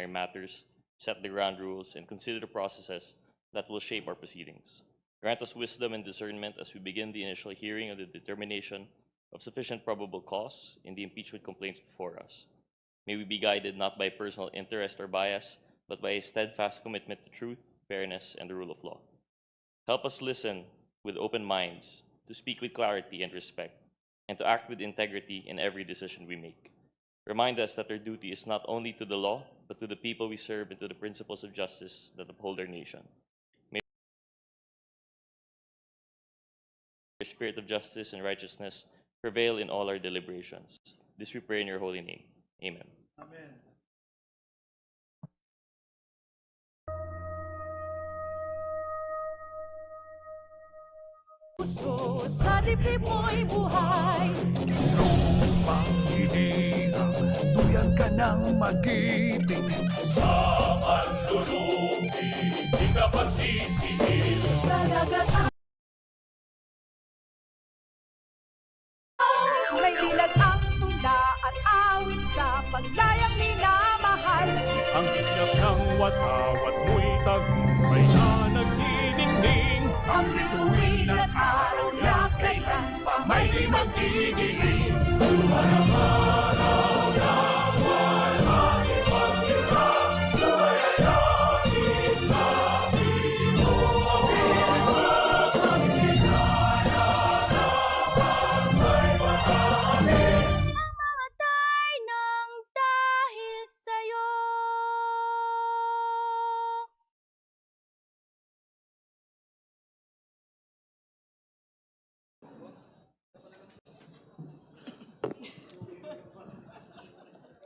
disciplinary matters, set the ground rules, and consider the processes that will shape our proceedings. Grant us wisdom and discernment as we begin the initial hearing of the determination of sufficient probable cause in the impeachment complaints before us. May we be guided not by personal interest or bias, but by a steadfast commitment to truth, fairness, and the rule of law. Help us listen with open minds, to speak with clarity and respect, and to act with integrity in every decision we make. Remind us that our duty is not only to the law, but to the people we serve and to the principles of justice that uphold our nation. May the spirit of justice and righteousness prevail in all our deliberations. This we pray in your holy name. Amen. Amen. Puso sa dibdib mo'y buhay. Lupang hinirang, duyan ka ng magiting. Sa manlulupi, di ka pasisingil. Sa dagat may dilag ang tula at awit sa paglayang minamahal. Ang kislap ng watawat mo'y tagumpay na nagdidingding. Ang bituin at araw na kailan pa may di magdidilim. Sumarang araw na walang ipagsira. Buhay ay langit sa pino. Sapilot ang higaya na may matali. Mamatay ng dahil sa'yo.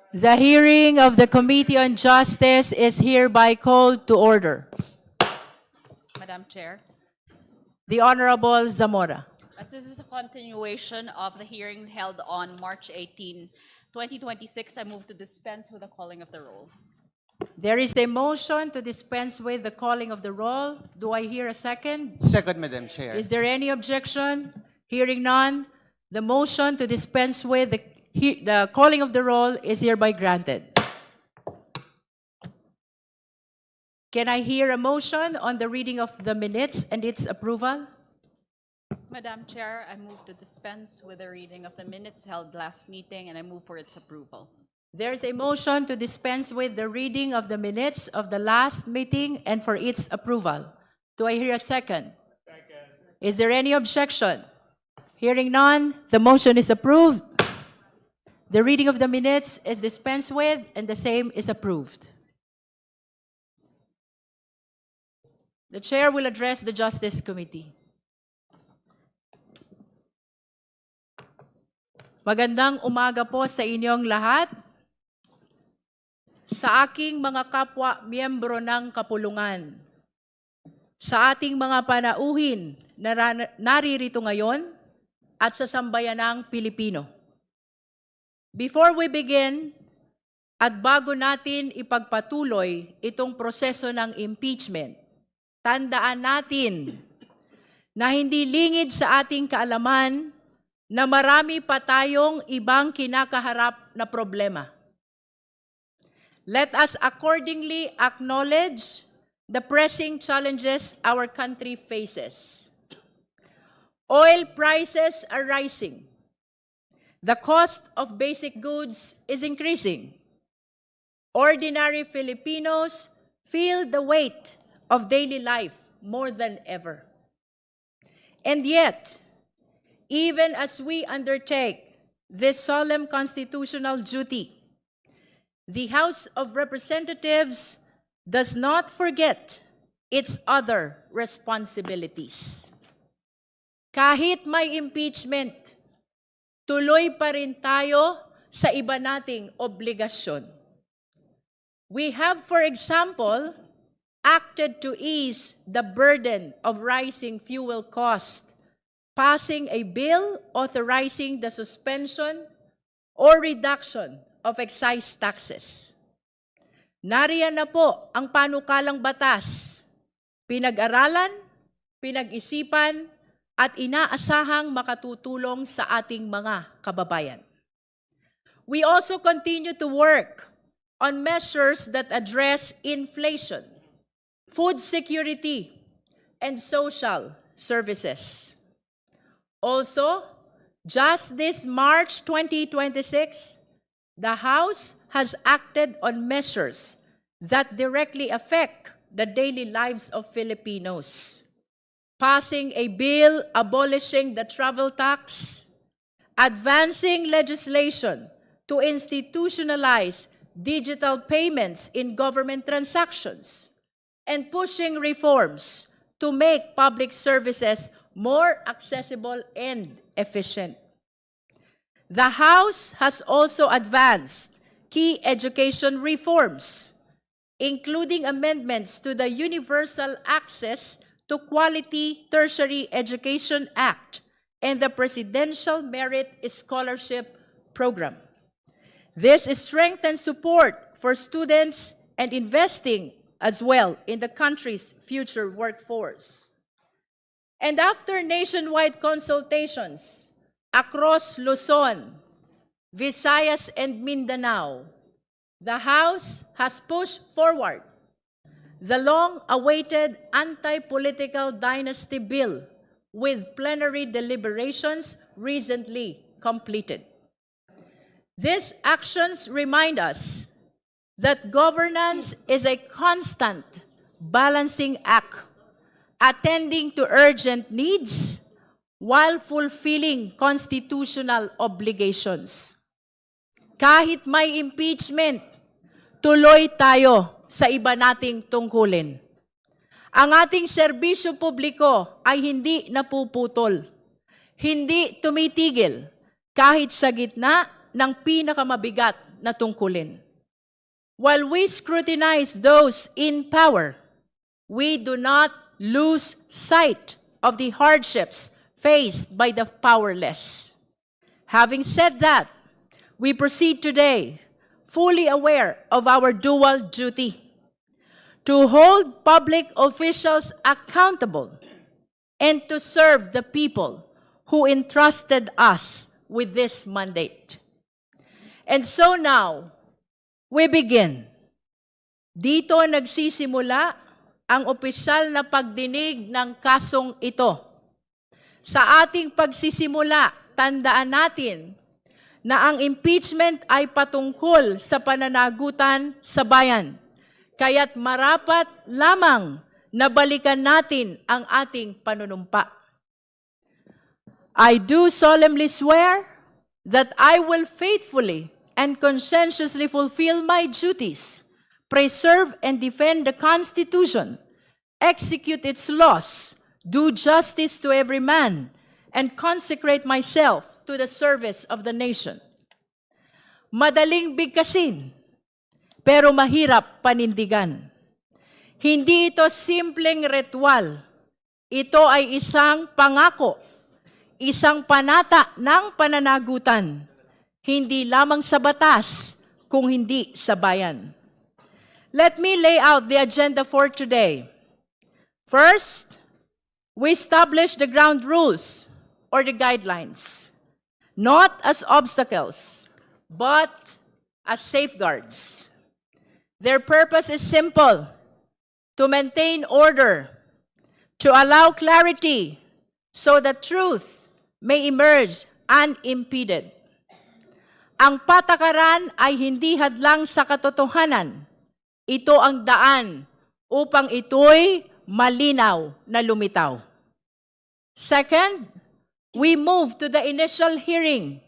The hearing of the Committee on Justice is hereby called to order. Madam Chair, The Honorable Zamora. as this is a continuation of the hearing held on March 18, 2026, I move to dispense with the calling of the roll. There is a motion to dispense with the calling of the roll. Do I hear a second? Second, Madam Chair. Is there any objection? Hearing none, the motion to dispense with the calling of the roll is hereby granted. Can I hear a motion on the reading of the minutes and its approval? Madam Chair, I move to dispense with the reading of the minutes held last meeting, and I move for its approval. There's a motion to dispense with the reading of the minutes of the last meeting and for its approval. Do I hear a second? Second. Is there any objection? Hearing none, the motion is approved. The reading of the minutes is dispensed with, and the same is approved. The Chair will address the Justice Committee. Magandang umaga po sa inyong lahat. Sa aking mga kapwa miyembro ng kapulungan, sa ating mga panauhin na naririto ngayon at sa sambayanang Pilipino. Before we begin, at bago natin ipagpatuloy itong proseso ng impeachment, tandaan natin na hindi lingid sa ating kaalaman na marami pa tayong ibang kinakaharap na problema. Let us accordingly acknowledge the pressing challenges our country faces. Oil prices are rising. The cost of basic goods is increasing. Ordinary Filipinos feel the weight of daily life more than ever. And yet, even as we undertake this solemn constitutional duty, the House of Representatives does not forget its other responsibilities. Kahit may impeachment, tuloy pa rin tayo sa iba nating obligasyon. We have, for example, acted to ease the burden of rising fuel costs, passing a bill authorizing the suspension or reduction of excise taxes. Nariyan na po ang panukalang batas, pinag-aralan, pinag-isipan, at inaasahang makatutulong sa ating mga kababayan. We also continue to work on measures that address inflation, food security, and social services. Also, just this March 2026, the House has acted on measures that directly affect the daily lives of Filipinos, passing a bill abolishing the travel tax, advancing legislation to institutionalize digital payments in government transactions, and pushing reforms to make public services more accessible and efficient. The House has also advanced key education reforms, including amendments to the Universal Access to Quality Tertiary Education Act and the Presidential Merit Scholarship Program. This strengthens support for students and investing as well in the country's future workforce. And after nationwide consultations across Luzon, Visayas, and Mindanao, the House has pushed forward the long-awaited anti-political dynasty bill with plenary deliberations recently completed. These actions remind us that governance is a constant balancing act, attending to urgent needs while fulfilling constitutional obligations. Kahit may impeachment, tuloy tayo sa iba nating tungkulin. Ang ating serbisyo publiko ay hindi napuputol, hindi tumitigil kahit sa gitna ng pinakamabigat na tungkulin. While we scrutinize those in power, we do not lose sight of the hardships faced by the powerless. Having said that, we proceed today fully aware of our dual duty to hold public officials accountable and to serve the people who entrusted us with this mandate. And so now, we begin. Dito nagsisimula ang opisyal na pagdinig ng kasong ito. Sa ating pagsisimula, tandaan natin na ang impeachment ay patungkol sa pananagutan sa bayan. Kaya't marapat lamang na balikan natin ang ating panunumpa. I do solemnly swear that I will faithfully and conscientiously fulfill my duties, preserve and defend the Constitution, execute its laws, do justice to every man, and consecrate myself to the service of the nation. Madaling bigkasin, pero mahirap panindigan. Hindi ito simpleng ritual. Ito ay isang pangako, isang panata ng pananagutan, hindi lamang sa batas, kung hindi sa bayan. Let me lay out the agenda for today. First, we establish the ground rules or the guidelines, not as obstacles, but as safeguards. Their purpose is simple: to maintain order, to allow clarity, so that truth may emerge unimpeded. Ang patakaran ay hindi hadlang sa katotohanan. Ito ang daan upang ito'y malinaw na lumitaw. Second, we move to the initial hearing.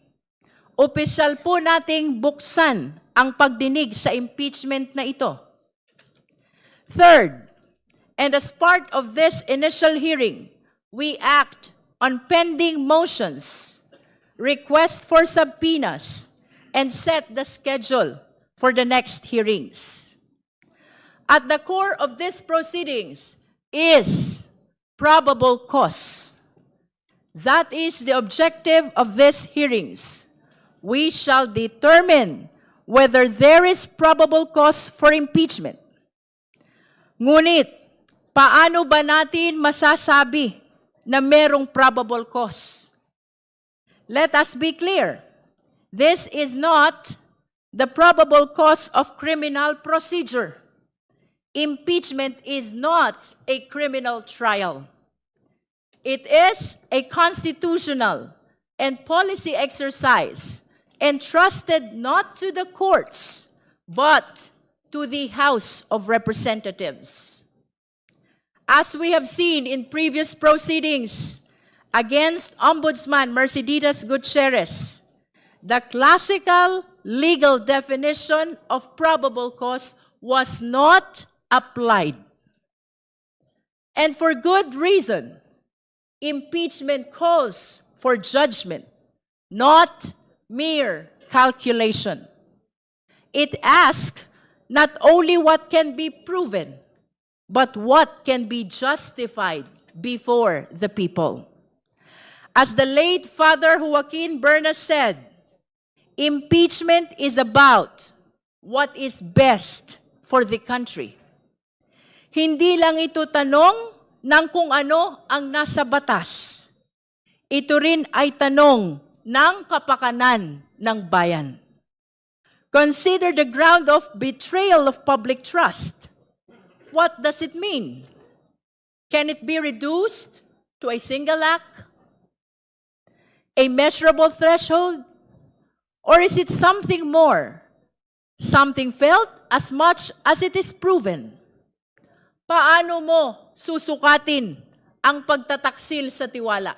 Opisyal po nating buksan ang pagdinig sa impeachment na ito. Third, and as part of this initial hearing, we act on pending motions, request for subpoenas, and set the schedule for the next hearings. At the core of these proceedings is probable cause. That is the objective of these hearings. We shall determine whether there is probable cause for impeachment. Ngunit, paano ba natin masasabi na merong probable cause? Let us be clear. This is not the probable cause of criminal procedure. Impeachment is not a criminal trial. It is a constitutional and policy exercise entrusted not to the courts, but to the House of Representatives. As we have seen in previous proceedings against Ombudsman Mercedes Gutierrez, the classical legal definition of probable cause was not applied. And for good reason. Impeachment calls for judgment, not mere calculation. It asks not only what can be proven, but what can be justified before the people. As the late Father Joaquin Berna said, impeachment is about what is best for the country. Hindi lang ito tanong ng kung ano ang nasa batas. Ito rin ay tanong ng kapakanan ng bayan. Consider the ground of betrayal of public trust. What does it mean? Can it be reduced to a single act? A measurable threshold? Or is it something more? Something felt as much as it is proven? Paano mo susukatin ang pagtataksil sa tiwala?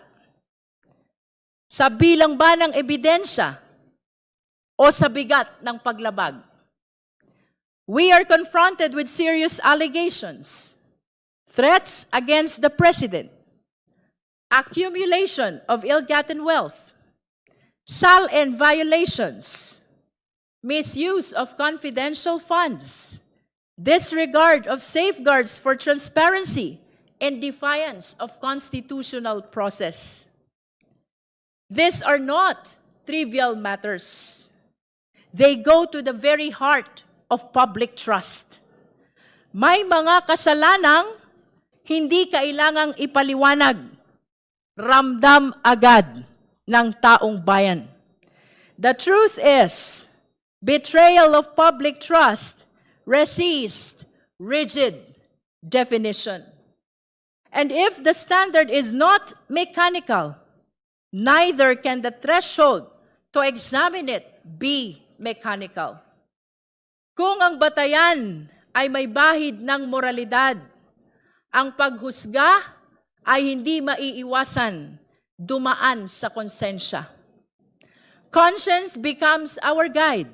Sa bilang ba ng ebidensya o sa bigat ng paglabag? We are confronted with serious allegations, threats against the President, accumulation of ill-gotten wealth, SALN violations, misuse of confidential funds, disregard of safeguards for transparency, and defiance of constitutional process. These are not trivial matters. They go to the very heart of public trust. May mga kasalanang hindi kailangang ipaliwanag, ramdam agad ng taong bayan. The truth is, betrayal of public trust resist rigid definition. And if the standard is not mechanical, neither can the threshold to examine it be mechanical. Kung ang batayan ay may bahid ng moralidad, ang paghusga ay hindi maiiwasan dumaan sa konsensya. Conscience becomes our guide,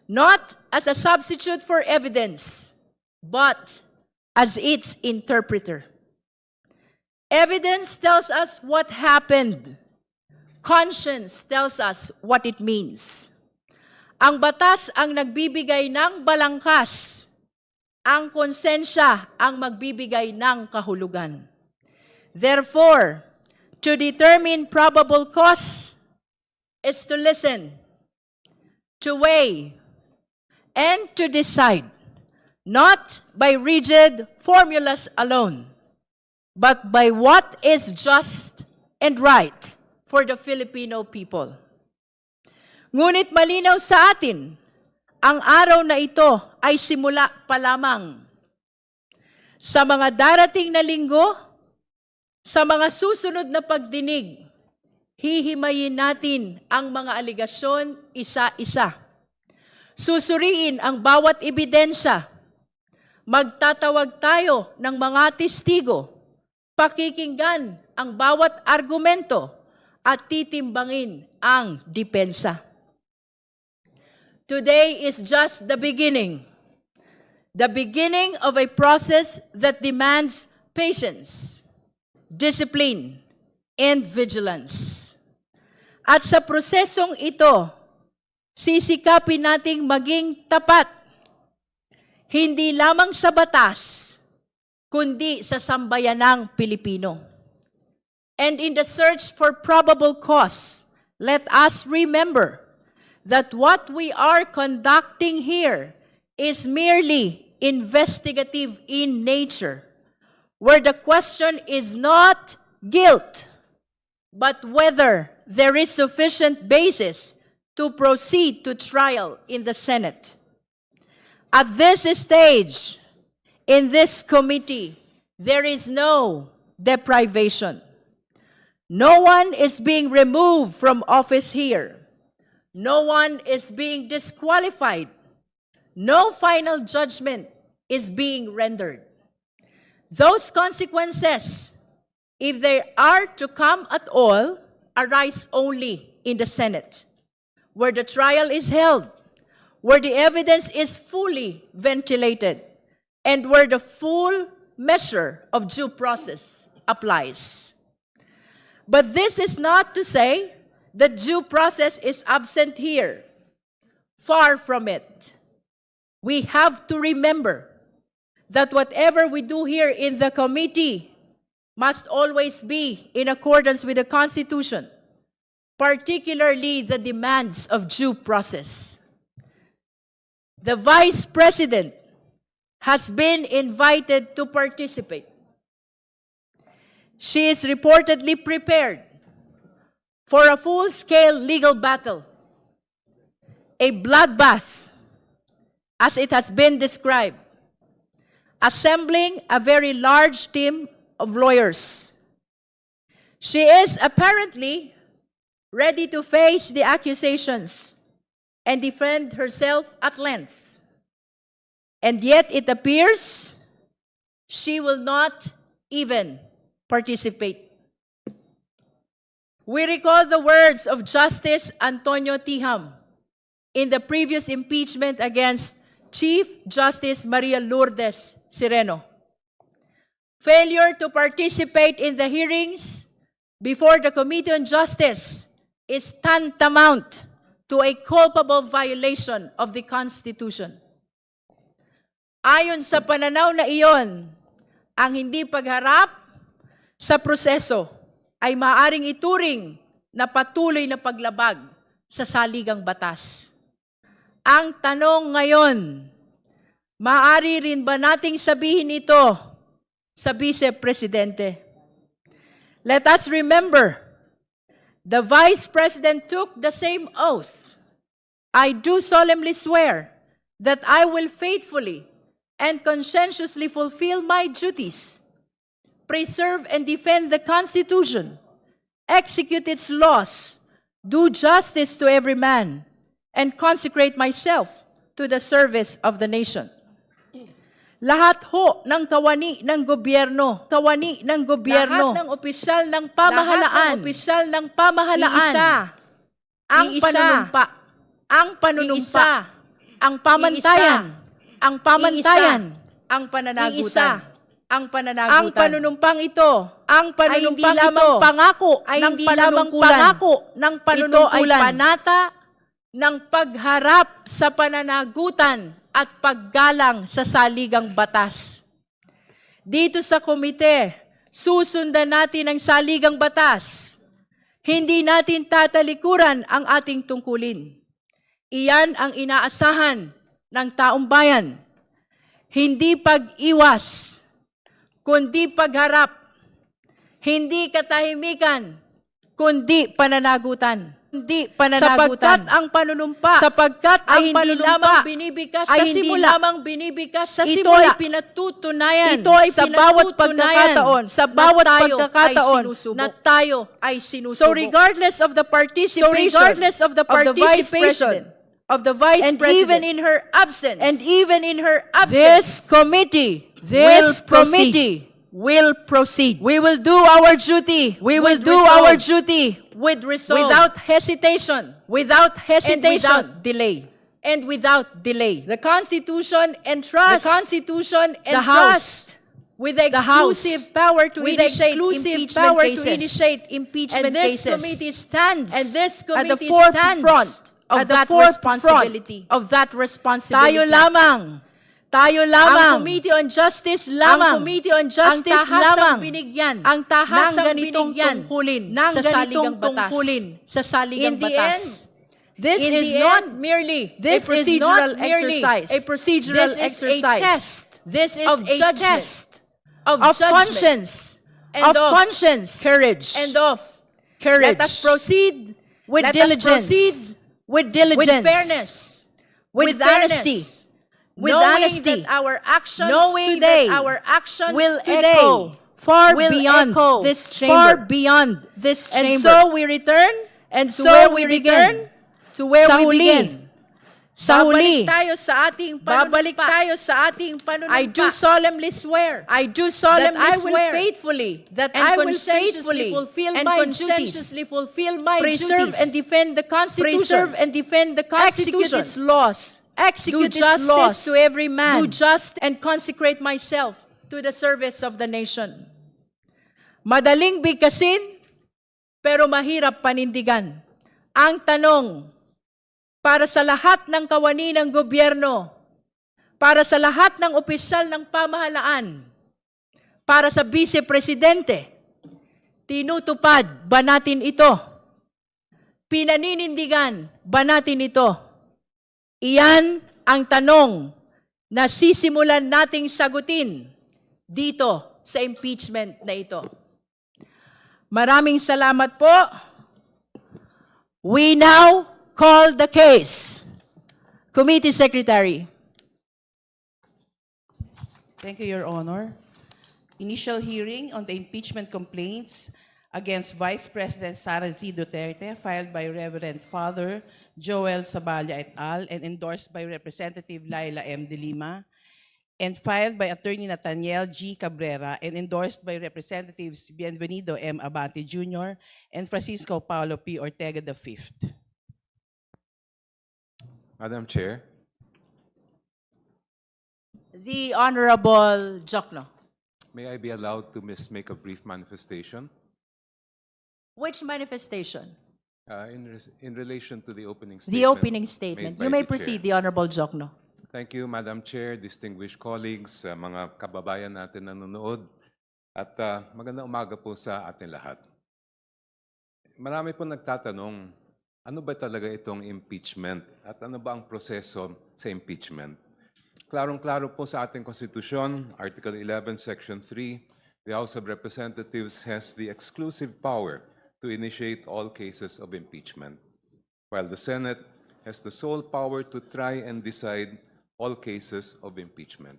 not as a substitute for evidence, but as its interpreter. Evidence tells us what happened. Conscience tells us what it means. Ang batas ang nagbibigay ng balangkas. Ang konsensya ang magbibigay ng kahulugan. Therefore, to determine probable cause is to listen, to weigh, and to decide, not by rigid formulas alone, but by what is just and right for the Filipino people. Ngunit malinaw sa atin, ang araw na ito ay simula pa lamang. Sa mga darating na linggo, sa mga susunod na pagdinig, hihimayin natin ang mga aligasyon isa-isa. Susuriin ang bawat ebidensya. Magtatawag tayo ng mga testigo. Pakikinggan ang bawat argumento at titimbangin ang depensa. Today is just the beginning of a process that demands patience, discipline, and vigilance. At sa prosesong ito, sisikapin nating maging tapat, hindi lamang sa batas, kundi sa sambayanang Pilipino. And in the search for probable cause, let us remember that what we are conducting here is merely investigative in nature, where the question is not guilt, but whether there is sufficient basis to proceed to trial in the Senate. At this stage, in this committee, there is no deprivation. No one is being removed from office here. No one is being disqualified. No final judgment is being rendered. Those consequences, if they are to come at all, arise only in the Senate, where the trial is held, where the evidence is fully ventilated, and where the full measure of due process applies. But this is not to say that due process is absent here. Far from it. We have to remember that whatever we do here in the committee must always be in accordance with the Constitution, particularly the demands of due process. The Vice President has been invited to participate. She is reportedly prepared for a full-scale legal battle, a bloodbath, as it has been described, assembling a very large team of lawyers. She is apparently ready to face the accusations and defend herself at length. And yet it appears she will not even participate. We recall the words of Justice Antonio Tiham in the previous impeachment against Chief Justice Maria Lourdes Sireno. Failure to participate in the hearings before the Committee on Justice is tantamount to a culpable violation of the Constitution. Ayon sa pananaw na iyon, ang hindi pagharap sa proseso ay maaaring ituring na patuloy na paglabag sa saligang batas. Ang tanong ngayon, maaari rin ba nating sabihin ito sa Vice Presidente? Let us remember, the Vice President took the same oath. I do solemnly swear that I will faithfully and conscientiously fulfill my duties, preserve and defend the Constitution, execute its laws, do justice to every man, and consecrate myself to the service of the nation. Lahat ho ng kawani ng gobyerno, lahat ng opisyal ng pamahalaan, iisa, ang panunumpa, ang pamantayan, ang pananagutan. Ang panunumpang ito, ay hindi lamang pangako ng panunungkulan. Ito ay panata ng pagharap sa pananagutan at paggalang sa saligang batas. Dito sa komite, susundan natin ang saligang batas. Hindi natin tatalikuran ang ating tungkulin. Iyan ang inaasahan ng taong bayan. Hindi pag-iwas, kundi pagharap. Hindi katahimikan, kundi pananagutan. Sapagkat ang panunumpa ay hindi lamang binibigkas sa simula. Ito ay pinatutunayan sa bawat pagkakataon na tayo ay sinusubok. So regardless of the participation of the Vice President, and even in her absence, this committee will proceed. We will do our duty. With resolve. Without hesitation. And without delay. The Constitution entrusts the House with the exclusive power to initiate impeachment cases. And this committee stands at the forefront of that responsibility. Tayo lamang, ang Committee on Justice lamang, ang tahasang binigyan tungkulin sa saligang batas. This is not merely a procedural exercise. This is a test of conscience, courage. Let us proceed with diligence with diligence, with fairness, with fairness, honesty, with knowing honesty, that our actions knowing today that our actions will today echo, far will beyond echo this far chamber. beyond this And chamber. so we return And to so where we we return began. to where Sa we huli. began. Sa Babalik huli, tayo sa ating babalik panunumpa. tayo sa ating panunumpa. I do solemnly swear I do solemnly that I will swear faithfully that and I will conscientiously faithfully fulfill and my conscientiously fulfill my preserve duties, and defend the Constitution, preserve and defend the execute Constitution, its laws, execute do its justice laws, to every man, do just and consecrate myself to the service of the nation. madaling bigkasin, pero mahirap panindigan. Ang tanong, para sa lahat ng kawani ng gobyerno, para sa lahat ng opisyal ng pamahalaan, para sa vice-presidente, tinutupad ba natin ito? Pinaninindigan ba natin ito? Iyan ang tanong na sisimulan nating sagutin dito sa impeachment na ito. Maraming salamat po. We now call the case. Committee Secretary. Thank you, Your Honor. Initial hearing on the impeachment complaints against Vice President Sara Z. Duterte, filed by Reverend Father Joel Saballa et al. And endorsed by Representative Laila M. De Lima, and filed by Attorney Nathaniel G. Cabrera, and endorsed by Representatives Bienvenido M. Abante Jr. and Francisco Paulo P. Ortega V. Madam Chair, The Honorable Jokno. may I be allowed to make a brief manifestation Which manifestation? in relation to the opening statement? The opening made statement. by You may the proceed, Chair. the Honorable Jokno. Thank you, Madam Chair, distinguished colleagues, mga kababayan natin na nanonood, at magandang umaga po sa ating lahat. Marami po nagtatanong, ano ba talaga itong impeachment at ano ba ang proseso sa impeachment? Klarong-klaro po sa ating konstitusyon, Article 11, Section 3, the House of Representatives has the exclusive power to initiate all cases of impeachment, while the Senate has the sole power to try and decide all cases of impeachment.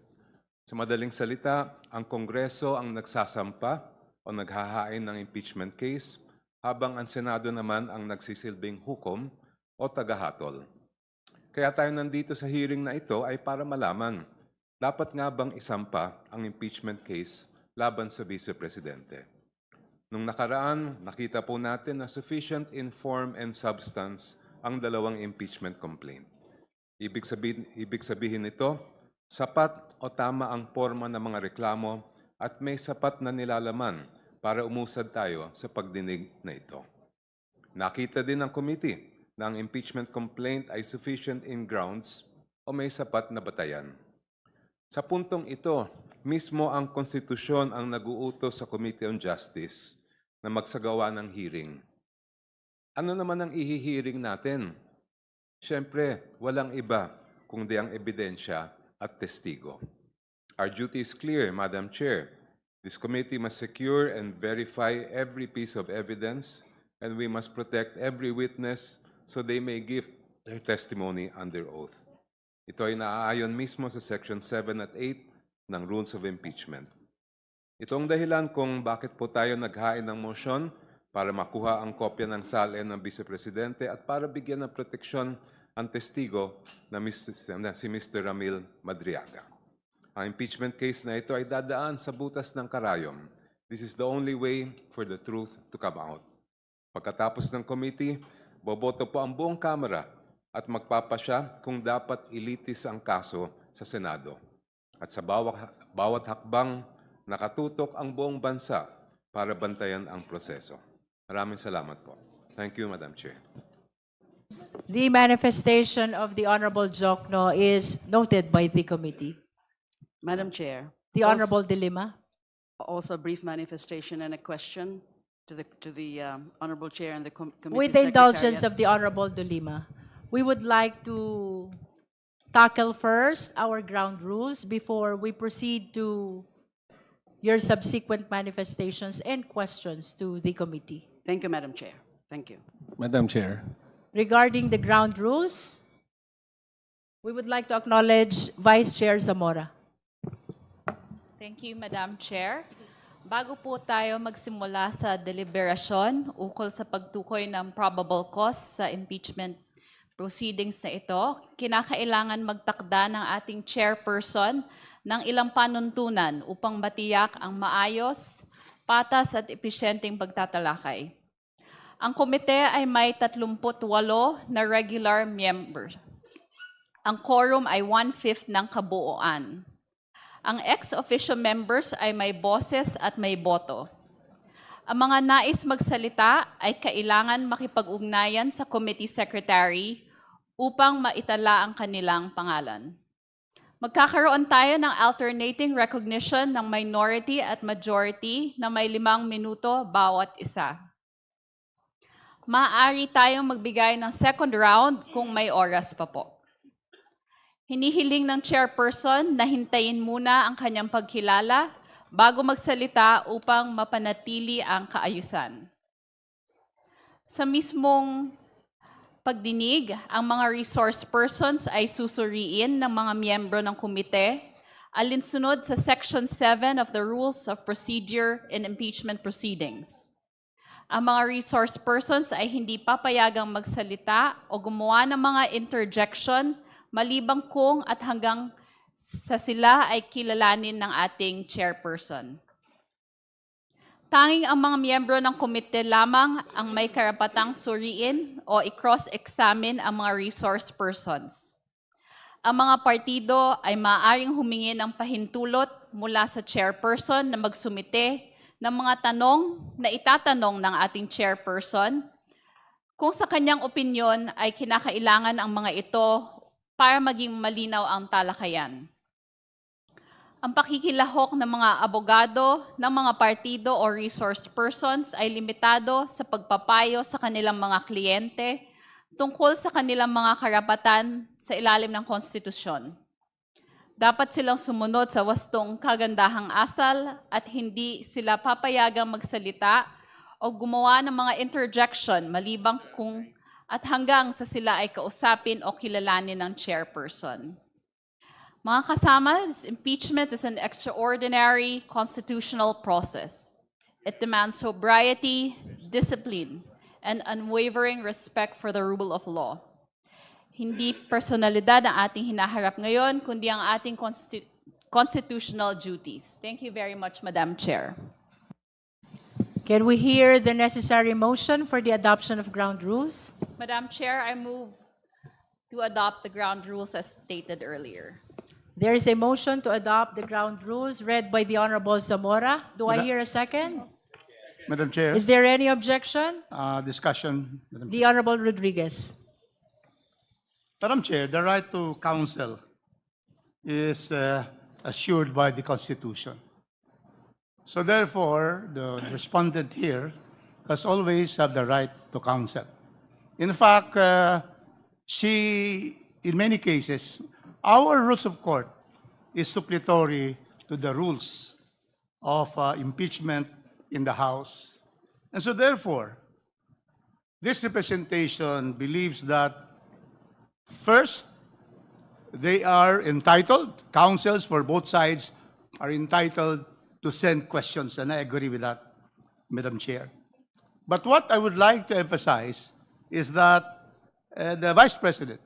Sa madaling salita, ang Kongreso ang nagsasampa o naghahain ng impeachment case, habang ang Senado naman ang nagsisilbing hukom o tagahatol. Kaya tayo nandito sa hearing na ito ay para malaman, dapat nga bang isampa ang impeachment case laban sa Vice Presidente? Nung nakaraan, nakita po natin na sufficient in form and substance ang dalawang impeachment complaint. Ibig sabihin nito, sapat o tama ang forma ng mga reklamo at may sapat na nilalaman para umusad tayo sa pagdinig na ito. Nakita din ng committee na ang impeachment complaint ay sufficient in grounds o may sapat na batayan. Sa puntong ito, mismo ang konstitusyon ang nag-uutos sa Committee on Justice na magsagawa ng hearing. Ano naman ang ihihiring natin? Siyempre, walang iba kundi ang ebidensya at testigo. Our duty is clear, Madam Chair. This committee must secure and verify every piece of evidence, and we must protect every witness so they may give their testimony under oath. Ito ay naaayon mismo sa Section 7 at 8 ng Rules of Impeachment. Ito ang dahilan kung bakit po tayo naghain ng motion para makuha ang kopya ng SALN ng Vice Presidente at para bigyan ng proteksyon ang testigo na si Mr. Ramil Madriaga. Ang impeachment case na ito ay dadaan sa butas ng karayom. This is the only way for the truth to come out. Pagkatapos ng committee, boboto po ang buong Kamara at magpapasya kung dapat ilitis ang kaso sa Senado. At sa bawat hakbang, nakatutok ang buong bansa para bantayan ang proseso. Maraming salamat po. Thank you, Madam Chair. The manifestation of the Honorable Jokno is noted by the committee. Madam Chair. The Honorable De Lima. Also a brief manifestation and a question to the Honorable Chair and the Committee With the indulgence Secretariat. of the Honorable De Lima, we would like to tackle first our ground rules before we proceed to your subsequent manifestations and questions to the committee. Thank you, Madam Chair. Thank you. Madam Chair, regarding the ground rules, we would like to acknowledge Vice Chair Zamora. Thank you, Madam Chair. Bago po tayo magsimula sa deliberasyon ukol sa pagtukoy ng probable cause sa impeachment proceedings na ito, kinakailangan magtakda ng ating chairperson ng ilang panuntunan upang matiyak ang maayos, patas at episyenteng pagtatalakay. Ang komite ay may 38 na regular members. Ang quorum ay 1/5 ng kabuuan. Ang ex-officio members ay may boses at may boto. Ang mga nais magsalita ay kailangan makipag-ugnayan sa committee secretary upang maitala ang kanilang pangalan. Magkakaroon tayo ng alternating recognition ng minority at majority na may 5 minuto bawat isa. Maaari tayong magbigay ng second round kung may oras pa po. Hinihiling ng chairperson na hintayin muna ang kanyang pagkilala bago magsalita upang mapanatili ang kaayusan. Sa mismong pagdinig, ang mga resource persons ay susuriin ng mga miyembro ng komite alinsunod sa Section 7 of the Rules of Procedure in Impeachment Proceedings. Ang mga resource persons ay hindi papayagang magsalita o gumawa ng mga interjection malibang kung at hanggang sa sila ay kilalanin ng ating chairperson. Tanging ang mga miyembro ng komite lamang ang may karapatang suriin o i-cross-examine ang mga resource persons. Ang mga partido ay maaaring humingi ng pahintulot mula sa chairperson na magsumite ng mga tanong na itatanong ng ating chairperson kung sa kanyang opinyon ay kinakailangan ang mga ito para maging malinaw ang talakayan. Ang pakikilahok ng mga abogado ng mga partido o resource persons ay limitado sa pagpapayo sa kanilang mga kliyente tungkol sa kanilang mga karapatan sa ilalim ng konstitusyon. Dapat silang sumunod sa wastong kagandahang asal at hindi sila papayagang magsalita o gumawa ng mga interjection malibang kung at hanggang sa sila ay kausapin o kilalanin ng chairperson. Mga kasama, impeachment is an extraordinary constitutional process. It demands sobriety, discipline, and unwavering respect for the rule of law. Hindi personalidad ang ating hinaharap ngayon, kundi ang ating constitutional duties. Thank you very much, Madam Chair. Can we hear the necessary motion for the adoption of ground rules? Madam Chair, I move to adopt the ground rules as stated earlier. There is a motion to adopt the ground rules read by the Honorable Zamora. Do I hear a second? Madam Chair, Is there any objection? discussion. Madam The Honorable Rodriguez. Madam Chair, the right to counsel is assured by the Constitution. So therefore, the respondent here has always have the right to counsel. In fact, in many cases, our rules of court is suppletory to the rules of impeachment in the House. And so therefore, this representation believes that first, they are entitled, counsels for both sides are entitled to send questions, and I agree with that, Madam Chair. But what I would like to emphasize is that the Vice President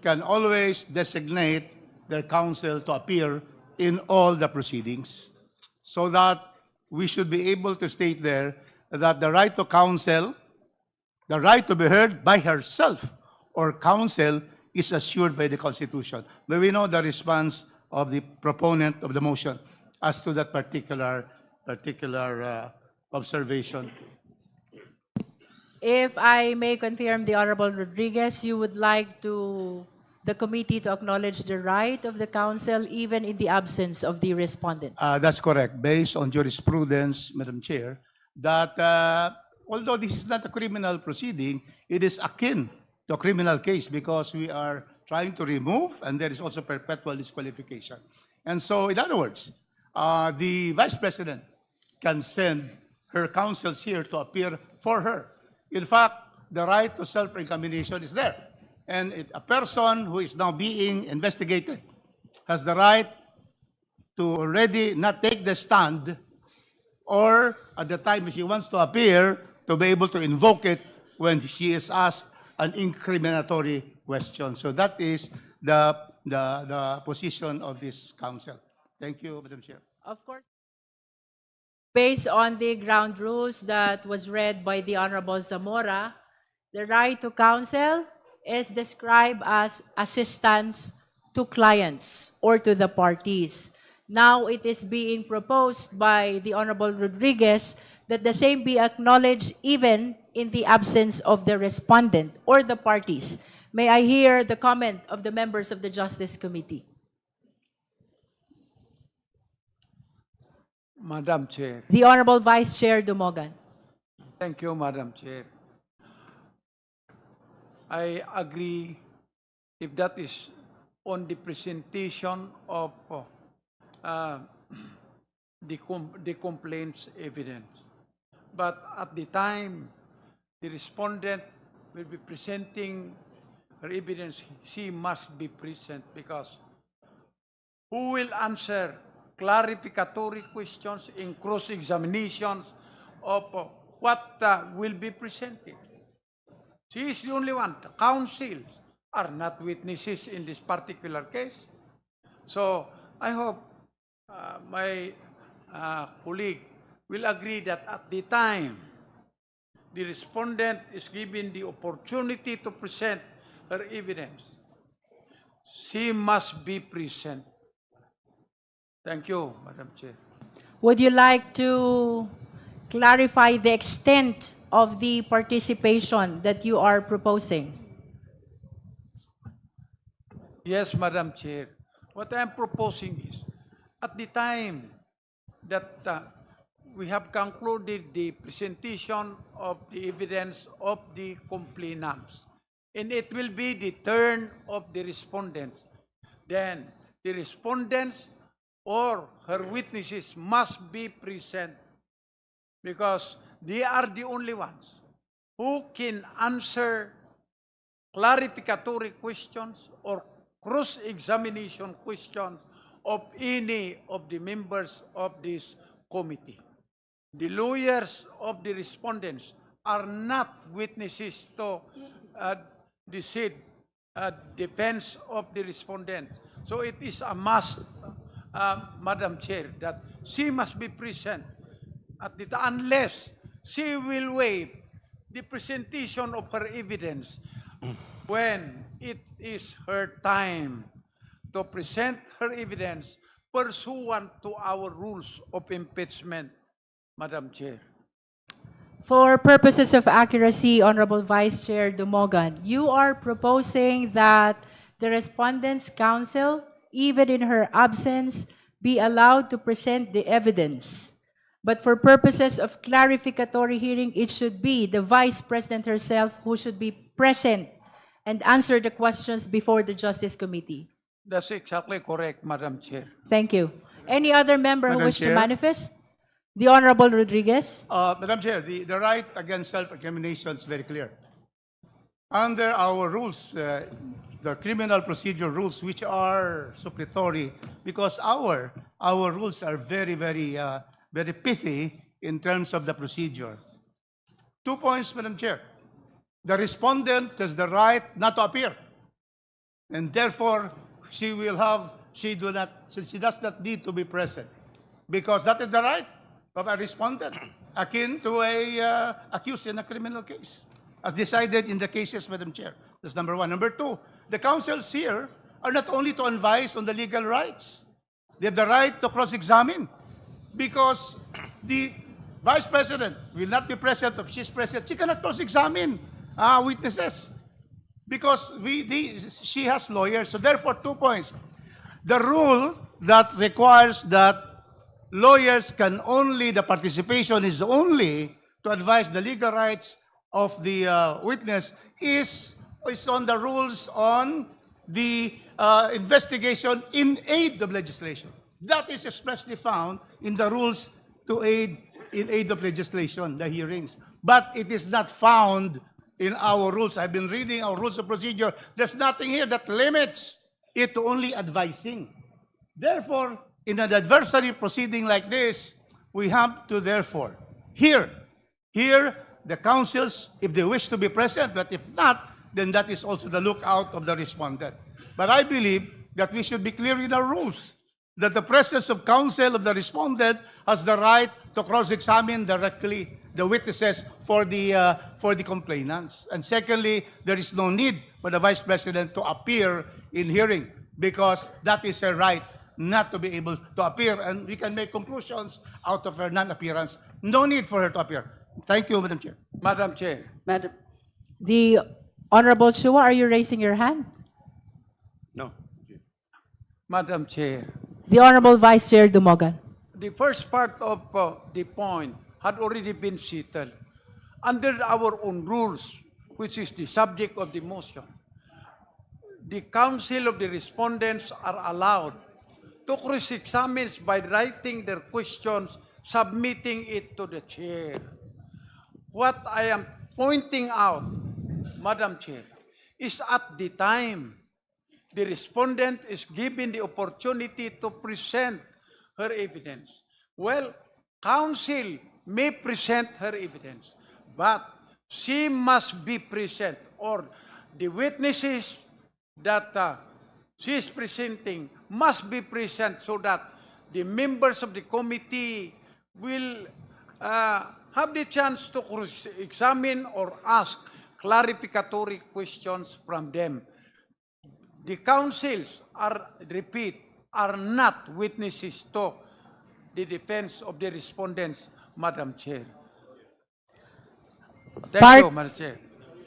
can always designate their counsel to appear in all the proceedings, so that we should be able to state there that the right to counsel, the right to be heard by herself or counsel is assured by the Constitution. But we know the response of the proponent of the motion as to that particular observation. If I may confirm, the Honorable Rodriguez, you would like the committee to acknowledge the right of the counsel even in the absence of the respondent. That's correct. Based on jurisprudence, Madam Chair, that although this is not a criminal proceeding, it is akin to a criminal case because we are trying to remove and there is also perpetual disqualification. And so, in other words, the Vice President can send her counsels here to appear for her. In fact, the right to self-incrimination is there. And a person who is now being investigated has the right to already not take the stand, or at the time she wants to appear, to be able to invoke it when she is asked an incriminatory question. So that is the position of this council. Thank you, Madam Chair. Of course, based on the ground rules that was read by the Honorable Zamora, the right to counsel is described as assistance to clients or to the parties. Now it is being proposed by the Honorable Rodriguez that the same be acknowledged even in the absence of the respondent or the parties. May I hear the comment of the members of the Justice Committee? Madam Chair. The Honorable Vice Chair Dumogan. Thank you, Madam Chair. I agree if that is on the presentation of the complaint's evidence. But at the time the respondent will be presenting her evidence, she must be present, because who will answer clarificatory questions in cross-examinations of what will be presented? She is the only one. The counsel are not witnesses in this particular case. So I hope my colleague will agree that at the time the respondent is given the opportunity to present her evidence, she must be present. Thank you, Madam Chair. Would you like to clarify the extent of the participation that you are proposing? Yes, Madam Chair. What I am proposing is, at the time that we have concluded the presentation of the evidence of the complainants, and it will be the turn of the respondents, then the respondents or her witnesses must be present, because they are the only ones who can answer clarificatory questions or cross-examination questions of any of the members of this committee. The lawyers of the respondents are not witnesses to the said defense of the respondent. So it is a must, Madam Chair, that she must be present at the unless she will waive the presentation of her evidence when it is her time to present her evidence pursuant to our rules of impeachment, Madam Chair. For purposes of accuracy, Honorable Vice Chair Dumogan, you are proposing that the respondent's counsel, even in her absence, be allowed to present the evidence. But for purposes of clarificatory hearing, it should be the Vice President herself who should be present and answer the questions before the Justice Committee. That's exactly correct, Madam Chair. Thank you. Any other member who Madam wish to Chair. manifest? The Honorable Rodriguez. Madam Chair, the right against self-incrimination is very clear. Under our rules, the criminal procedure rules, which are suppletory, because our rules are very, very, very pithy in terms of the procedure. 2 points, Madam Chair. The respondent has the right not to appear, and therefore she does not need to be present, because that is the right of a respondent, akin to a accused in a criminal case, as decided in the cases, Madam Chair. That's number one. Number two, the counsels here are not only to advise on the legal rights, they have the right to cross-examine, because the Vice President will not be present. If she's present, she cannot cross-examine witnesses, because she has lawyers. So therefore, 2 points. The rule that requires that lawyers can only, the participation is only to advise the legal rights of the witness is on the rules on the investigation in aid of legislation. That is expressly found in the rules in aid of legislation, the hearings. But it is not found in our rules. I've been reading our rules of procedure. There's nothing here that limits it to only advising. Therefore, in an adversary proceeding like this, we have to therefore hear the counsels if they wish to be present, but if not, then that is also the lookout of the respondent. But I believe that we should be clear in our rules that the presence of counsel of the respondent has the right to cross-examine directly the witnesses for the complainants. And secondly, there is no need for the Vice President to appear in hearing because that is her right not to be able to appear, and we can make conclusions out of her non-appearance. No need for her to appear. Thank you, Madam Chair. Madam Chair. Madam, The Honorable Chua, are you raising your hand? No. Madam Chair. The Honorable Vice Chair Dumogan. The first part of the point had already been settled. Under our own rules, which is the subject of the motion, the counsel of the respondents are allowed to cross-examine by writing their questions, submitting it to the chair. What I am pointing out, Madam Chair, is at the time the respondent is given the opportunity to present her evidence. Well, counsel may present her evidence, but she must be present, or the witnesses that she is presenting must be present so that the members of the committee will have the chance to examine or ask clarificatory questions from them. The counsels are not witnesses to the defense of the respondents, Madam Chair. Thank you, Madam Chair.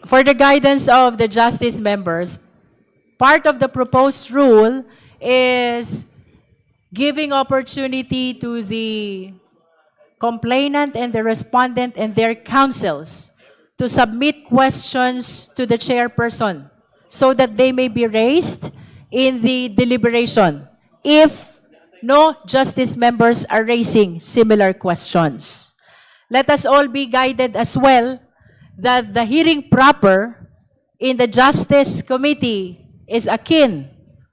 For the guidance of the justice members, part of the proposed rule is giving opportunity to the complainant and the respondent and their counsels to submit questions to the chairperson so that they may be raised in the deliberation if no justice members are raising similar questions. Let us all be guided as well that the hearing proper in the Justice Committee is akin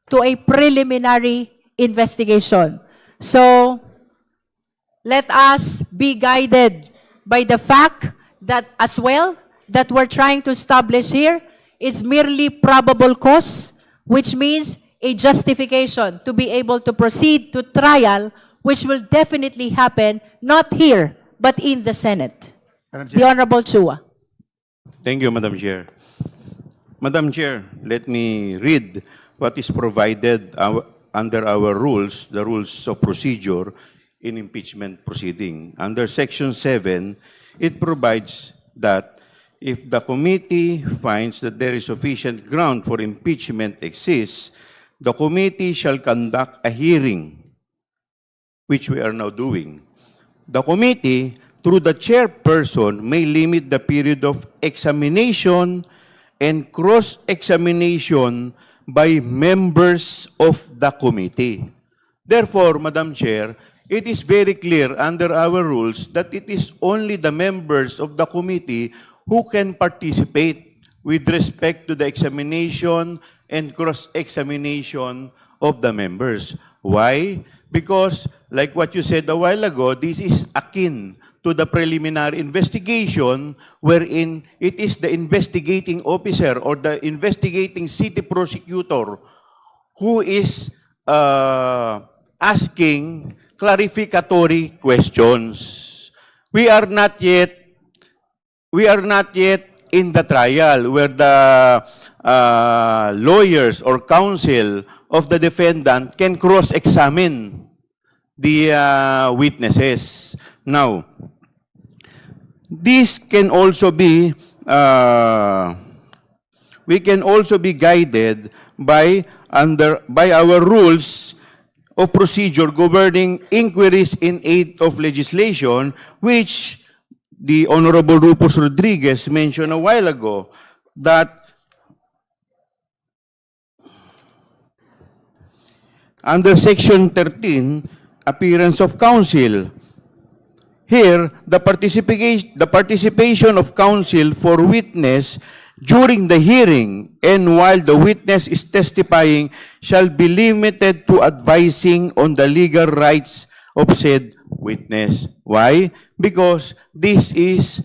to a preliminary investigation. So, let us be guided by the fact that as well, that we're trying to establish here is merely probable cause, which means a justification to be able to proceed to trial, which will definitely happen not here, but in the Senate. The Honorable Chua. Thank you, Madam Chair. Madam Chair, let me read what is provided under our rules, the rules of procedure in impeachment proceeding. Under Section 7, it provides that if the committee finds that there is sufficient ground for impeachment exists, the committee shall conduct a hearing, which we are now doing. The committee, through the chairperson, may limit the period of examination and cross-examination by members of the committee. Therefore, Madam Chair, it is very clear under our rules that it is only the members of the committee who can participate with respect to the examination and cross-examination of the members. Why? Because, like what you said a while ago, this is akin to the preliminary investigation wherein it is the investigating officer or the investigating city prosecutor who is asking clarificatory questions. We are not yet in the trial where the lawyers or counsel of the defendant can cross-examine the witnesses. Now, this can also be, we can also be guided by our rules of procedure governing inquiries in aid of legislation, which the Honorable Rufus Rodriguez mentioned a while ago, that under Section 13, appearance of counsel, here, the participation of counsel for witness during the hearing and while the witness is testifying shall be limited to advising on the legal rights of said witness. Why? Because this is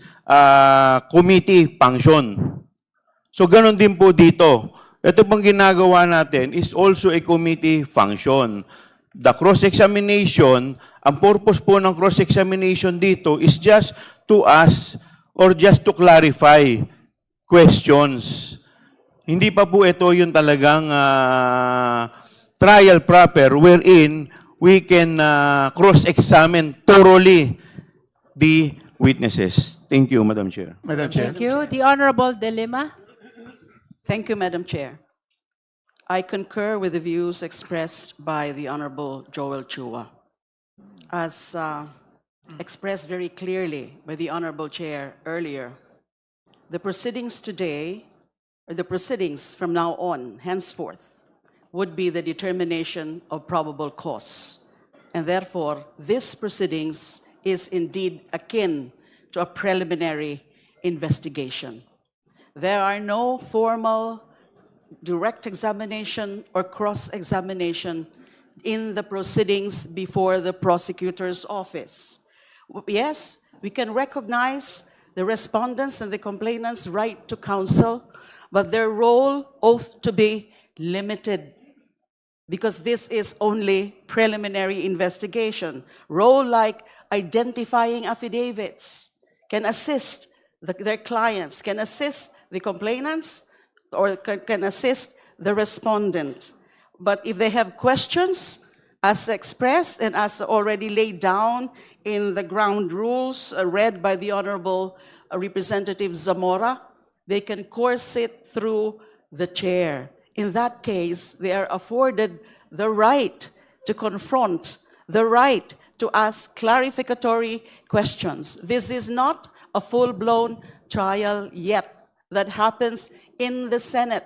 committee function. So ganun din po dito. Ito pong ginagawa natin is also a committee function. The cross-examination, ang purpose po ng cross-examination dito is just to ask or just to clarify questions. Hindi pa po ito yung talagang trial proper wherein we can cross-examine thoroughly the witnesses. Thank you, Madam Chair. Madam Chair. Thank you. The Honorable De Lima. Thank you, Madam Chair. I concur with the views expressed by the Honorable Joel Chua. As expressed very clearly by the Honorable Chair earlier, the proceedings today, or the proceedings from now on, henceforth, would be the determination of probable cause. And therefore, this proceedings is indeed akin to a preliminary investigation. There are no formal direct examination or cross-examination in the proceedings before the prosecutor's office. Yes, we can recognize the respondents and the complainants' right to counsel, but their role ought to be limited because this is only preliminary investigation. Role like identifying affidavits can assist their clients, can assist the complainants, or can assist the respondent. But if they have questions, as expressed and as already laid down in the ground rules read by the Honorable Representative Zamora, they can course it through the chair. In that case, they are afforded the right to confront, the right to ask clarificatory questions. This is not a full-blown trial yet that happens in the Senate.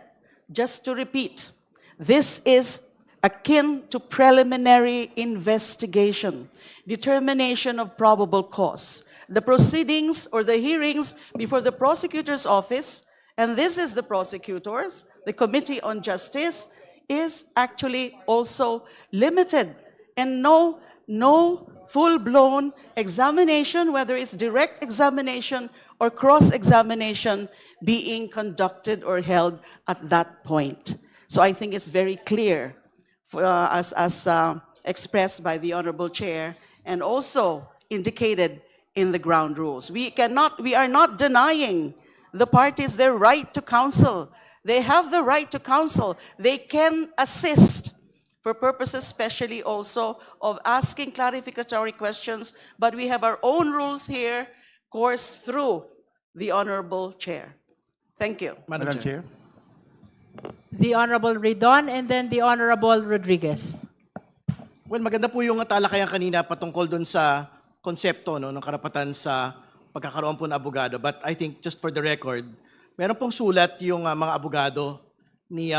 Just to repeat, this is akin to preliminary investigation, determination of probable cause. The proceedings or the hearings before the prosecutor's office, and this is the prosecutors, the Committee on Justice, is actually also limited, and no full-blown examination, whether it's direct examination or cross-examination, being conducted or held at that point. So I think it's very clear, as expressed by the Honorable Chair and also indicated in the ground rules. We are not denying the parties their right to counsel. They have the right to counsel. They can assist for purposes especially also of asking clarificatory questions, but we have our own rules here, coursed through the Honorable Chair. Thank you. Madam Chair. The Honorable Ridon and then the Honorable Rodriguez. Well, maganda po yung talakayan kanina patungkol dun sa konsepto ng karapatan sa pagkakaroon po ng abogado. But I think just for the record, meron pong sulat yung mga abogado ni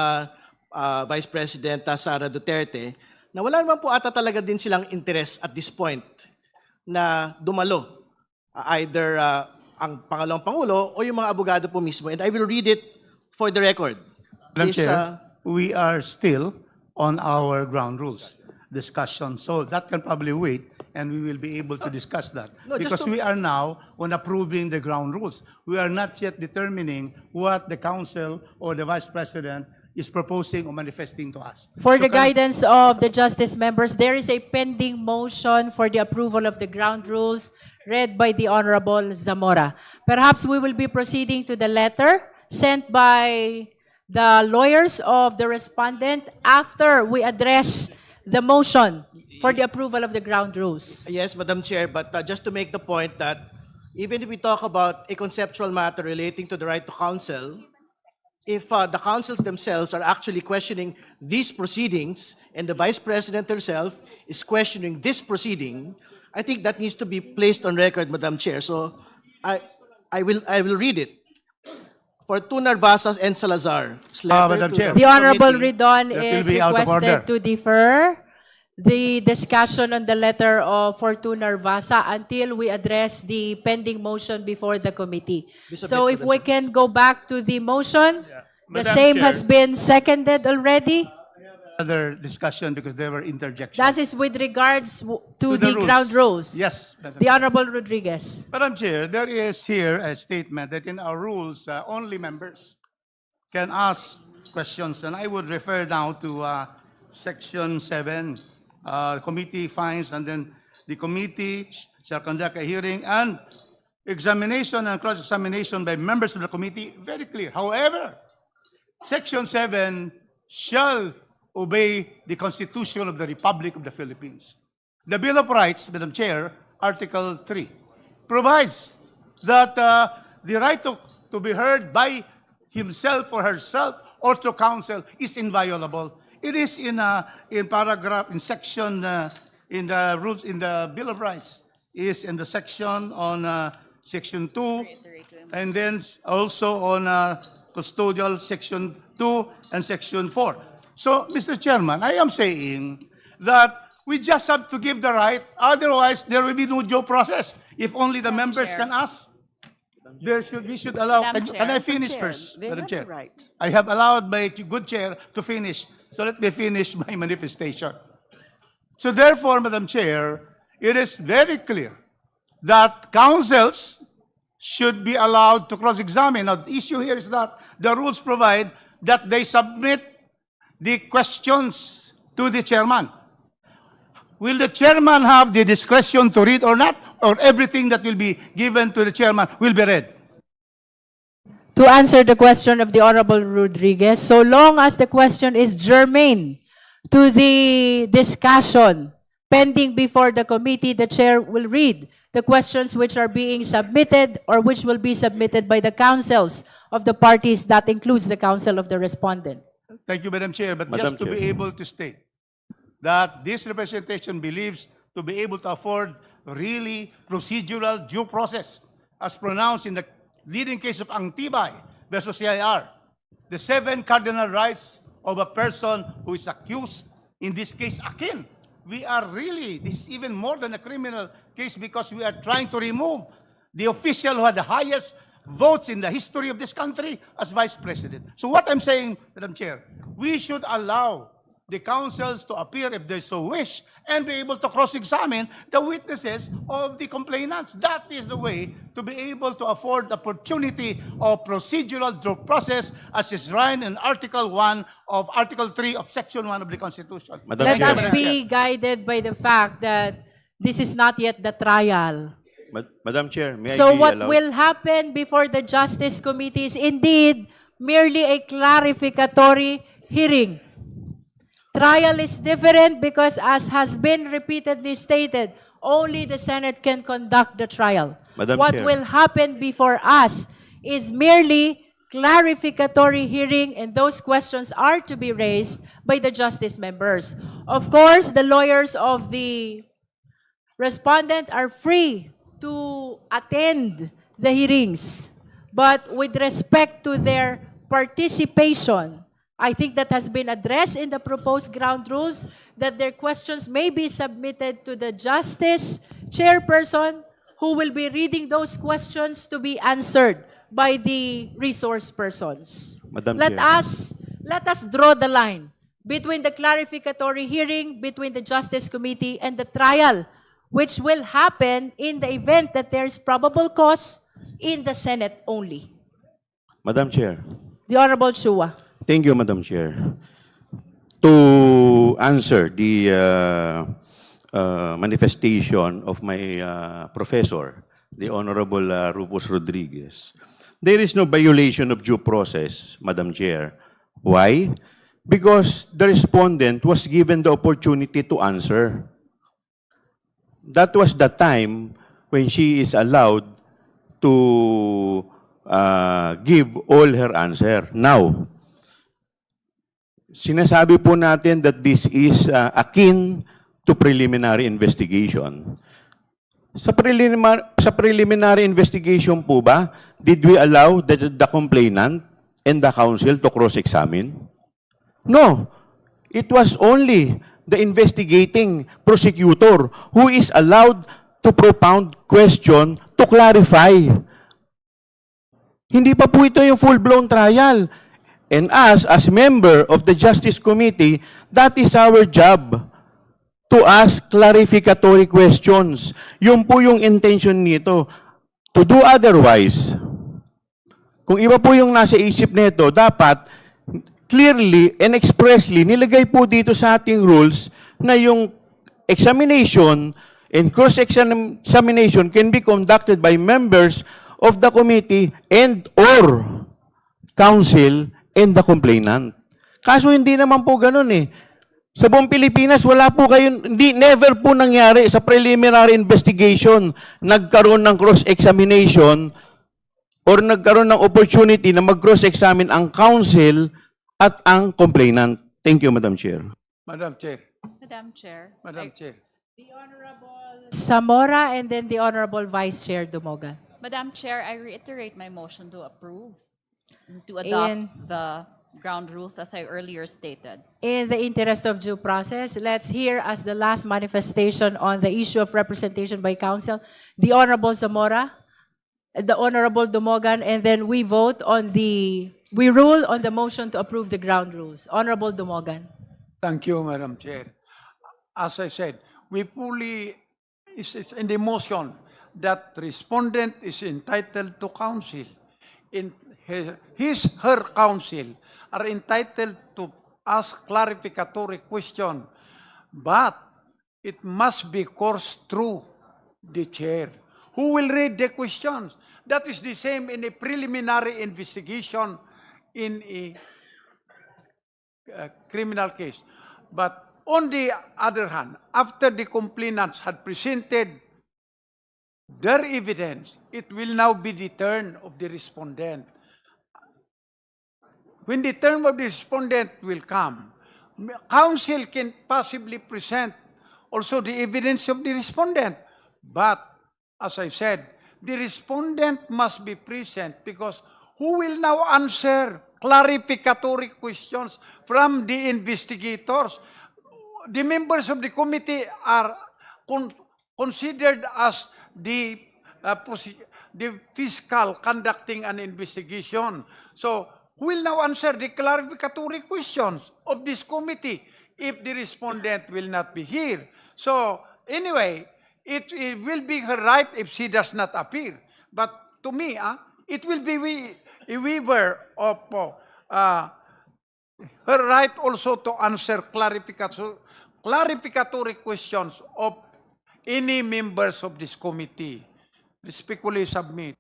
Vice President SARA Duterte na wala naman po ata talaga din silang interest at this point na dumalo either ang pangalawang Pangulo o yung mga abogado po mismo. And I will read it for the record. Madam Chair, we are still on our ground rules discussion, so that can probably wait, and we will be able to discuss that. No, because we are now on approving the ground rules. We are not yet determining what the Council or the Vice President is proposing or manifesting to us. For the guidance of the Justice members, there is a pending motion for the approval of the ground rules read by the Honorable Zamora. Perhaps we will be proceeding to the letter sent by the lawyers of the respondent after we address the motion for the approval of the ground rules. Yes, Madam Chair, but just to make the point that even if we talk about a conceptual matter relating to the right to counsel, if the counsels themselves are actually questioning these proceedings and the Vice President herself is questioning this proceeding, I think that needs to be placed on record, Madam Chair. So I will read it. For Tunar Basas and Salazar. Madam Chair. The Honorable Ridon That will is be out of order. requested to defer the discussion on the letter of Fortuna Narvasa until we address the pending motion before the committee. So if we can go back to the motion, the Madam same Chair. has been seconded already. Other discussion because there were interjections. That is with regards to the the ground rules. Yes, Madam The Honorable Rodriguez. Madam Chair, there is here a statement that in our rules, only members can ask questions. And I would refer now to Section 7, committee finds, and then the committee shall conduct a hearing and examination and cross-examination by members of the committee. Very clear. However, Section 7 shall obey the Constitution of the Republic of the Philippines. The Bill of Rights, Madam Chair, Article 3, provides that the right to be heard by himself or herself or to counsel is inviolable. It is in paragraph, in section, in the rules, in the Bill of Rights, is in the section on Section 2, and then also on custodial Section 2 and Section 4. So, Mr. Chairman, I am saying that we just have to give the right, otherwise there will be no due process. If only the members can ask, we should allow. Can I finish first, Madam Chair? Right. I have allowed my good chair to finish, so let me finish my manifestation. So therefore, Madam Chair, it is very clear that councils should be allowed to cross-examine. Now, the issue here is that the rules provide that they submit the questions to the chairman. Will the chairman have the discretion to read or not? Or everything that will be given to the chairman will be read? To answer the question of the Honorable Rodriguez, so long as the question is germane to the discussion pending before the committee, the chair will read the questions which are being submitted or which will be submitted by the councils of the parties. That includes the council of the respondent. Thank you, Madam Chair. But Madam just to Chair. be able to state that this representation believes to be able to afford really procedural due process as pronounced in the leading case of Angtibay versus CIR. The 7 cardinal rights of a person who is accused, in this case, akin. We are really, this is even more than a criminal case because we are trying to remove the official who had the highest votes in the history of this country as Vice President. So what I'm saying, Madam Chair, we should allow the councils to appear if they so wish and be able to cross-examine the witnesses of the complainants. That is the way to be able to afford the opportunity of procedural due process as is enshrined in Article 1 of Article 3 of Section 1 of the Constitution. Madam Let Chair. us be guided by the fact that this is not yet the trial. Madam Chair, may So I be what allowed? will happen before the Justice Committee is indeed merely a clarificatory hearing. Trial is different because, as has been repeatedly stated, only the Senate can conduct the trial. Madam What Chair. will happen before us is merely clarificatory hearing, and those questions are to be raised by the justice members. Of course, the lawyers of the respondent are free to attend the hearings, but with respect to their participation, I think that has been addressed in the proposed ground rules, that their questions may be submitted to the justice chairperson, who will be reading those questions to be answered by the resource persons. Madam Let Chair. us draw the line between the clarificatory hearing, between the Justice Committee and the trial, which will happen in the event that there is probable cause in the Senate only. Madam Chair. The Honorable Chua. Thank you, Madam Chair. To answer the manifestation of my professor, the Honorable Rufus Rodriguez, there is no violation of due process, Madam Chair. Why? Because the respondent was given the opportunity to answer. That was the time when she is allowed to give all her answer. Now, sinasabi po natin that this is akin to preliminary investigation. Sa preliminary investigation po ba, did we allow the complainant and the counsel to cross-examine? No. It was only the investigating prosecutor who is allowed to propound question to clarify. Hindi pa po ito yung full-blown trial. And us, as member of the Justice Committee, that is our job to ask clarificatory questions. Yun po yung intention nito. To do otherwise, kung iba po yung nasa isip nito, dapat clearly and expressly nilagay po dito sa ating rules na yung examination and cross-examination can be conducted by members of the committee and or counsel and the complainant. Kaso hindi naman po ganun eh. Sa buong Pilipinas, wala po kayo, never po nangyari sa preliminary investigation, nagkaroon ng cross-examination or nagkaroon ng opportunity na mag-cross-examine ang counsel at ang complainant. Thank you, Madam Chair. Madam Chair. Madam Chair. Madam Chair. Samora and then the Honorable Vice Chair Dumogan. Madam Chair, I reiterate my motion to approve, to adopt the ground rules as I earlier stated. In the interest of due process, let's hear as the last manifestation on the issue of representation by counsel, the Honorable Zamora, the Honorable Dumogan, and then we rule on the motion to approve the ground rules. Honorable Dumogan. Thank you, Madam Chair. As I said, we fully is in the motion that respondent is entitled to counsel. In her counsel are entitled to ask clarificatory question, but it must be coursed through the chair, who will read the questions. That is the same in a preliminary investigation in a criminal case. But on the other hand, after the complainants had presented their evidence, it will now be the turn of the respondent. When the term of the respondent will come, counsel can possibly present also the evidence of the respondent. But, as I said, the respondent must be present because who will now answer clarificatory questions from the investigators? The members of the committee are considered as the fiscal conducting an investigation. So, who will now answer the clarificatory questions of this committee if the respondent will not be here? So, anyway, it will be her right if she does not appear. But to me, it will be a waiver of her right also to answer clarificatory questions of any members of this committee. Respectfully submit.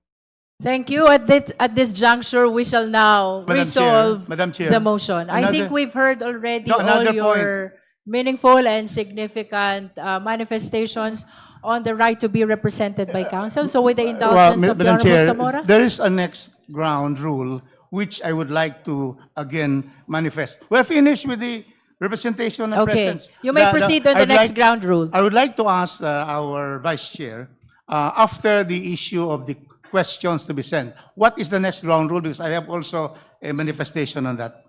Thank you. At this juncture, we shall now resolve Madam Chair, the motion. I think we've heard already all your meaningful and significant manifestations on the right to be represented by counsel. So with the indulgence of the Madam Honorable Chair, Zamora. there is a next ground rule which I would like to again manifest. We're finished with the representation and presence. You may proceed on the next ground rule. I would like to ask our Vice Chair, after the issue of the questions to be sent, what is the next ground rule? Because I have also a manifestation on that.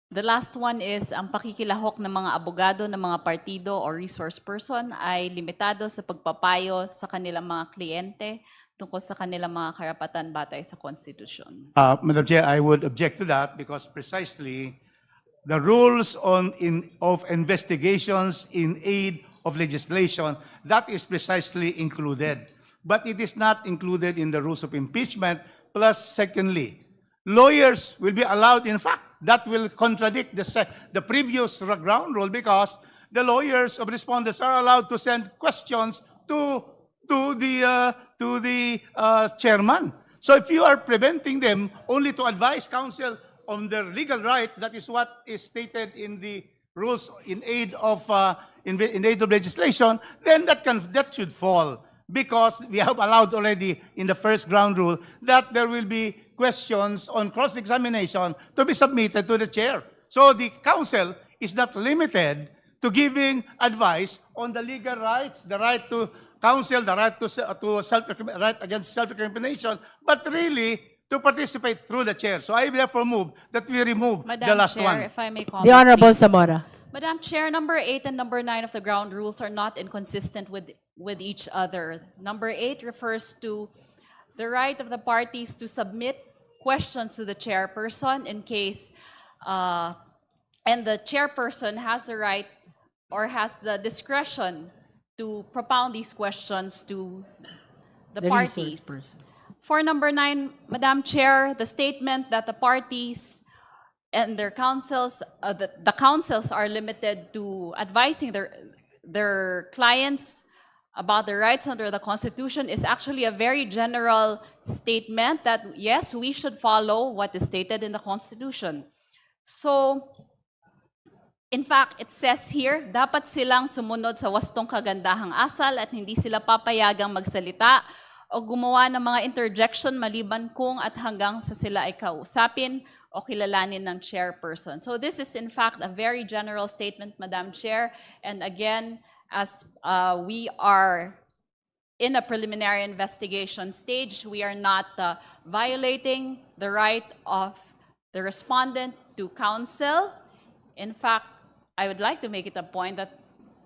The last one is ang pakikilahok ng mga abogado ng mga partido o resource person ay limitado sa pagpapayo sa kanilang mga kliyente tungkol sa kanilang mga karapatan batay sa konstitusyon. Madam Chair, I would object to that because precisely the rules of investigations in aid of legislation, that is precisely included. But it is not included in the rules of impeachment. Plus, secondly, lawyers will be allowed, in fact, that will contradict the previous ground rule because the lawyers of respondents are allowed to send questions to the chairman. So if you are preventing them only to advise counsel on their legal rights, that is what is stated in the rules in aid of legislation, then that should fall because we have allowed already in the first ground rule that there will be questions on cross-examination to be submitted to the chair. So the counsel is not limited to giving advice on the legal rights, the right to counsel, the right to right against self-incrimination, but really to participate through the chair. So I therefore move that we remove the Madam last Chair, one. if I may comment, The Honorable please. Zamora. Madam Chair, number 8 and number 9 of the ground rules are not inconsistent with each other. Number 8 refers to the right of the parties to submit questions to the chairperson in case, and the chairperson has the right or has the discretion to propound these questions to the resource parties. person. For number 9, Madam Chair, the statement that the parties and their counsels, the counsels are limited to advising their clients about their rights under the Constitution is actually a very general statement that, yes, we should follow what is stated in the Constitution. So, in fact, it says here, dapat silang sumunod sa wastong kagandahang asal at hindi sila papayagang magsalita o gumawa ng mga interjection maliban kung at hanggang sa sila ay kausapin o kilalanin ng chairperson. So this is in fact a very general statement, Madam Chair. And again, as we are in a preliminary investigation stage, we are not violating the right of the respondent to counsel. In fact, I would like to make it a point that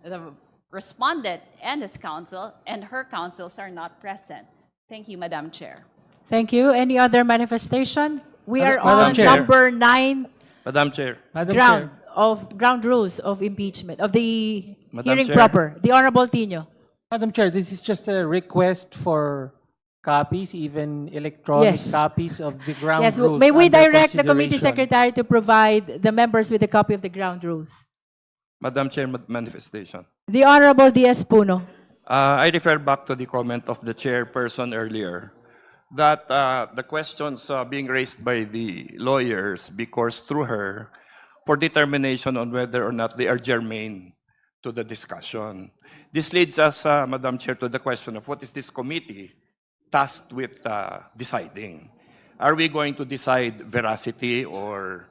the respondent and his counsel and her counsels are not present. Thank you, Madam Chair. Thank you. Any other manifestation? We are Madam on Chair. number 9 Madam Chair. ground rules of impeachment, of the Madam hearing Chair. proper. The Honorable Tino. Madam Chair, this is just a request for copies, even electronic Yes. copies of the ground Yes, rules. may we under direct the committee consideration. secretary to provide the members with a copy of the ground rules? Madam Chair, manifestation. The Honorable D.S. Puno. I refer back to the comment of the chairperson earlier that the questions being raised by the lawyers be coursed through her for determination on whether or not they are germane to the discussion. This leads us, Madam Chair, to the question of what is this committee tasked with deciding? Are we going to decide veracity or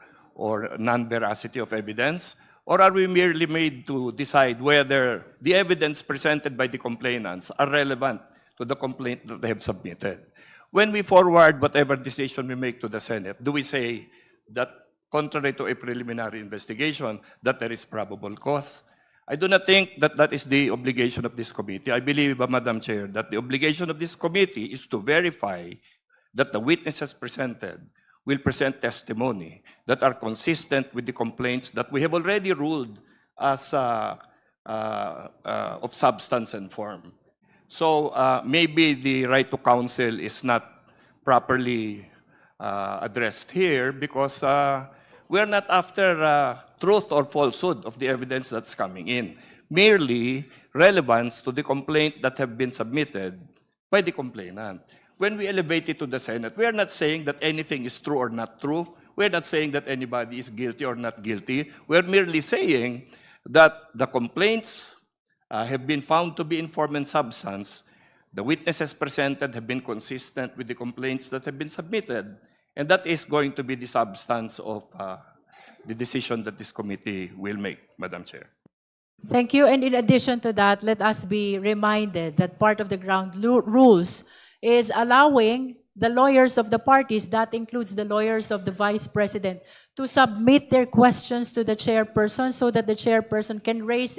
non-veracity of evidence? Or are we merely made to decide whether the evidence presented by the complainants are relevant to the complaint that they have submitted? When we forward whatever decision we make to the Senate, do we say that contrary to a preliminary investigation, that there is probable cause? I do not think that that is the obligation of this committee. I believe, Madam Chair, that the obligation of this committee is to verify that the witnesses presented will present testimony that are consistent with the complaints that we have already ruled as of substance and form. So maybe the right to counsel is not properly addressed here because we're not after truth or falsehood of the evidence that's coming in, merely relevance to the complaint that have been submitted by the complainant. When we elevate it to the Senate, we are not saying that anything is true or not true. We're not saying that anybody is guilty or not guilty. We're merely saying that the complaints have been found to be in form and substance. The witnesses presented have been consistent with the complaints that have been submitted. And that is going to be the substance of the decision that this committee will make, Madam Chair. Thank you. And in addition to that, let us be reminded that part of the ground rules is allowing the lawyers of the parties, that includes the lawyers of the Vice President, to submit their questions to the chairperson so that the chairperson can raise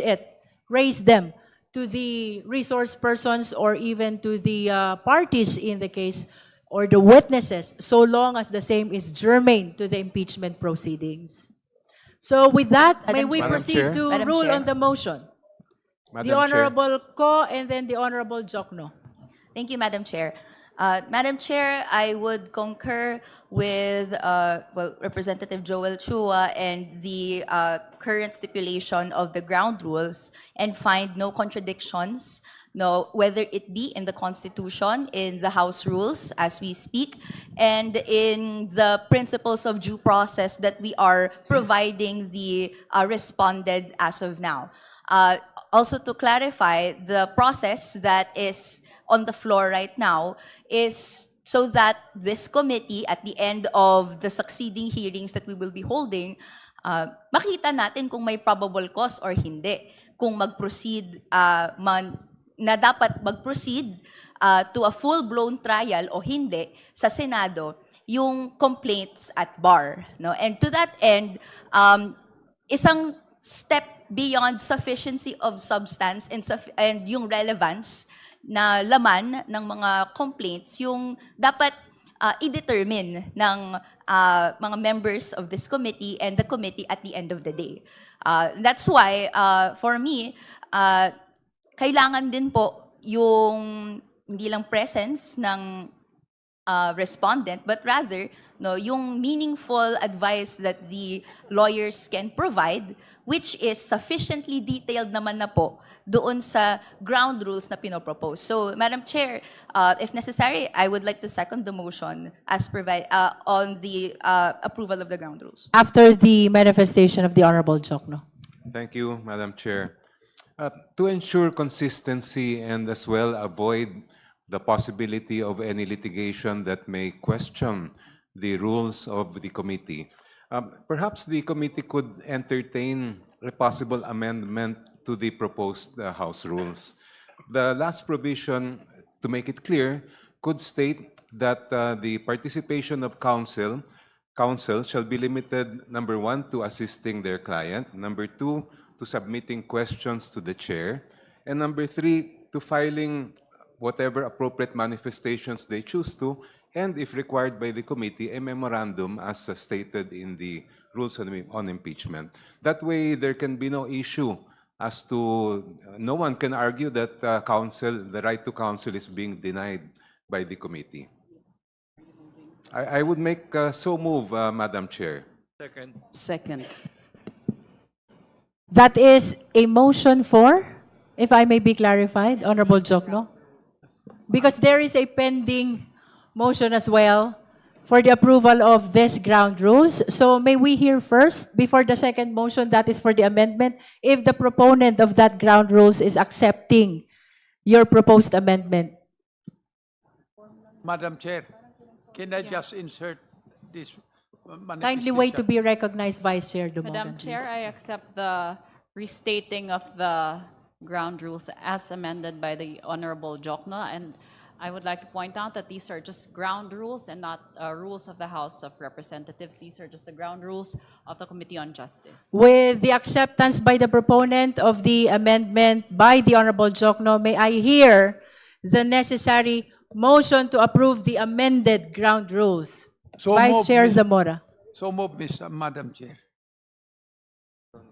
them to the resource persons or even to the parties in the case or the witnesses, so long as the same is germane to the impeachment proceedings. So with that, may we proceed to rule on the motion? The Honorable Ko and then the Honorable Jokno. Thank you, Madam Chair. Madam Chair, I would concur with Representative Joel Chua and the current stipulation of the ground rules and find no contradictions, whether it be in the Constitution, in the House rules as we speak, and in the principles of due process that we are providing the respondent as of now. Also to clarify, the process that is on the floor right now is so that this committee, at the end of the succeeding hearings that we will be holding, makita natin kung may probable cause or hindi. Kung mag-proceed na dapat mag-proceed to a full-blown trial o hindi sa Senado yung complaints at bar. No? And to that end, isang step beyond sufficiency of substance and yung relevance na laman ng mga complaints, yung dapat i-determine ng mga members of this committee and the committee at the end of the day. That's why, for me, kailangan din po yung hindi lang presence ng respondent, but rather yung meaningful advice that the lawyers can provide, which is sufficiently detailed naman na po doon sa ground rules na pinopropose. So, Madam Chair, if necessary, I would like to second the motion as on the approval of the ground rules. After the manifestation of the Honorable Jokno. Thank you, Madam Chair. To ensure consistency and as well avoid the possibility of any litigation that may question the rules of the committee, perhaps the committee could entertain a possible amendment to the proposed House rules. The last provision, to make it clear, could state that the participation of counsel shall be limited, number one, to assisting their client, number two, to submitting questions to the chair, and number three, to filing whatever appropriate manifestations they choose to, and if required by the committee, a memorandum as stated in the rules on impeachment. That way, there can be no issue as to, no one can argue that the right to counsel is being denied by the committee. I would make so move, Madam Chair. Second. That is a motion for, if I may be clarified, Honorable Jokno? Because there is a pending motion as well for the approval of this ground rules. So may we hear first, before the second motion, that is for the amendment, if the proponent of that ground rules is accepting your proposed amendment. Madam Chair, can I just insert this manifestation? Kindly wait to be recognized, Vice Chair Dumogan. Madam Chair, please. I accept the restating of the ground rules as amended by the Honorable Jokno, and I would like to point out that these are just ground rules and not rules of the House of Representatives. These are just the ground rules of the Committee on Justice. With the acceptance by the proponent of the amendment by the Honorable Jokno, may I hear the necessary motion to approve the amended ground rules? So Vice moved, Chair Ms. Zamora. So move, Madam Chair.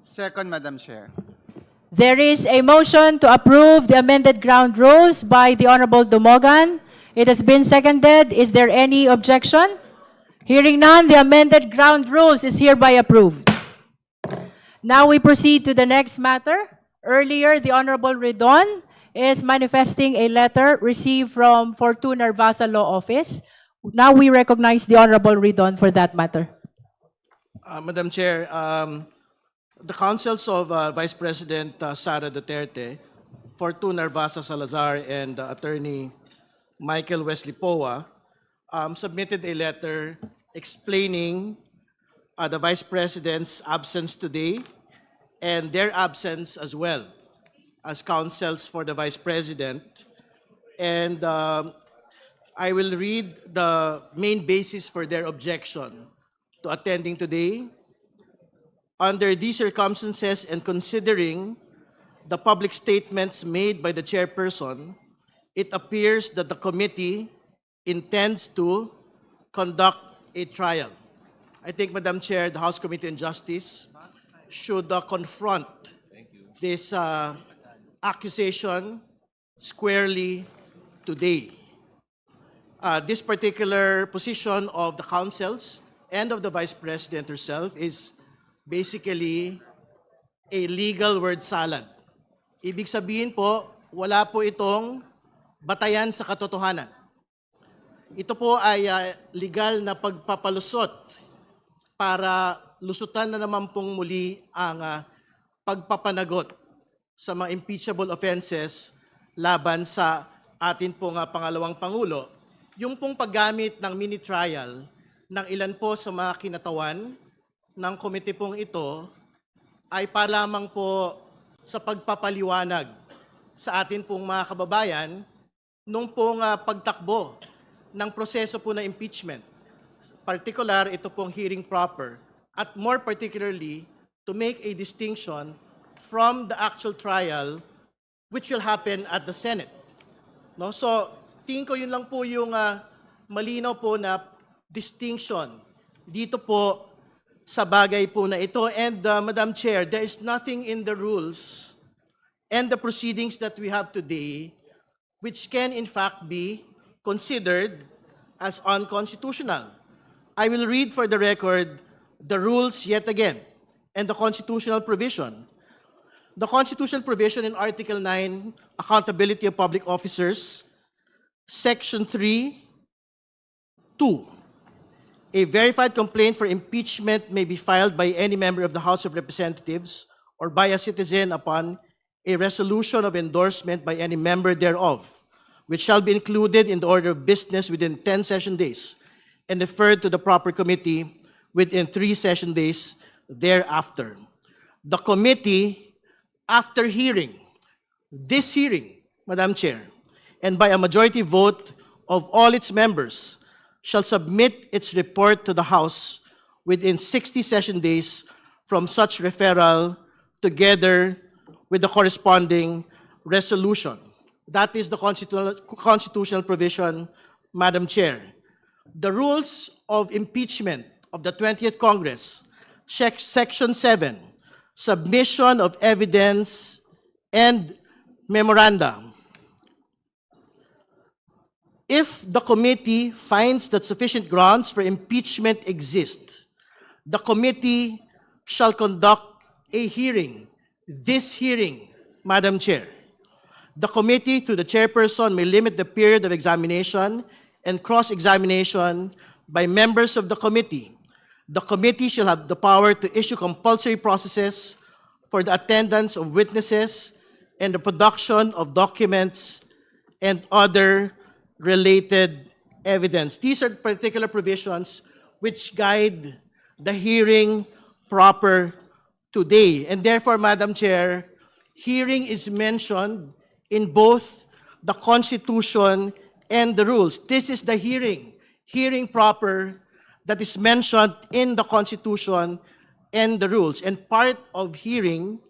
Second, Madam Chair. There is a motion to approve the amended ground rules by the Honorable Dumogan. It has been seconded. Is there any objection? Hearing none, the amended ground rules is hereby approved. Now we proceed to the next matter. Earlier, the Honorable Redon is manifesting a letter received from Fortune Narvasa Law Office. Now we recognize the Honorable Redon for that matter. Madam Chair, the counsels of Vice President SARA Duterte, Fortune Narvasa Salazar, and Attorney Michael Wesley Poa submitted a letter explaining the Vice President's absence today and their absence as well as counsels for the Vice President. And I will read the main basis for their objection to attending today. Under these circumstances and considering the public statements made by the chairperson, it appears that the committee intends to conduct a trial. I think, Madam Chair, the House Committee on Justice should confront this accusation squarely today. This particular position of the counsels and of the Vice President herself is basically a legal word salad. Ibig sabihin po, wala po itong batayan sa katotohanan. Ito po ay legal na pagpapalusot para lusutan na naman pong muli ang pagpapanagot sa mga impeachable offenses laban sa atin pong pangalawang Pangulo. Yung pong paggamit ng mini-trial ng ilan po sa mga kinatawan ng komite pong ito ay para lamang po sa pagpapaliwanag sa atin pong mga kababayan nung pong pagtakbo ng proseso po na impeachment. Particular, ito pong hearing proper, at more particularly, to make a distinction from the actual trial which will happen at the Senate. No? So, tingin ko yun lang po yung malinaw po na distinction dito po sa bagay po na ito. And Madam Chair, there is nothing in the rules and the proceedings that we have today which can in fact be considered as unconstitutional. I will read for the record the rules yet again and the constitutional provision. The constitutional provision in Article 9, Accountability of Public Officers, Section 3, 2. A verified complaint for impeachment may be filed by any member of the House of Representatives or by a citizen upon a resolution of endorsement by any member thereof, which shall be included in the order of business within 10 session days and referred to the proper committee within 3 session days thereafter. The committee, after hearing, this hearing, Madam Chair, and by a majority vote of all its members, shall submit its report to the House within 60 session days from such referral, together with the corresponding resolution. That is the constitutional provision, Madam Chair. The rules of impeachment of the 20th Congress, Section 7, submission of evidence and memoranda. If the committee finds that sufficient grounds for impeachment exist, the committee shall conduct a hearing. This hearing, Madam Chair. The committee, through the chairperson, may limit the period of examination and cross-examination by members of the committee. The committee shall have the power to issue compulsory processes for the attendance of witnesses and the production of documents and other related evidence. These are particular provisions which guide the hearing proper today. And therefore, Madam Chair, hearing is mentioned in both the Constitution and the rules. This is the hearing proper that is mentioned in the Constitution and the rules. And part of hearing,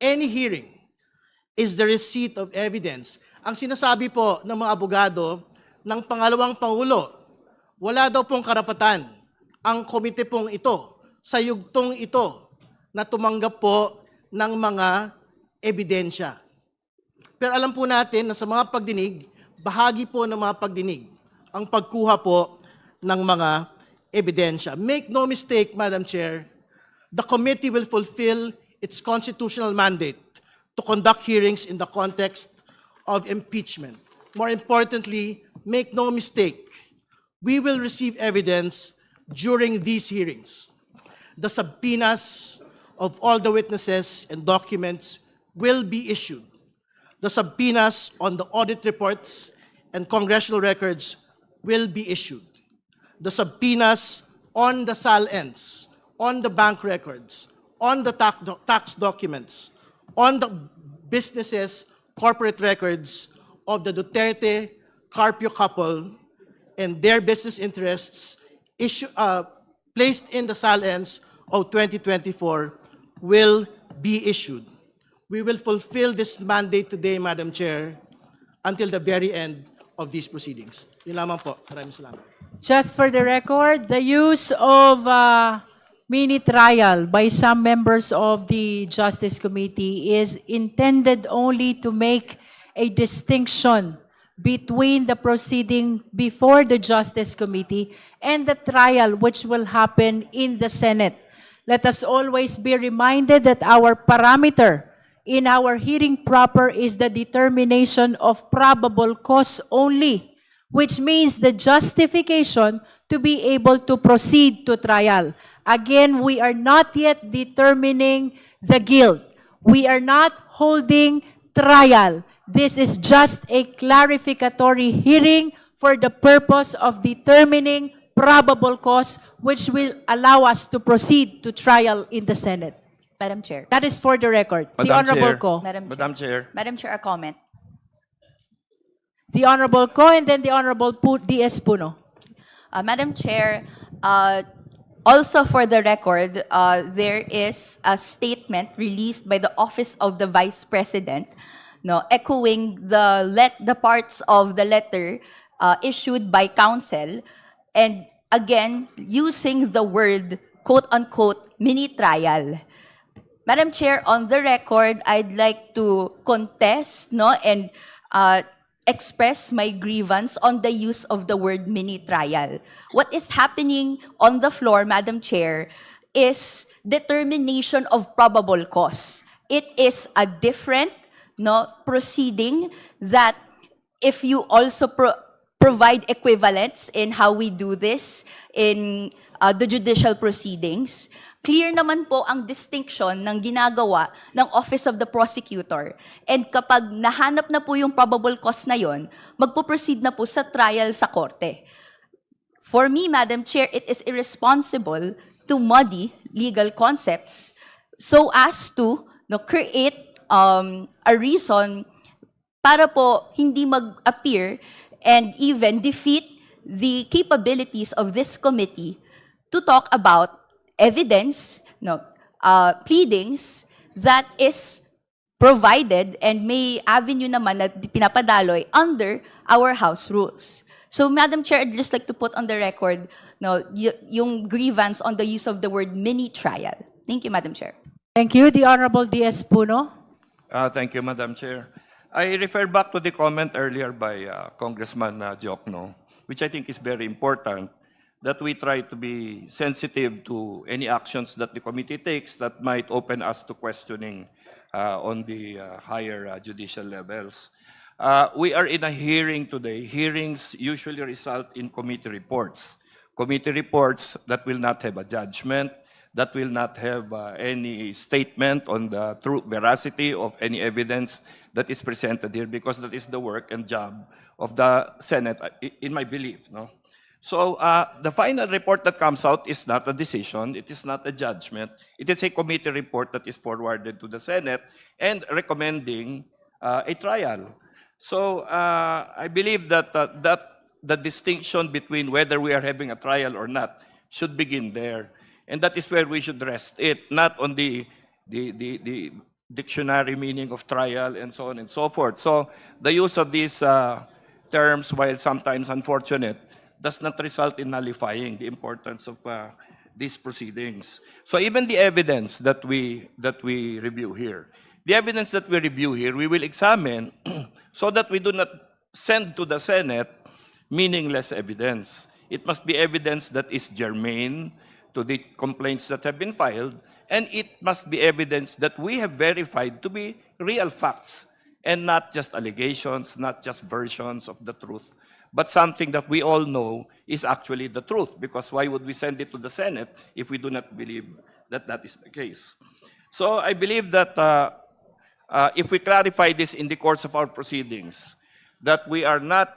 any hearing, is the receipt of evidence. Ang sinasabi po ng mga abogado ng pangalawang Pangulo, wala daw pong karapatan ang komite pong ito sa yugtong ito na tumanggap po ng mga ebidensya. Pero alam po natin na sa mga pagdinig, bahagi po ng mga pagdinig ang pagkuha po ng mga ebidensya. Make no mistake, Madam Chair, the committee will fulfill its constitutional mandate to conduct hearings in the context of impeachment. More importantly, make no mistake, we will receive evidence during these hearings. The subpoenas of all the witnesses and documents will be issued. The subpoenas on the audit reports and congressional records will be issued. The subpoenas on the SALNs, on the bank records, on the tax documents, on the businesses, corporate records of the Duterte Carpio couple and their business interests placed in the SALNs of 2024 will be issued. We will fulfill this mandate today, Madam Chair, until the very end of these proceedings. Yun lamang po. Maraming salamat. Just for the record, the use of mini trial by some members of the Justice Committee is intended only to make a distinction between the proceeding before the Justice Committee and the trial which will happen in the Senate. Let us always be reminded that our parameter in our hearing proper is the determination of probable cause only, which means the justification to be able to proceed to trial. Again, we are not yet determining the guilt. We are not holding trial. This is just a clarificatory hearing for the purpose of determining probable cause, which will allow us to proceed to trial in the Senate. Madam Chair. That is for the record. The Madam Honorable Chair. Ko. Madam Chair. Madam Chair. Madam Chair, a comment. The Honorable Ko and then the Honorable D.S. Puno. Madam Chair, also for the record, there is a statement released by the Office of the Vice President, no, echoing the parts of the letter issued by Council, and again using the word quote-unquote mini trial. Madam Chair, on the record, I'd like to contest, no, and express my grievance on the use of the word mini trial. What is happening on the floor, Madam Chair, is determination of probable cause. It is a different, no, proceeding that if you also provide equivalents in how we do this in the judicial proceedings, clear naman po ang distinction ng ginagawa ng Office of the Prosecutor. And kapag nahanap na po yung probable cause na yon, magpo-proceed na po sa trial sa korte. For me, Madam Chair, it is irresponsible to muddy legal concepts so as to create a reason para po hindi mag-appear and even defeat the capabilities of this committee to talk about evidence, pleadings that is provided and may avenue naman na pinapadaloy under our House rules. So, Madam Chair, I'd just like to put on the record yung grievance on the use of the word mini trial. Thank you, Madam Chair. Thank you. The Honorable D.S. Puno. Thank you, Madam Chair. I refer back to the comment earlier by Congressman Jokno, which I think is very important, that we try to be sensitive to any actions that the committee takes that might open us to questioning on the higher judicial levels. We are in a hearing today. Hearings usually result in committee reports. Committee reports that will not have a judgment, that will not have any statement on the true veracity of any evidence that is presented here, because that is the work and job of the Senate, in my belief. No? So the final report that comes out is not a decision, it is not a judgment, it is a committee report that is forwarded to the Senate and recommending a trial. So I believe that, the distinction between whether we are having a trial or not should begin there. And that is where we should rest it, not on the dictionary meaning of trial and so on and so forth. So the use of these terms, while sometimes unfortunate, does not result in nullifying the importance of these proceedings. So even the evidence that we review here, we will examine so that we do not send to the Senate meaningless evidence. It must be evidence that is germane to the complaints that have been filed, and it must be evidence that we have verified to be real facts, and not just allegations, not just versions of the truth, but something that we all know is actually the truth, because why would we send it to the Senate if we do not believe that that is the case? So I believe that if we clarify this in the course of our proceedings, that we are not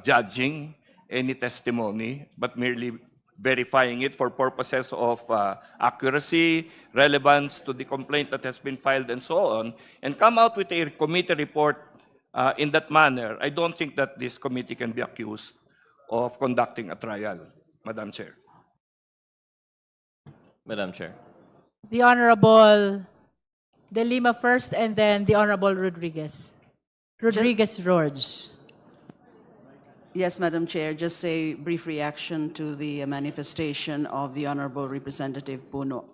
judging any testimony, but merely verifying it for purposes of accuracy, relevance to the complaint that has been filed, and so on, and come out with a committee report in that manner, I don't think that this committee can be accused of conducting a trial, Madam Chair. Madam Chair. The Honorable De Lima first, and then the Honorable Rodriguez. George. Yes, Madam Chair, just a brief reaction to the manifestation of the Honorable Representative Puno.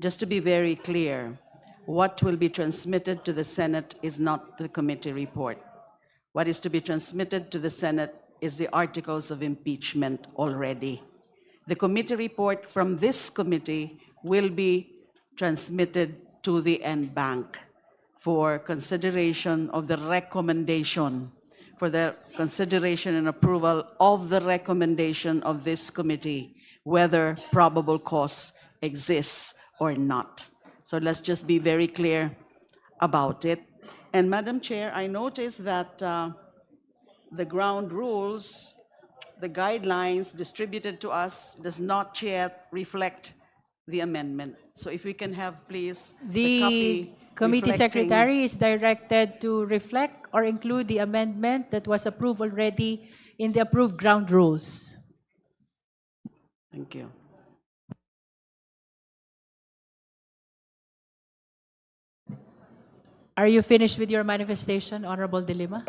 Just to be very clear, what will be transmitted to the Senate is not the committee report. What is to be transmitted to the Senate is the articles of impeachment already. The committee report from this committee will be transmitted to the NBank for consideration of the recommendation, for the consideration and approval of the recommendation of this committee, whether probable cause exists or not. So let's just be very clear about it. And Madam Chair, I noticed that the ground rules, the guidelines distributed to us does not yet reflect the amendment. So if we can have, please, the copy Committee reflecting- Secretary is directed to reflect or include the amendment that was approved already in the approved ground rules. Thank you. Are you finished with your manifestation, Honorable De Lima?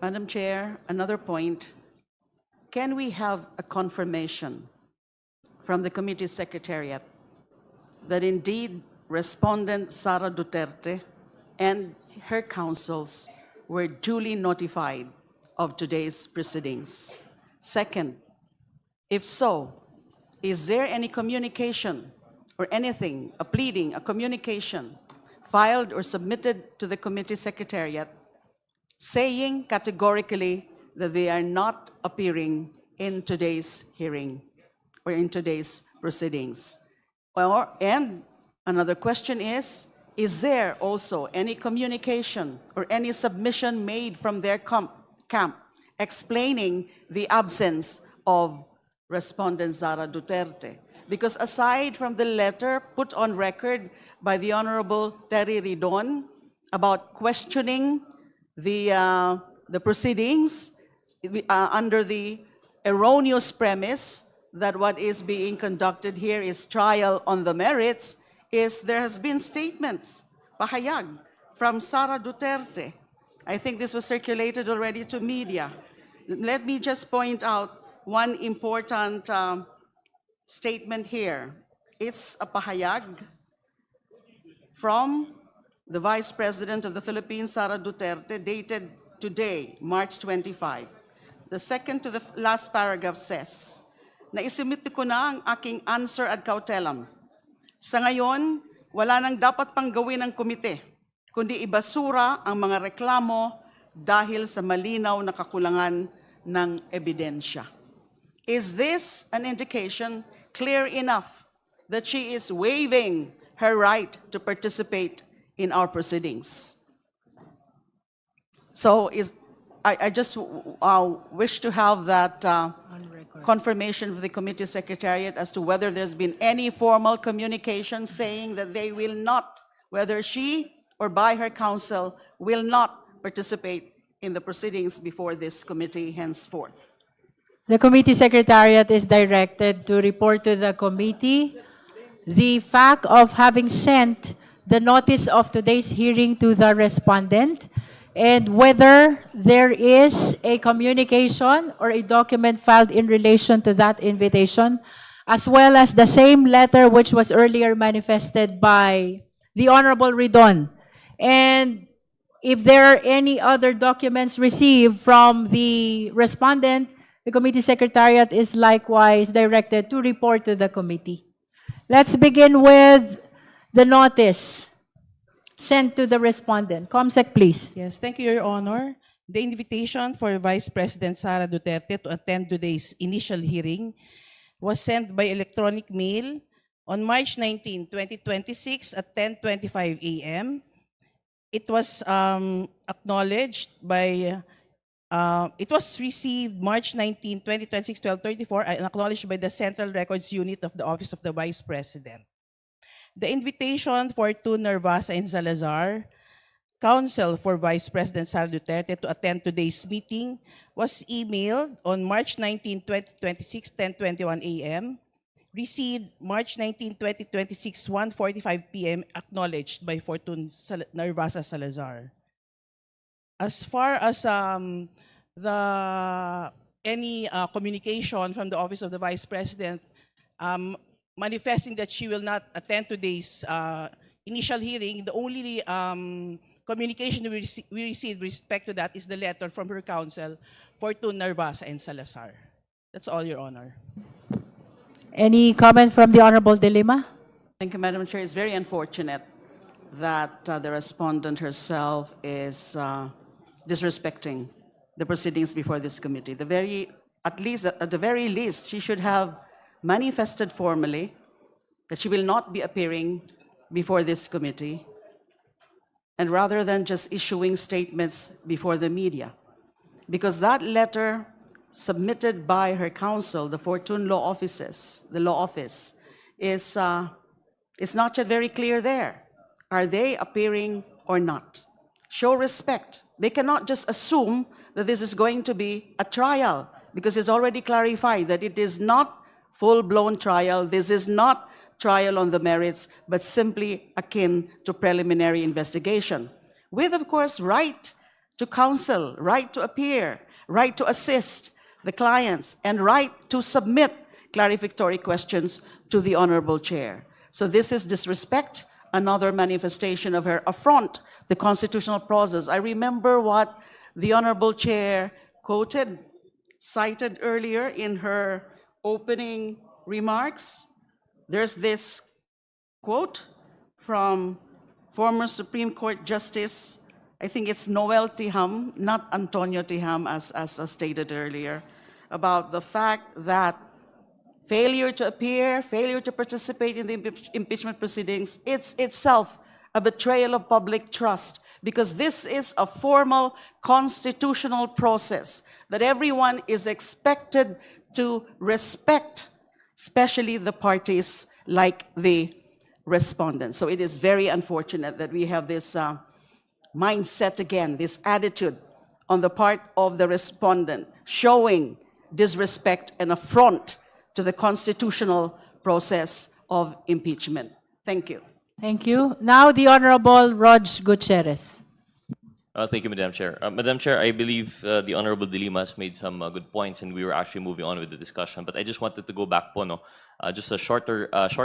Madam Chair, another point. Can we have a confirmation from the committee secretariat that indeed respondent Sara Duterte and her counsels were duly notified of today's proceedings? Second, if so, is there any communication or anything, a pleading, a communication filed or submitted to the committee secretariat saying categorically that they are not appearing in today's hearing or in today's proceedings? And another question is there also any communication or any submission made from their camp explaining the absence of respondent Sara Duterte? Because aside from the letter put on record by the Honorable Terry Ridon about questioning the proceedings under the erroneous premise that what is being conducted here is trial on the merits, there has been statements, pahayag, from Sara Duterte. I think this was circulated already to media. Let me just point out one important statement here. It's a pahayag from the Vice President of the Philippines, Sara Duterte, dated today, March 25. The second to the last paragraph says, "Naisumite ko na ang aking answer ad cautelam. Sa ngayon, wala nang dapat pang gawin ng komite, kundi ibasura ang mga reklamo dahil sa malinaw na kakulangan ng ebidensya." Is this an indication clear enough that she is waiving her right to participate in our proceedings? So I just wish to have that confirmation of the committee secretariat as to whether there's been any formal communication saying that they will not, whether she or by her counsel, will not participate in the proceedings before this committee henceforth. The committee secretariat is directed to report to the committee the fact of having sent the notice of today's hearing to the respondent and whether there is a communication or a document filed in relation to that invitation, as well as the same letter which was earlier manifested by the Honorable Ridon. And if there are any other documents received from the respondent, the committee secretariat is likewise directed to report to the committee. Let's begin with the notice sent to the respondent. Comsec, please. Yes, thank you, Your Honor. The invitation for Vice President Sara Duterte to attend today's initial hearing was sent by electronic mail on March 19, 2026 at 10:25 a.m. It was acknowledged by, it was received March 19, 2026, 12:34, and acknowledged by the Central Records Unit of the Office of the Vice President. The invitation for two Narvasa and Salazar, counsel for Vice President Sara Duterte, to attend today's meeting was emailed on March 19, 2026, 10:21 a.m., received March 19, 2026, 1:45 p.m., acknowledged by Fortune Narvasa Salazar. As far as any communication from the Office of the Vice President manifesting that she will not attend today's initial hearing, the only communication we received with respect to that is the letter from her counsel, Fortune Narvasa and Salazar. That's all, Your Honor. Any comment from the Honorable De Lima? Thank you, Madam Chair. It's very unfortunate that the respondent herself is disrespecting the proceedings before this committee. At the very least, she should have manifested formally that she will not be appearing before this committee, and rather than just issuing statements before the media. Because that letter submitted by her counsel, the Fortune Law Office, is not yet very clear there. Are they appearing or not. Show respect. They cannot just assume that this is going to be a trial, because it's already clarified that it is not full-blown trial. This is not trial on the merits, but simply akin to preliminary investigation. With, of course, right to counsel, right to appear, right to assist the clients, and right to submit clarificatory questions to the Honorable Chair. So this is disrespect, another manifestation of her affront the constitutional process. I remember what the Honorable Chair cited earlier in her opening remarks. There's this quote from former Supreme Court Justice, I think it's Noel Tiham, not Antonio Tiham, as stated earlier, about the fact that failure to appear, failure to participate in the impeachment proceedings, it's itself a betrayal of public trust, because this is a formal constitutional process that everyone is expected to respect, especially the parties like the respondents. So it is very unfortunate that we have this mindset again, this attitude on the part of the respondent, showing disrespect and affront to the constitutional process of impeachment. Thank you. Thank you. Now the Honorable Rog Gutierrez. Thank you, Madam Chair. Madam Chair, I believe the Honorable De Lima has made some good points, and we were actually moving on with the discussion. But I just wanted to go back po, no? Just a short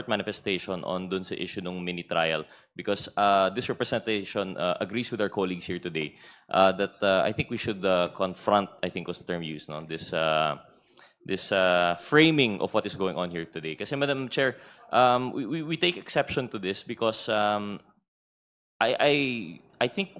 manifestation on dun sa issue ng mini trial, because this representation agrees with our colleagues here today that I think we should confront, I think was the term used, no? This framing of what is going on here today. Kasi Madam Chair, we take exception to this because I think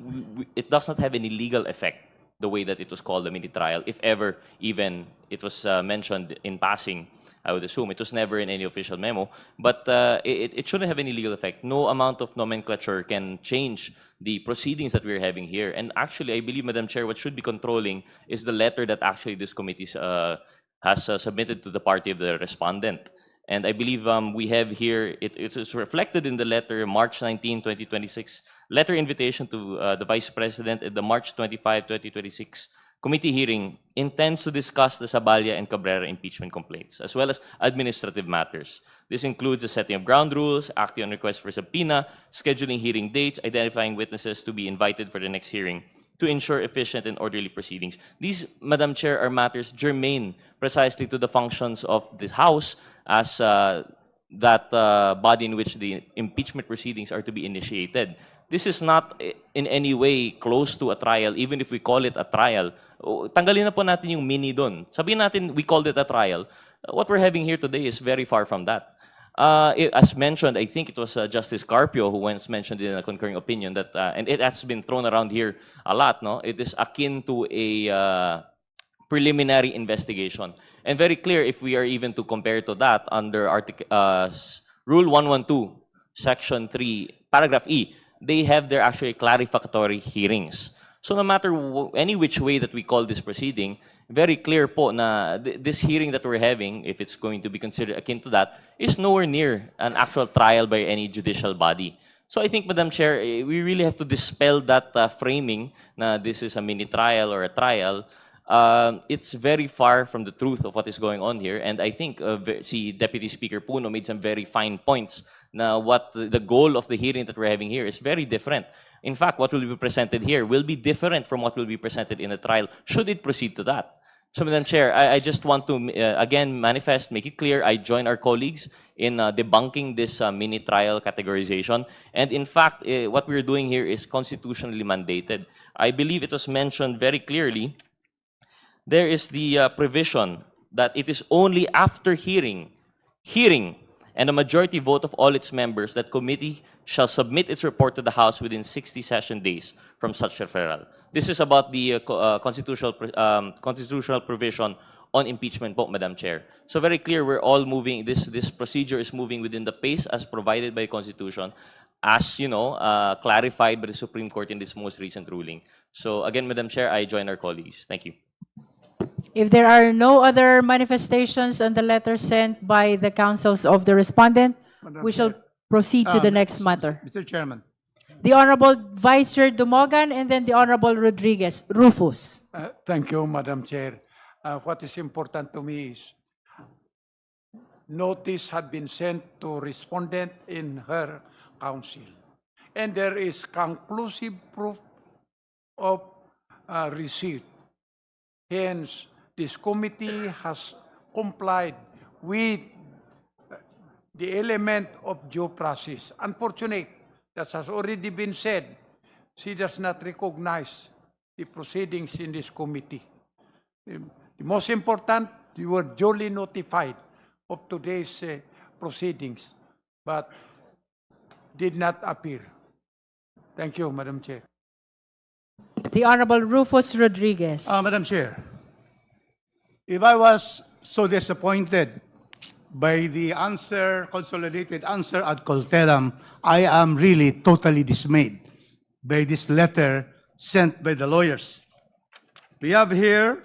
it does not have any legal effect, the way that it was called a mini trial, if ever even it was mentioned in passing. I would assume it was never in any official memo, but it shouldn't have any legal effect. No amount of nomenclature can change the proceedings that we're having here. And actually, I believe, Madam Chair, what should be controlling is the letter that actually this committee has submitted to the party of the respondent. And I believe we have here, it is reflected in the letter, March 19, 2026, letter invitation to the Vice President at the March 25, 2026 committee hearing intends to discuss the Saballa and Cabrera impeachment complaints, as well as administrative matters. This includes the setting of ground rules, acting on request for subpoena, scheduling hearing dates, identifying witnesses to be invited for the next hearing, to ensure efficient and orderly proceedings. These, Madam Chair, are matters germane precisely to the functions of the House as that body in which the impeachment proceedings are to be initiated. This is not in any way close to a trial, even if we call it a trial. Tanggalin na po natin yung mini doon. Sabihin natin we called it a trial. What we're having here today is very far from that. As mentioned, I think it was Justice Carpio who once mentioned in a concurring opinion that, and it has been thrown around here a lot, no? It is akin to a preliminary investigation. And very clear, if we are even to compare to that under Rule 112, Section 3, Paragraph E, they have their actually clarificatory hearings. So no matter any which way that we call this proceeding, very clear po na this hearing that we're having, if it's going to be considered akin to that, is nowhere near an actual trial by any judicial body. So I think, Madam Chair, we really have to dispel that framing na this is a mini trial or a trial. It's very far from the truth of what is going on here. And I think si Deputy Speaker Puno made some very fine points na what the goal of the hearing that we're having here is very different. In fact, what will be presented here will be different from what will be presented in a trial, should it proceed to that. So, Madam Chair, I just want to, again, manifest, make it clear, I join our colleagues in debunking this mini trial categorization. And in fact, what we're doing here is constitutionally mandated. I believe it was mentioned very clearly. There is the provision that it is only after hearing, and a majority vote of all its members that committee shall submit its report to the House within 60 session days from such referral. This is about the constitutional provision on impeachment, Madam Chair. So very clear, we're all moving, this procedure is moving within the pace as provided by the Constitution, as you know, clarified by the Supreme Court in this most recent ruling. So again, Madam Chair, I join our colleagues. Thank you. If there are no other manifestations on the letter sent by the counsels of the respondent, we shall proceed to the next matter. Mr. Chairman, the Honorable Vice Chair Dumogan, and then the Honorable Rodriguez. Rufus. Thank you, Madam Chair. What is important to me is notice had been sent to respondent in her counsel, and there is conclusive proof of receipt. Hence, this committee has complied with the element of due process. Unfortunate, that has already been said, she does not recognize the proceedings in this committee. The most important, you were duly notified of today's proceedings, but did not appear. Thank you, Madam Chair. The Honorable Rufus Rodriguez. Madam Chair, if I was so disappointed by the answer, consolidated answer ad coltellam, I am really totally dismayed by this letter sent by the lawyers. We have here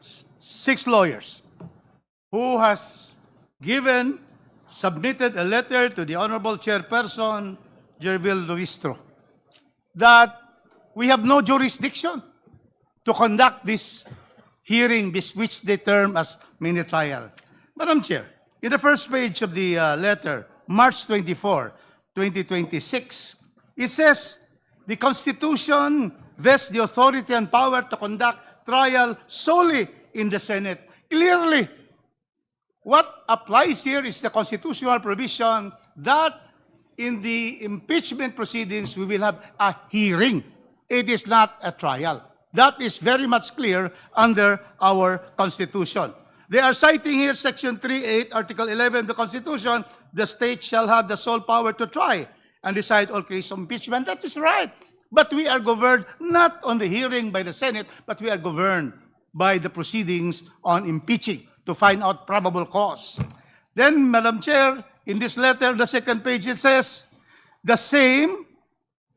6 lawyers who has submitted a letter to the Honorable Chairperson, Jervil Luistro, that we have no jurisdiction to conduct this hearing, which they term as mini trial. Madam Chair, in the first page of the letter, March 24, 2026, it says, the Constitution vests the authority and power to conduct trial solely in the Senate. Clearly, what applies here is the constitutional provision that in the impeachment proceedings, we will have a hearing. It is not a trial. That is very much clear under our Constitution. They are citing here Section 3.8, Article 11 of the Constitution, the state shall have the sole power to try and decide all cases of impeachment. That is right. But we are governed not on the hearing by the Senate, but we are governed by the proceedings on impeaching to find out probable cause. Then, Madam Chair, in this letter, the second page, it says, the same,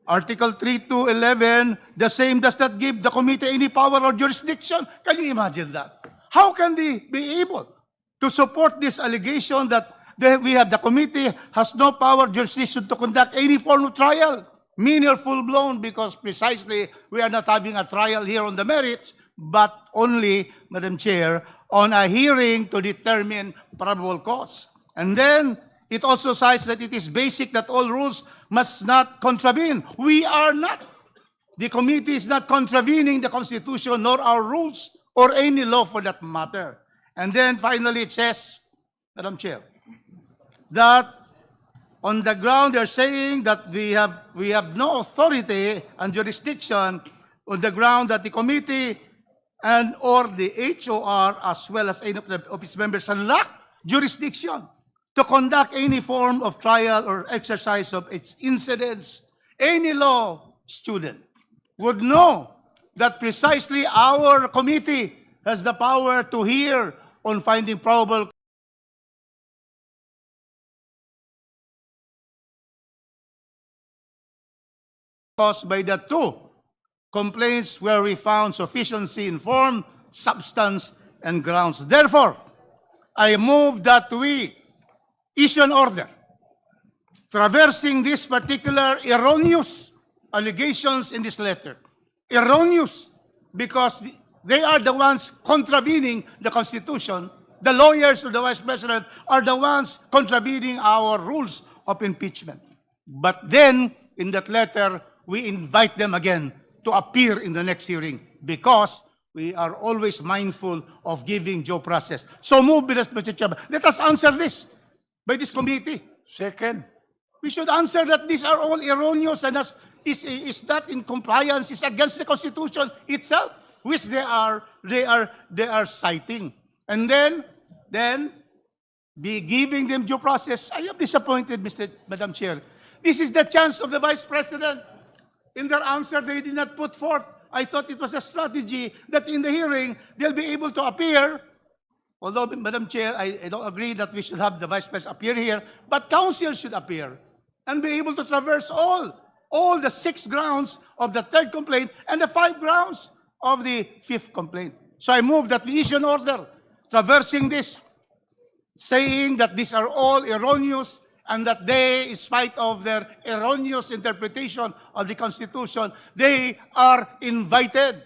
Article 3.2.11, the same does not give the committee any power or jurisdiction. Can you imagine that? How can they be able to support this allegation that the committee has no power or jurisdiction to conduct any form of trial, mini or full-blown, because precisely we are not having a trial here on the merits, but only, Madam Chair, on a hearing to determine probable cause. And then it also cites that it is basic that all rules must not contravene. We are not. The committee is not contravening the Constitution nor our rules or any law for that matter. And then finally it says, Madam Chair, that on the ground they're saying that we have no authority and jurisdiction on the ground that the committee and or the HOR as well as any of its members lack jurisdiction to conduct any form of trial or exercise of its incidents. Any law student would know that precisely our committee has the power to hear on finding probable caused by the 2 complaints where we found sufficiency in form, substance, and grounds. Therefore, I move that we issue an order traversing these particular erroneous allegations in this letter. Erroneous, because they are the ones contravening the Constitution. The lawyers of the Vice President are the ones contravening our rules of impeachment. But then, in that letter, we invite them again to appear in the next hearing because we are always mindful of giving due process. So move, Mr. Chairman. Let us answer this by this committee. Second. We should answer that these are all erroneous and is not in compliance, is against the Constitution itself, which they are citing. And then be giving them due process. I am disappointed, Madam Chair. This is the chance of the Vice President. In their answer, they did not put forth. I thought it was a strategy that in the hearing, they'll be able to appear. Although, Madam Chair, I don't agree that we should have the Vice President appear here, but counsel should appear and be able to traverse all the 6 grounds of the 3rd complaint and the 5 grounds of the 5th complaint. So I move that we issue an order traversing this, saying that these are all erroneous and that they, in spite of their erroneous interpretation of the Constitution, they are invited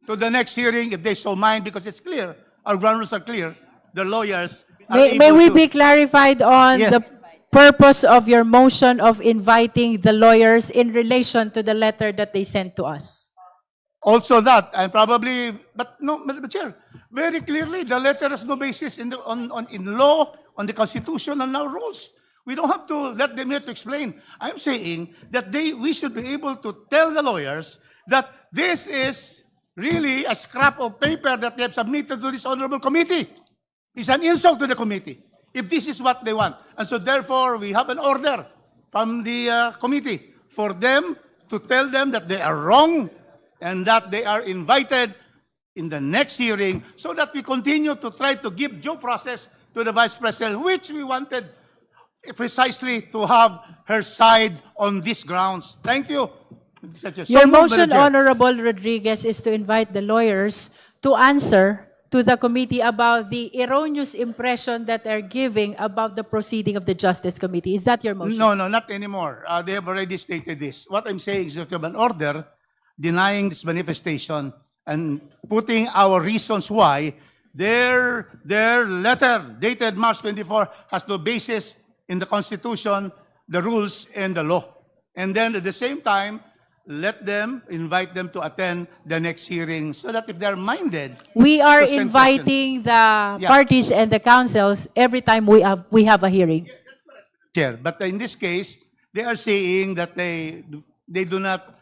to the next hearing if they so mind, because it's clear, our ground rules are clear, the lawyers are May able we to... be clarified on Yes. the purpose of your motion of inviting the lawyers in relation to the letter that they sent to us? Also that, and probably, but no, Madam Chair, very clearly, the letter has no basis in in law, on the Constitution, and our rules. We don't have to let them here to explain. I'm saying that we should be able to tell the lawyers that this is really a scrap of paper that they have submitted to this honorable committee. It's an insult to the committee, if this is what they want. And so therefore, we have an order from the committee for them to tell them that they are wrong and that they are invited in the next hearing so that we continue to try to give due process to the Vice President, which we wanted precisely to have her side on these grounds. Thank you. Your moved, Madam motion, Chair. Honorable Rodriguez, is to invite the lawyers to answer to the committee about the erroneous impression that they're giving about the proceeding of the Justice Committee. Is that your motion? No, not anymore. They have already stated this. What I'm saying is that we have an order denying this manifestation and putting our reasons why their letter dated March 24 has no basis in the Constitution, the rules, and the law. And then at the same time, invite them to attend the next hearing so that if they're minded. We are to send inviting the Yeah. parties and the councils every time we have a hearing. Chair, but in this case, they are saying that they do not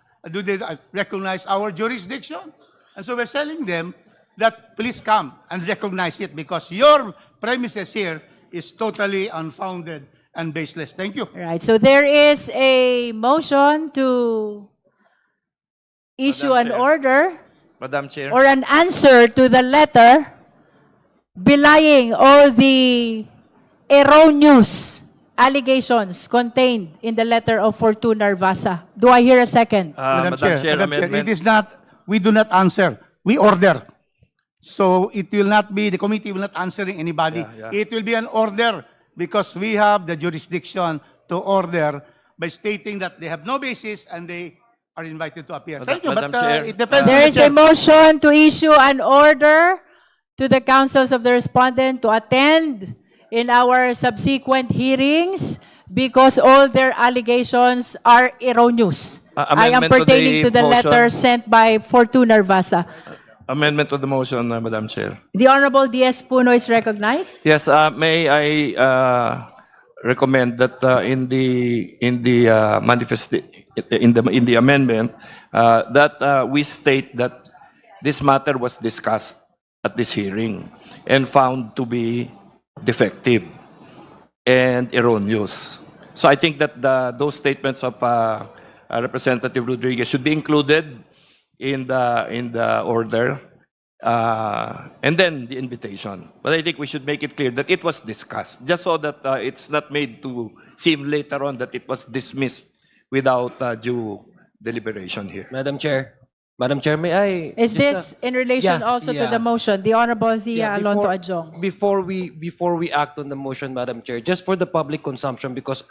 recognize our jurisdiction. And so we're telling them that please come and recognize it because your premises here is totally unfounded and baseless. Thank you. Right. So there is a motion to issue an Chair. order Madam Chair. or an answer to the letter belying all the erroneous allegations contained in the letter of Fortuna Narvasa. Do I hear a second? Madam Chair, amendment. it is not, we do not answer. We order. So it will not be, the committee will not answering anybody. Yeah. It will be an order because we have the jurisdiction to order by stating that they have no basis and they are invited to appear. Thank you, Madam but Chair, it depends on There the is chair. a motion to issue an order to the councils of the respondent to attend in our subsequent hearings because all their allegations are erroneous. I am Amendment to the pertaining to the motion. letter sent by Fortuna Narvasa. Amendment to the motion, Madam Chair. The Honorable D.S. Puno is recognized. Yes, may I recommend that in the manifest in the amendment that we state that this matter was discussed at this hearing and found to be defective and erroneous. So I think that those statements of Representative Rodriguez should be included in the order, and then the invitation. But I think we should make it clear that it was discussed, just so that it's not made to seem later on that it was dismissed without due deliberation here. Madam Chair, may I? Is this in relation Yeah, also to yeah. the motion? The Honorable Zia Alonto before- Adjong. Before we act on the motion, Madam Chair, just for the public consumption, because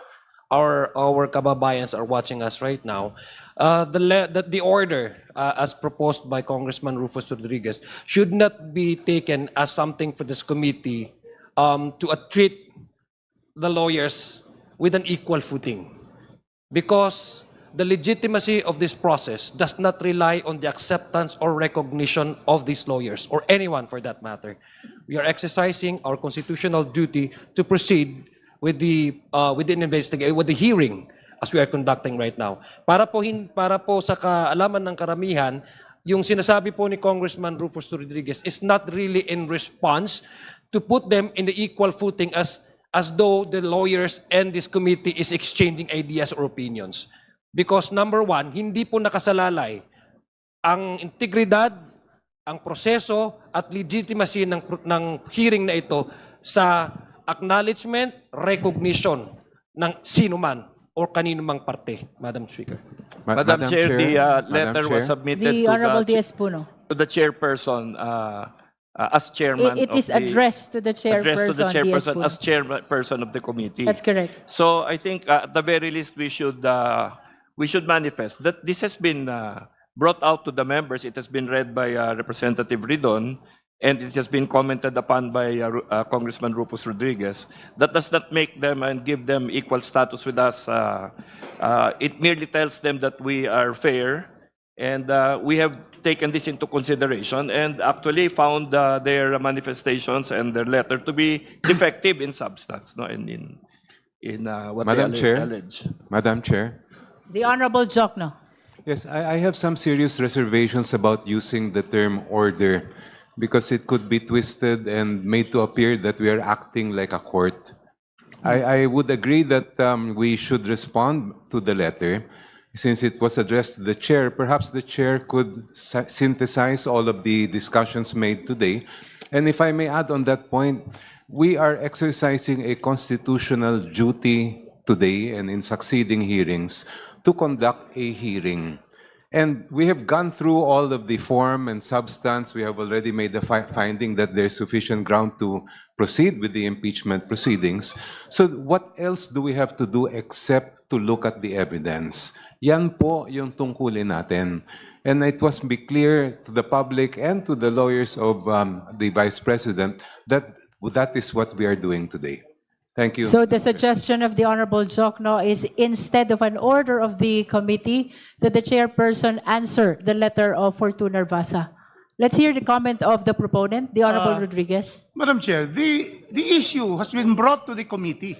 our kababayans are watching us right now, the order as proposed by Congressman Rufus Rodriguez should not be taken as something for this committee to treat the lawyers with an equal footing, because the legitimacy of this process does not rely on the acceptance or recognition of these lawyers, or anyone for that matter. We are exercising our constitutional duty to proceed with the investigation, with the hearing as we are conducting right now. Para po sa kaalaman ng karamihan, yung sinasabi po ni Congressman Rufus Rodriguez is not really in response to put them in the equal footing as though the lawyers and this committee is exchanging ideas or opinions. Because number one, hindi po nakasalalay ang integridad, ang proseso at legitimacy ng hearing na ito sa acknowledgement, recognition ng sino man o kanino mang parte, Madam Speaker. Madam Chair, the letter was submitted The Honorable D.S. Puno. to the chairperson as chairman It of is addressed to the addressed to the chairperson, chairperson as chairperson of the committee. That's correct. So I think at the very least we should manifest that this has been brought out to the members. It has been read by Representative Ridon, and it has been commented upon by Congressman Rufus Rodriguez. That does not make them and give them equal status with us. It merely tells them that we are fair, and we have taken this into consideration and actually found their manifestations and their letter to be defective in substance, no, and in what Madam they Chair. allege. Madam Chair. The Honorable Jokno. Yes, I have some serious reservations about using the term order because it could be twisted and made to appear that we are acting like a court. I would agree that we should respond to the letter. Since it was addressed to the chair, perhaps the chair could synthesize all of the discussions made today. And if I may add on that point, we are exercising a constitutional duty today and in succeeding hearings to conduct a hearing. And we have gone through all of the form and substance. We have already made the finding that there's sufficient ground to proceed with the impeachment proceedings. So what else do we have to do except to look at the evidence? Yan po yung tungkulin natin. And it must be clear to the public and to the lawyers of the Vice President that that is what we are doing today. Thank you. So the suggestion of the Honorable Jokno is instead of an order of the committee, that the chairperson answer the letter of Fortuna Vasa. Let's hear the comment of the proponent, the Honorable Rodriguez. Madam Chair, the issue has been brought to the committee.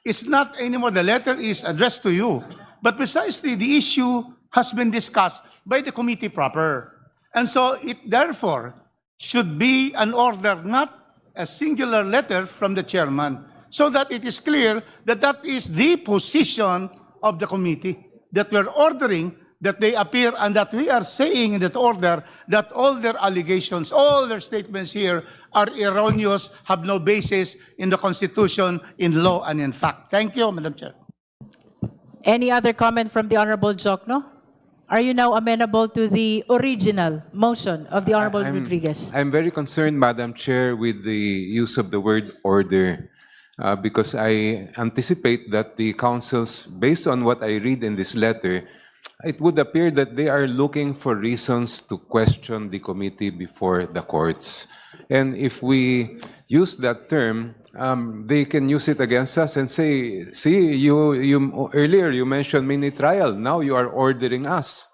It's not anymore the letter is addressed to you, but precisely the issue has been discussed by the committee proper. And so it therefore should be an order, not a singular letter from the chairman, so that it is clear that that is the position of the committee, that we're ordering that they appear and that we are saying in that order that all their allegations, all their statements here are erroneous, have no basis in the Constitution, in law, and in fact. Thank you, Madam Chair. Any other comment from the Honorable Jokno? Are you now amenable to the original motion of the Honorable Rodriguez? I'm very concerned, Madam Chair, with the use of the word order. Because I anticipate that the councils, based on what I read in this letter, it would appear that they are looking for reasons to question the committee before the courts. And if we use that term, they can use it against us and say, see, earlier you mentioned mini trial, now you are ordering us.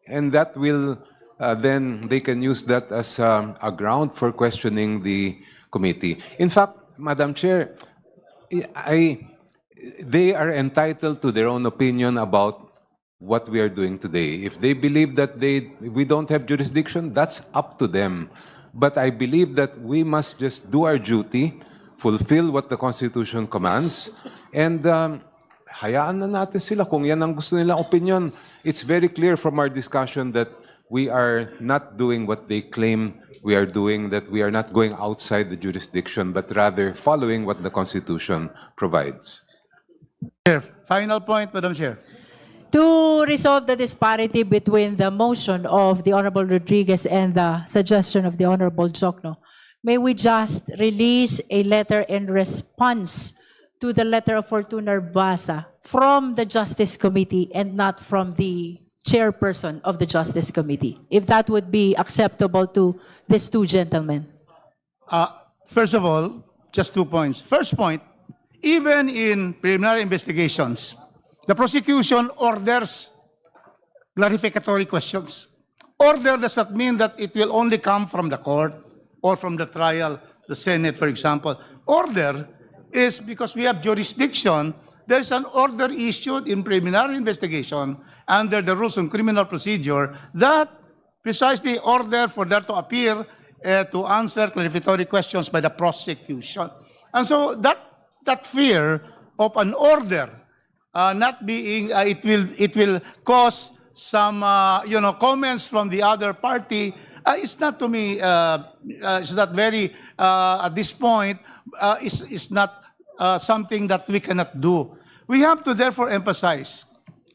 And that will, then they can use that as a ground for questioning the committee. In fact, Madam Chair, they are entitled to their own opinion about what we are doing today. If they believe that we don't have jurisdiction, that's up to them. But I believe that we must just do our duty, fulfill what the Constitution commands, and hayaan na natin sila kung yan ang gusto nilang opinion. It's very clear from our discussion that we are not doing what they claim we are doing, that we are not going outside the jurisdiction, but rather following what the Constitution provides. Final point, Madam Chair. To resolve the disparity between the motion of the Honorable Rodriguez and the suggestion of the Honorable Jokno, may we just release a letter in response to the letter of Fortuna Basa from the Justice Committee and not from the chairperson of the Justice Committee, if that would be acceptable to these two gentlemen? First of all, just 2 points. First point, even in preliminary investigations, the prosecution orders clarificatory questions. Order does not mean that it will only come from the court or from the trial, the Senate, for example. Order is because we have jurisdiction. There is an order issued in preliminary investigation under the rules of criminal procedure that precisely order for there to appear to answer clarificatory questions by the prosecution. And so that fear of an order not being, it will cause some, comments from the other party. It's not to me, it's not very, at this point, it's not something that we cannot do. We have to therefore emphasize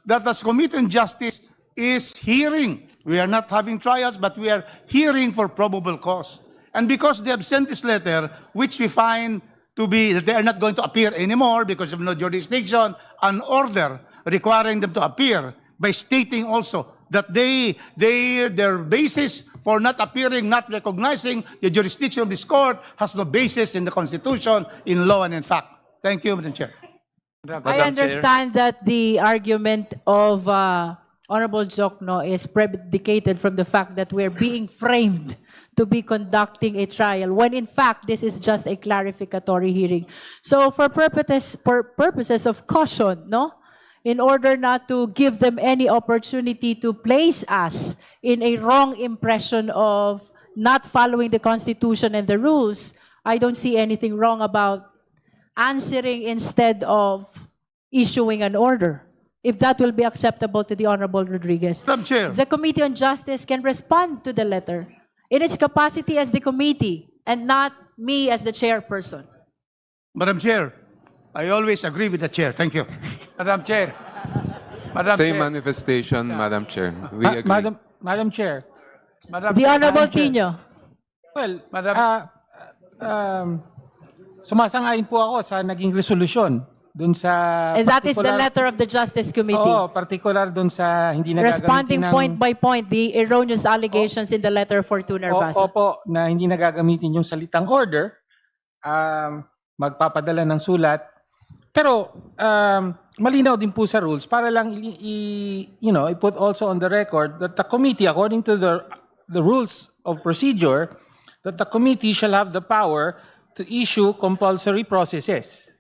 that as Committee on Justice is hearing. We are not having trials, but we are hearing for probable cause. And because they have sent this letter, which we find to be that they are not going to appear anymore because of no jurisdiction, an order requiring them to appear by stating also that their basis for not appearing, not recognizing the jurisdiction of this court has no basis in the Constitution, in law, and in fact. Thank you, Madam Chair. I understand that the argument of Honorable Jokno is predicated from the fact that we're being framed to be conducting a trial, when in fact this is just a clarificatory hearing. So for purposes of caution, no? In order not to give them any opportunity to place us in a wrong impression of not following the Constitution and the rules, I don't see anything wrong about answering instead of issuing an order, if that will be acceptable to the Honorable Rodriguez. Madam Chair. The Committee on Justice can respond to the letter in its capacity as the committee and not me as the chairperson. Madam Chair, I always agree with the chair. Thank you. Madam Chair. Madam Same Chair. manifestation, Madam Chair. We agree. Madam Chair. Madam The Chair. Honorable Tino. Well, Madam- sumasang-ayon po ako sa naging resolusyon dun sa And that is the particular- letter of the Justice Committee. Oo, particular dun sa hindi Responding nagagamitin ng... point by point the erroneous allegations in the letter for Tuner Basa. Opo, na hindi nagagamitin yung salitang order, magpapadala ng sulat. Pero malinaw din po sa rules para lang i-put also on the record that the committee, according to the rules of procedure, that the committee shall have the power to issue compulsory processes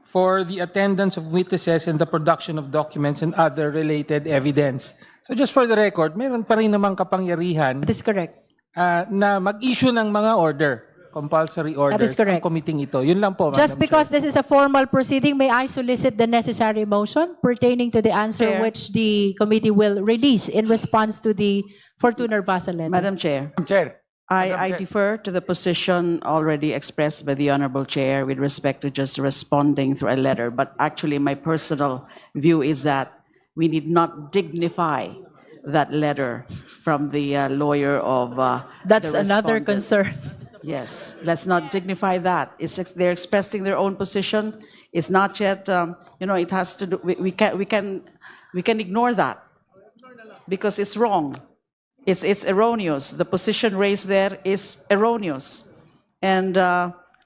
for the attendance of witnesses and the production of documents and other related evidence. So just for the record, meron pa rin namang kapangyarihan. That is correct. Na mag-issue ng mga order, compulsory orders, That is correct. ang committee ito. Yun lang po, Just Madam because Chair. this is a formal proceeding, may I solicit the necessary motion pertaining to the answer Chair. which the committee will release in response to the Fortuner Basa letter? Madam Chair. Madam Chair. I defer to the position already expressed by the Honorable Chair with respect to just responding through a letter. But actually, my personal view is that we need not dignify that letter from the lawyer of That's the another respondent. concern. Yes, let's not dignify that. They're expressing their own position. It's not yet, it has to do, we can ignore that because it's wrong. It's erroneous. The position raised there is erroneous. And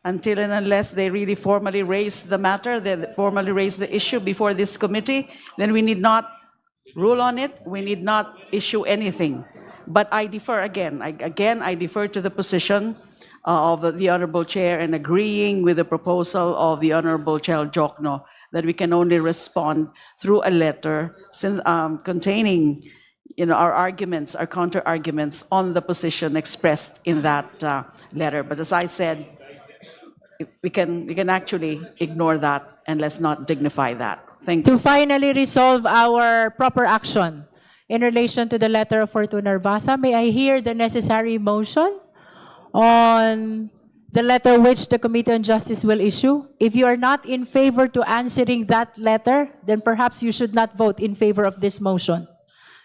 until and unless they really formally raise the matter, they formally raise the issue before this committee, then we need not rule on it. We need not issue anything. But I defer again. I defer to the position of the Honorable Chair and agreeing with the proposal of the Honorable Chair Jokno that we can only respond through a letter containing our arguments, our counter-arguments on the position expressed in that letter. But as I said, we can actually ignore that and let's not dignify that. Thank you. To finally resolve our proper action in relation to the letter of Fortuner Basa, may I hear the necessary motion on the letter which the Committee on Justice will issue? If you are not in favor to answering that letter, then perhaps you should not vote in favor of this motion.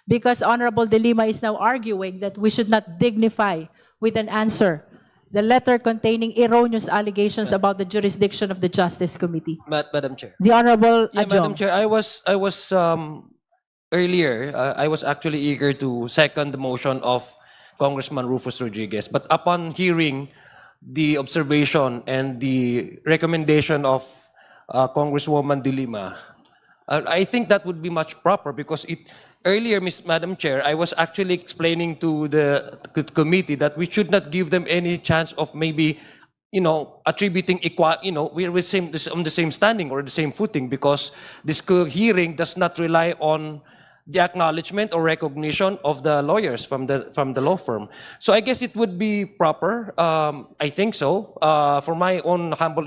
Because Honorable De Lima is now arguing that we should not dignify with an answer the letter containing erroneous allegations about the jurisdiction of the Justice Committee. Madam Chair. The Honorable Yeah, Madam Adjong. Chair, I was earlier, I was actually eager to second the motion of Congressman Rufus Rodriguez. But upon hearing the observation and the recommendation of Congresswoman De Lima, I think that would be much proper because earlier, Madam Chair, I was actually explaining to the committee that we should not give them any chance of maybe, attributing we're on the same standing or the same footing because this hearing does not rely on the acknowledgement or recognition of the lawyers from the law firm. So I guess it would be proper, I think so, for my own humble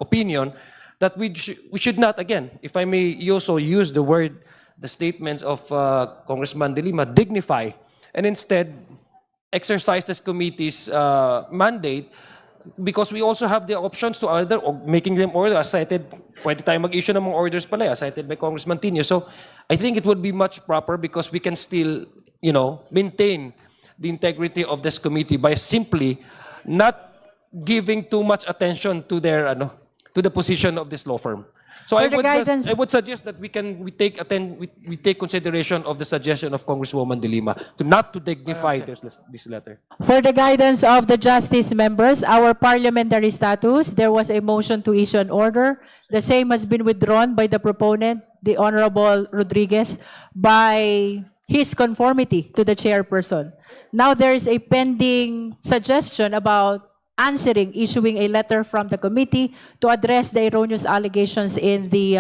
opinion, that we should not, again, if I may also use the statements of Congressman De Lima, dignify, and instead exercise this committee's mandate because we also have the options to order or making them order as cited. Pwede tayo mag-issue ng mga orders pala, as cited by Congressman Tino. So I think it would be much proper because we can still, maintain the integrity of this committee by simply not giving too much attention to their to the position of this law firm. So For the guidance- I would suggest that we take consideration of the suggestion of Congresswoman De Lima not to dignify this letter. For the guidance of the justice members, our parliamentary status, there was a motion to issue an order. The same has been withdrawn by the proponent, the Honorable Rodriguez, by his conformity to the chairperson. Now there is a pending suggestion about issuing a letter from the committee to address the erroneous allegations in the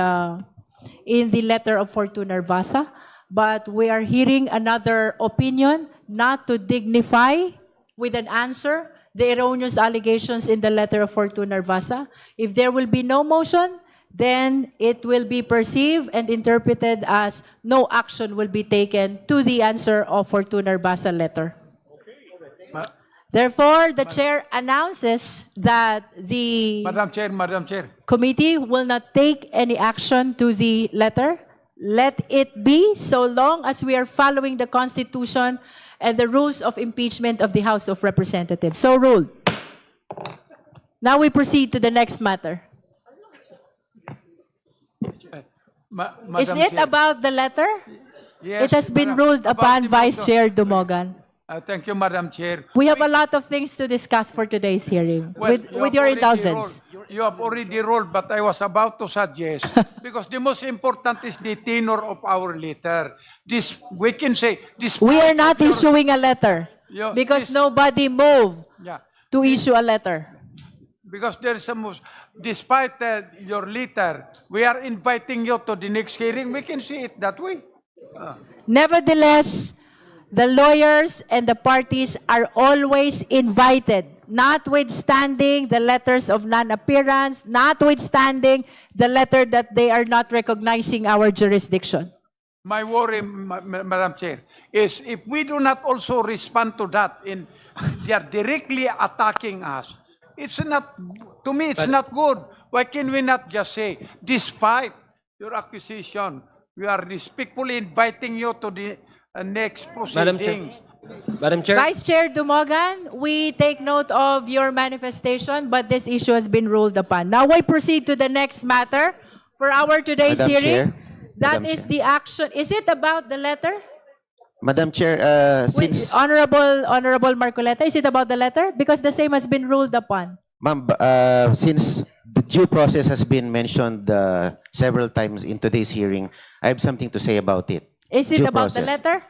letter of Fortuna Narvasa. But we are hearing another opinion not to dignify with an answer the erroneous allegations in the letter of Fortuna Narvasa. If there will be no motion, then it will be perceived and interpreted as no action will be taken to the answer of Fortuna Narvasa letter. Therefore, the chair announces that the Madam Chair. committee will not take any action to the letter. Let it be, so long as we are following the Constitution and the rules of impeachment of the House of Representatives. So ruled. Now we proceed to the next matter. Is it about the letter? Yes, It has been Madam. ruled About upon the Vice motion. Chair Dumogan. Thank you, Madam Chair. We have a lot of things to discuss for today's hearing, Well, with your indulgence. You have already rolled, but I was about to suggest, because the most important is the tenor of our letter. We can say, We are not issuing a letter Yeah, because this- nobody moved Yeah. to issue a letter. Because there's despite your letter, we are inviting you to the next hearing. We can see it that way. Nevertheless, the lawyers and the parties are always invited, notwithstanding the letters of non-appearance, notwithstanding the letter that they are not recognizing our jurisdiction. My worry, Madam Chair, is if we do not also respond to that, they are directly attacking us. It's not, to me, it's not good. Why can we not just say, despite your accusation, we are respectfully inviting you to the next proceedings. Madam Chair. Vice Chair Dumogan, we take note of your manifestation, but this issue has been ruled upon. Now we proceed to the next matter for our today's Madam hearing. Chair. That Madam is Chair. the action. Is it about the letter? Madam Chair, since Honorable Marcoleta, is it about the letter? Because the same has been ruled upon. Ma'am, since the due process has been mentioned several times in today's hearing, I have something to say about it. Is it Due about the process. letter?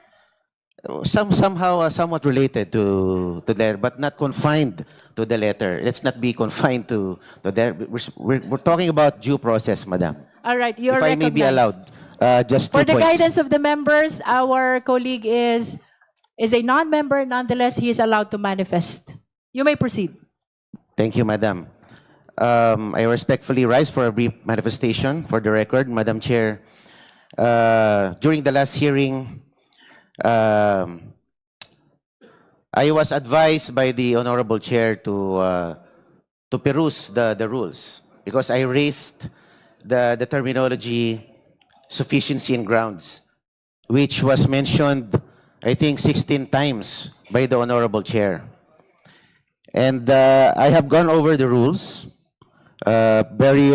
Somehow somewhat related to the letter, but not confined to the letter. Let's not be confined to the. We're talking about due process, Madam. All right, you are If I may be recognized. allowed, just 2 For the points. guidance of the members, our colleague is a non-member. Nonetheless, he is allowed to manifest. You may proceed. Thank you, Madam. I respectfully rise for a brief manifestation for the record, Madam Chair. During the last hearing, I was advised by the Honorable Chair to peruse the rules because I raised the terminology sufficiency and grounds, which was mentioned, I think, 16 times by the Honorable Chair. And I have gone over the rules very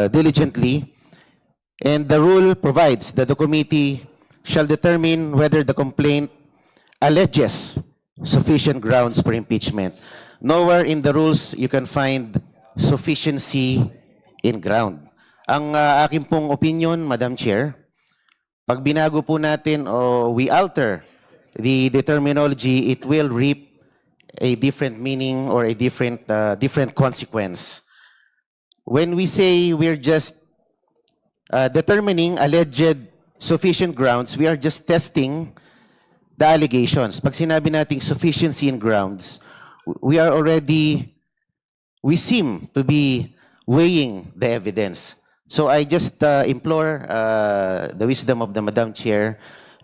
diligently, and the rule provides that the committee shall determine whether the complaint alleges sufficient grounds for impeachment. Nowhere in the rules you can find sufficiency in ground. Ang aking pong opinion, Madam Chair, pag binago po natin o we alter the terminology, it will reap a different meaning or a different consequence. When we say we're just determining alleged sufficient grounds, we are just testing the allegations. Pag sinabi nating sufficiency in grounds, we seem to be weighing the evidence. So I just implore the wisdom of the Madam Chair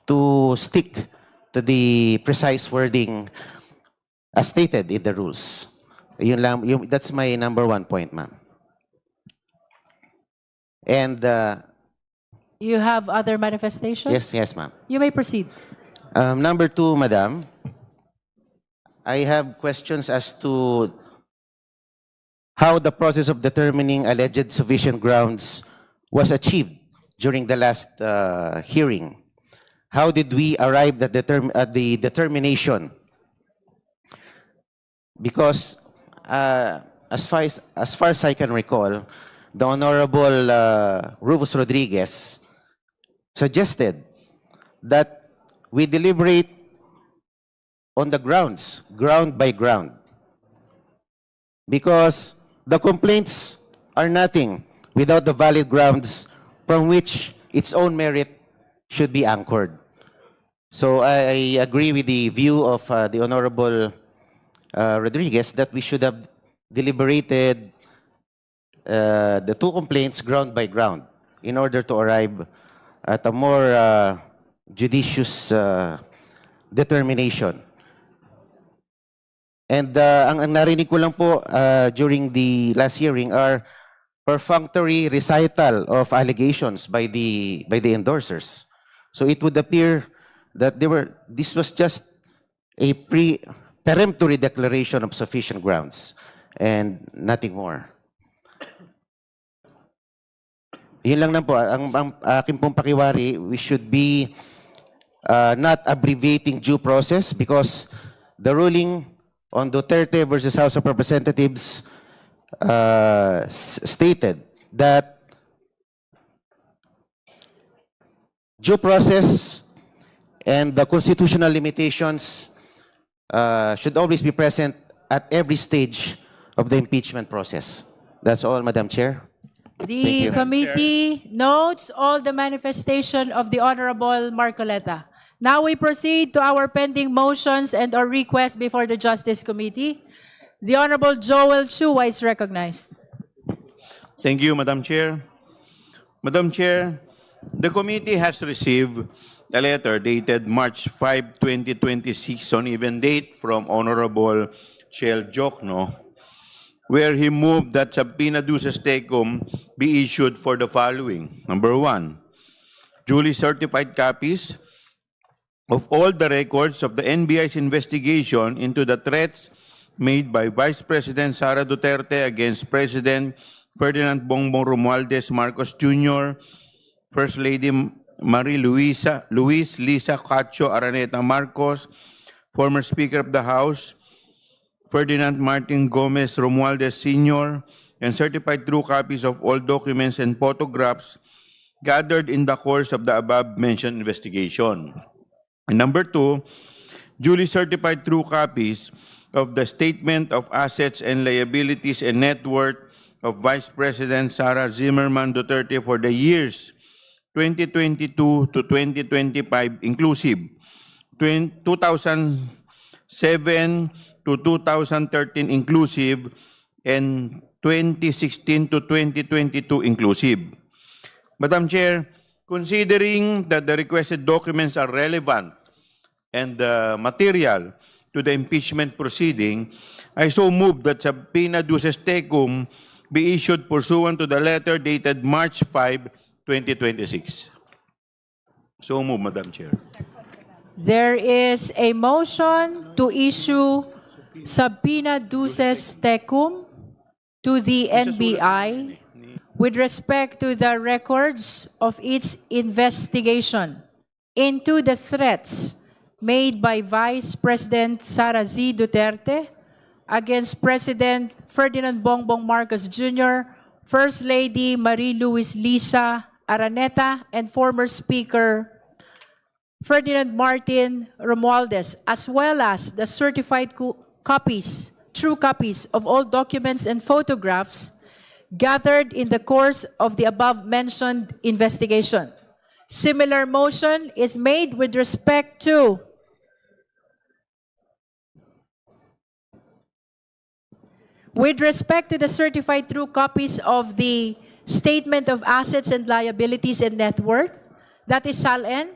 to stick to the precise wording as stated in the rules. That's my number 1 point, ma'am. And You have other manifestations? yes, ma'am. You may proceed. Number 2, Madam, I have questions as to how the process of determining alleged sufficient grounds was achieved during the last hearing. How did we arrive at the determination? Because as far as I can recall, the Honorable Rufus Rodriguez suggested that we deliberate on the grounds, ground by ground. Because the complaints are nothing without the valid grounds from which its own merit should be anchored. So I agree with the view of the Honorable Rodriguez that we should have deliberated the two complaints ground by ground in order to arrive at a more judicious determination. And ang narinig ko lang po during the last hearing are perfunctory recital of allegations by the endorsers. So it would appear that this was just a peremptory declaration of sufficient grounds and nothing more. Yun lang po, ang aking pong pakiwari, we should be not abbreviating due process because the ruling on Duterte versus House of Representatives stated that due process and the constitutional limitations should always be present at every stage of the impeachment process. That's all, Madam Chair. The committee notes all the manifestation of the Honorable Marcoleta. Now we proceed to our pending motions and or requests before the Justice Committee. The Honorable Joel Chua is recognized. Thank you, Madam Chair. Madam Chair, the committee has received a letter dated March 5, 2026 on even date from Honorable Chel Jokno, where he moved that subpoena duces tecum be issued for the following. Number 1, duly certified copies of all the records of the NBI's investigation into the threats made by Vice President Sara Duterte against President Ferdinand Bongbong Romualdez Marcos Jr., First Lady Luis Lisa Cacho Araneta Marcos, former Speaker of the House, Ferdinand Martin Gomez Romualdez Sr., and certified true copies of all documents and photographs gathered in the course of the above-mentioned investigation. And number 2, duly certified true copies of the Statement of Assets and Liabilities and Net Worth of Vice President Sara Zimmerman Duterte for the years 2022 to 2025 inclusive, 2007 to 2013 inclusive, and 2016 to 2022 inclusive. Madam Chair, considering that the requested documents are relevant and material to the impeachment proceeding, I so move that subpoena duces tecum be issued pursuant to the letter dated March 5, 2026. So move, Madam Chair. There is a motion to issue subpoena duces tecum to the NBI with respect to the records of its investigation into the threats made by Vice President Sara Z. Duterte against President Ferdinand Bongbong Marcos Jr., First Lady Marie-Louise Lisa Araneta, and former Speaker Ferdinand Martin Romualdez, as well as the certified copies, true copies of all documents and photographs gathered in the course of the above-mentioned investigation. Similar motion is made with respect to the certified true copies of the Statement of Assets and Liabilities and Net Worth, that is SALN,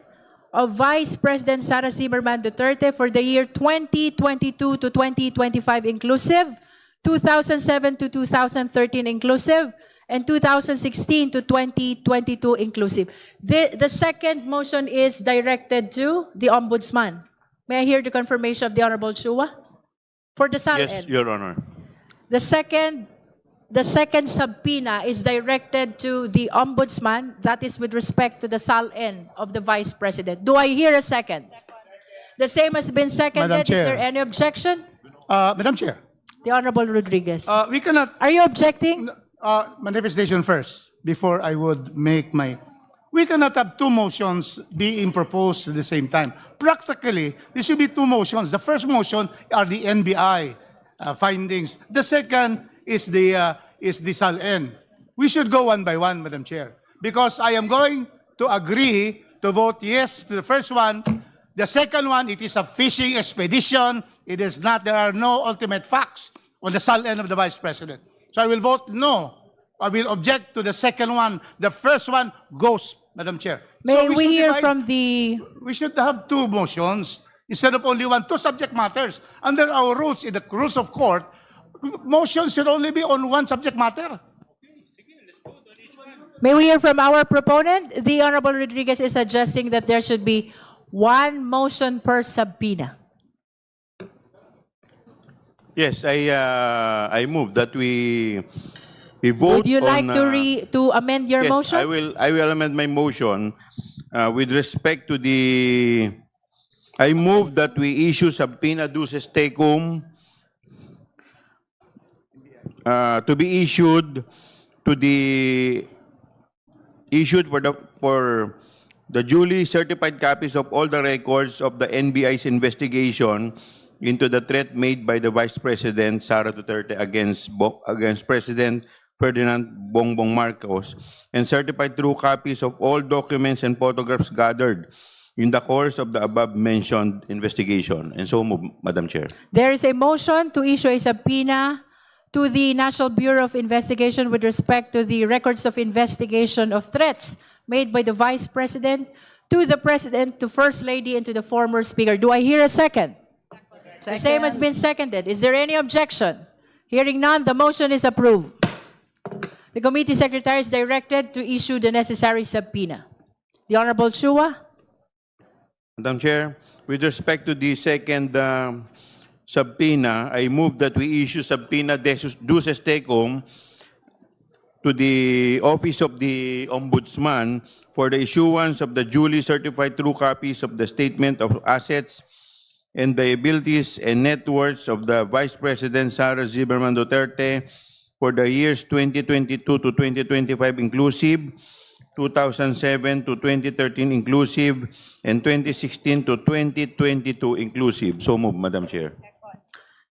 of Vice President Sara Zimmerman Duterte for the year 2022 to 2025 inclusive, 2007 to 2013 inclusive, and 2016 to 2022 inclusive. The second motion is directed to the Ombudsman. May I hear the confirmation of the Honorable Chua? For the SALN. Yes, Your Honor. The second subpoena is directed to the Ombudsman. That is with respect to the SALN of the Vice President. Do I hear a second? The same has been seconded. Madam Is there Chair. any objection? Madam Chair, The Honorable Rodriguez. we cannot Are you objecting? manifestation first before I would make my. We cannot have two motions being proposed at the same time. Practically, there should be two motions. The first motion are the NBI findings. The second is the SALN. We should go one by one, Madam Chair, because I am going to agree to vote yes to the first one. The second one, it is a fishing expedition. It is not. There are no ultimate facts on the SALN of the Vice President. So I will vote no. I will object to the second one. The first one goes, Madam Chair. May we we should hear divide- from the... We should have two motions instead of only one. Two subject matters. Under our rules, in the rules of court, motions should only be on one subject matter. May we hear from our proponent? The Honorable Rodriguez is suggesting that there should be one motion per subpoena. Yes, I move that we vote Would you like on, to amend your yes, motion? I will amend my motion with respect to the. I move that we issue subpoena duces tecum to be issued to the for the duly certified copies of all the records of the NBI's investigation into the threat made by the Vice President Sara Duterte against President Ferdinand Bongbong Marcos, and certified true copies of all documents and photographs gathered in the course of the above-mentioned investigation. And so move, Madam Chair. There is a motion to issue a subpoena to the National Bureau of Investigation with respect to the records of investigation of threats made by the Vice President to the President, to First Lady, and to the former Speaker. Do I hear a second? The same has been seconded. Is there any objection? Hearing none, the motion is approved. The committee secretary is directed to issue the necessary subpoena. The Honorable Chua. Madam Chair, with respect to the second subpoena, I move that we issue subpoena duces tecum to the Office of the Ombudsman for the issuance of the duly certified true copies of the Statement of Assets and Liabilities and Net Worths of the Vice President Sara Zimmerman Duterte for the years 2022 to 2025 inclusive, 2007 to 2013 inclusive, and 2016 to 2022 inclusive. So move, Madam Chair.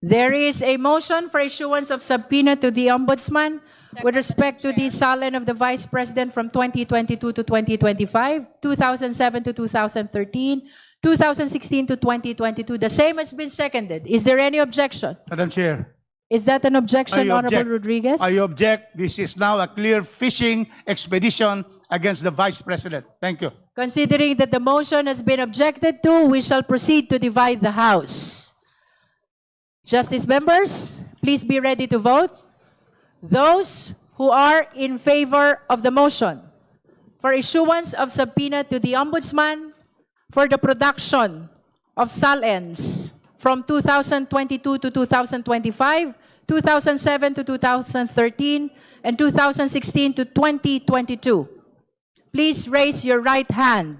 There is a motion for issuance of subpoena to the Ombudsman with respect to the SALN of the Vice President from 2022 to 2025, 2007 to 2013, 2016 to 2022. The same has been seconded. Is there any objection? Madam Chair. Is that an objection, I Honorable object. Rodriguez? I object. This is now a clear fishing expedition against the Vice President. Thank you. Considering that the motion has been objected to, we shall proceed to divide the House. Justice members, please be ready to vote. Those who are in favor of the motion for issuance of subpoena to the Ombudsman for the production of SALNs from 2022 to 2025, 2007 to 2013, and 2016 to 2022. Please raise your right hand.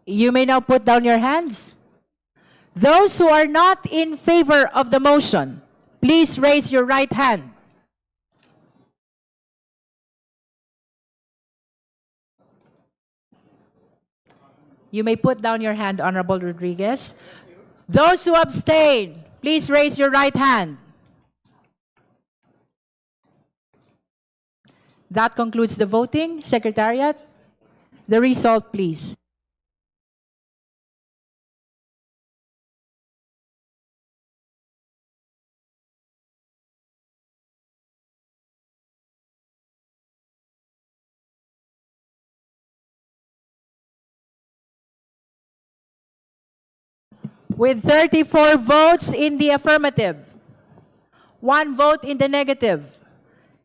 You may now put down your hands. Those who are not in favor of the motion, please raise your right hand. You may put down your hand, Honorable Rodriguez. Those who abstain, please raise your right hand. That concludes the voting. Secretariat, the result, please. With 34 votes in the affirmative, 1 vote in the negative,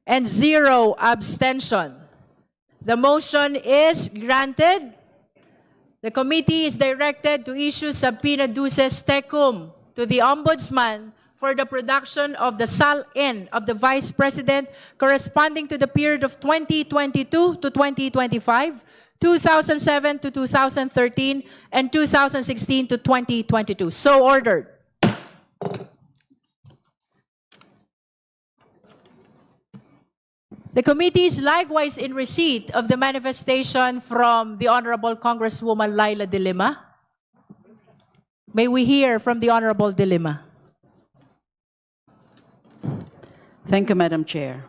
and 0 abstention, the motion is granted. The committee is directed to issue subpoena duces tecum to the Ombudsman for the production of the SAL-in of the Vice President corresponding to the period of 2022 to 2025, 2007 to 2013, and 2016 to 2022. So ordered. The committee is likewise in receipt of the manifestation from the Honorable Congresswoman Laila De Lima. May we hear from the Honorable De Lima. Thank you, Madam Chair.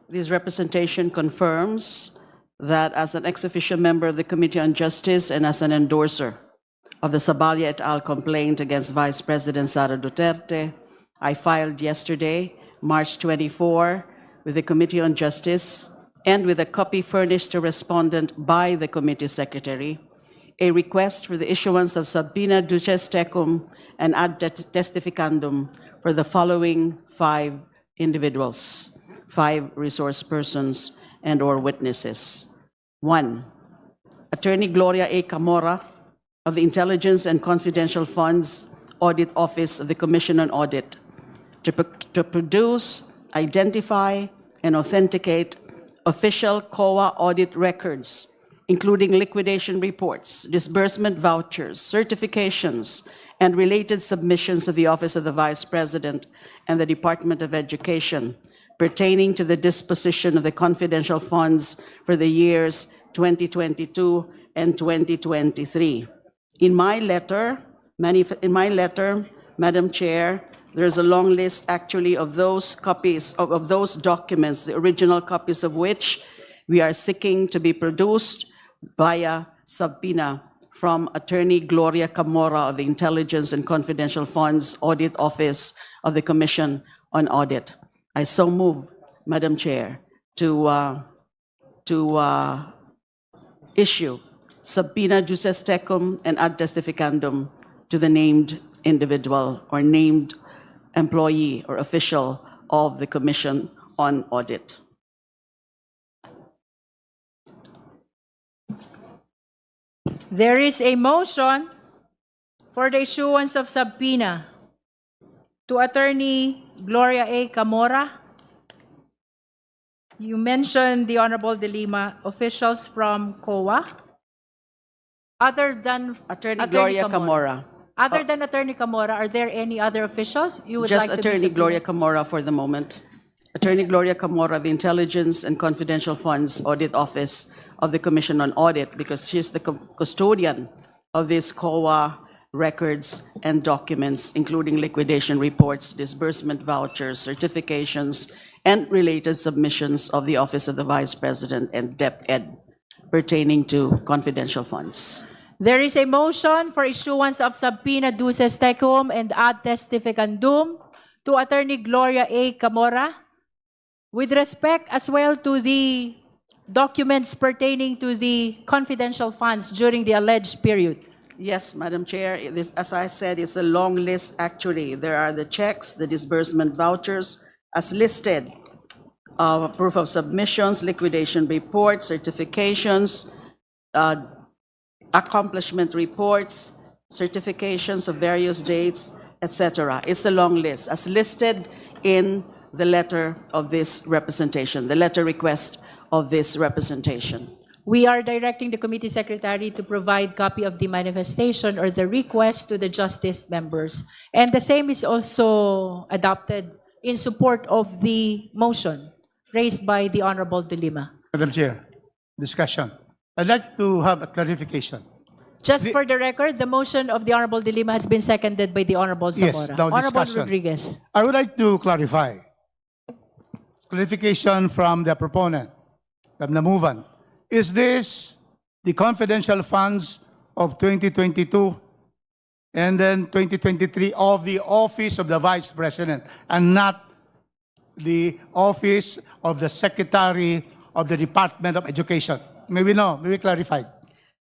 This representation confirms that as an ex-officio member of the Committee on Justice and as an endorser of the Saballa et al. Complaint against Vice President Sara Duterte, I filed yesterday, March 24, with the Committee on Justice and with a copy furnished to respondent by the committee secretary, a request for the issuance of subpoena duces tecum and ad testificandum for the following 5 individuals, 5 resource persons and or witnesses. 1, Attorney Gloria A. Camora of the Intelligence and Confidential Funds Audit Office of the Commission on Audit to produce, identify, and authenticate official COA audit records, including liquidation reports, disbursement vouchers, certifications, and related submissions of the Office of the Vice President and the Department of Education pertaining to the disposition of the confidential funds for the years 2022 and 2023. In my letter, Madam Chair, there's a long list actually of those copies, of those documents, the original copies of which we are seeking to be produced via subpoena from Attorney Gloria Camora of the Intelligence and Confidential Funds Audit Office of the Commission on Audit. I so move, Madam Chair, to issue subpoena duces tecum and ad testificandum to the named individual or named employee or official of the Commission on Audit. There is a motion for the issuance of subpoena to Attorney Gloria A. Camora. You mentioned the Honorable De Lima, officials from COA. Other than Attorney Gloria Camora. Other than Attorney Camora, are there any other officials you would like Just to be Attorney subpoenaed? Gloria Camora for the moment. Attorney Gloria Camora of the Intelligence and Confidential Funds Audit Office of the Commission on Audit, because she's the custodian of these COA records and documents, including liquidation reports, disbursement vouchers, certifications, and related submissions of the Office of the Vice President and DepEd pertaining to confidential funds. There is a motion for issuance of subpoena duces tecum and ad testificandum to Attorney Gloria A. Camora with respect as well to the documents pertaining to the confidential funds during the alleged period. Yes, Madam Chair, as I said, it's a long list actually. There are the checks, the disbursement vouchers as listed, proof of submissions, liquidation reports, certifications, accomplishment reports, certifications of various dates, etc. It's a long list as listed in the letter of this representation, the letter request of this representation. We are directing the committee secretary to provide copy of the manifestation or the request to the justice members. And the same is also adopted in support of the motion raised by the Honorable De Lima. Madam Chair, discussion. I'd like to have a clarification. Just for the record, the motion of the Honorable De Lima has been seconded by the Honorable Zamora. Yes, now Honorable discussion. Rodriguez. I would like to clarify. Clarification from the proponent, from the movant. Is this the confidential funds of 2022 and then 2023 of the Office of the Vice President and not the Office of the Secretary of the Department of Education? May we know? May we clarify?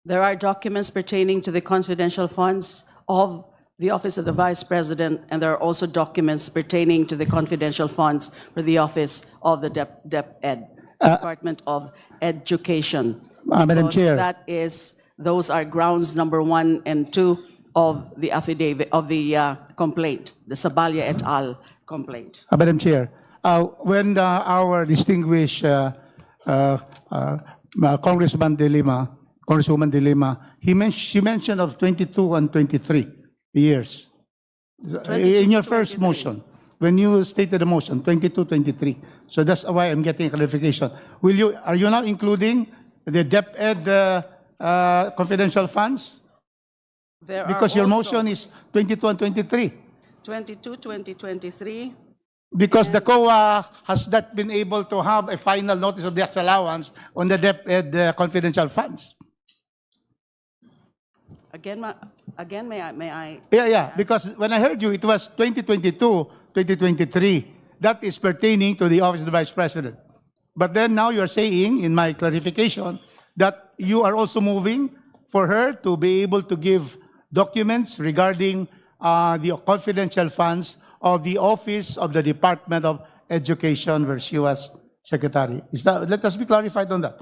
There are documents pertaining to the confidential funds of the Office of the Vice President, and there are also documents pertaining to the confidential funds for the Office of the DepEd, Department of Education. Madam Because Chair. those are grounds number 1 and 2 of the affidavit, of the complaint, the Sabalya et al. Complaint. Madam Chair, when our distinguished Congresswoman De Lima, she mentioned of 22 and 23 years. In your first motion, when you stated the motion, 22, 23. So that's why I'm getting clarification. Are you now including the DepEd confidential funds? Because your motion is 22 and 23. 22, 2023. Because the COA has not been able to have a final notice of disallowance on the DepEd confidential funds. Again, may I? Yeah, because when I heard you, it was 2022, 2023. That is pertaining to the Office of the Vice President. But then now you're saying, in my clarification, that you are also moving for her to be able to give documents regarding the confidential funds of the Office of the Department of Education where she was secretary. Let us be clarified on that.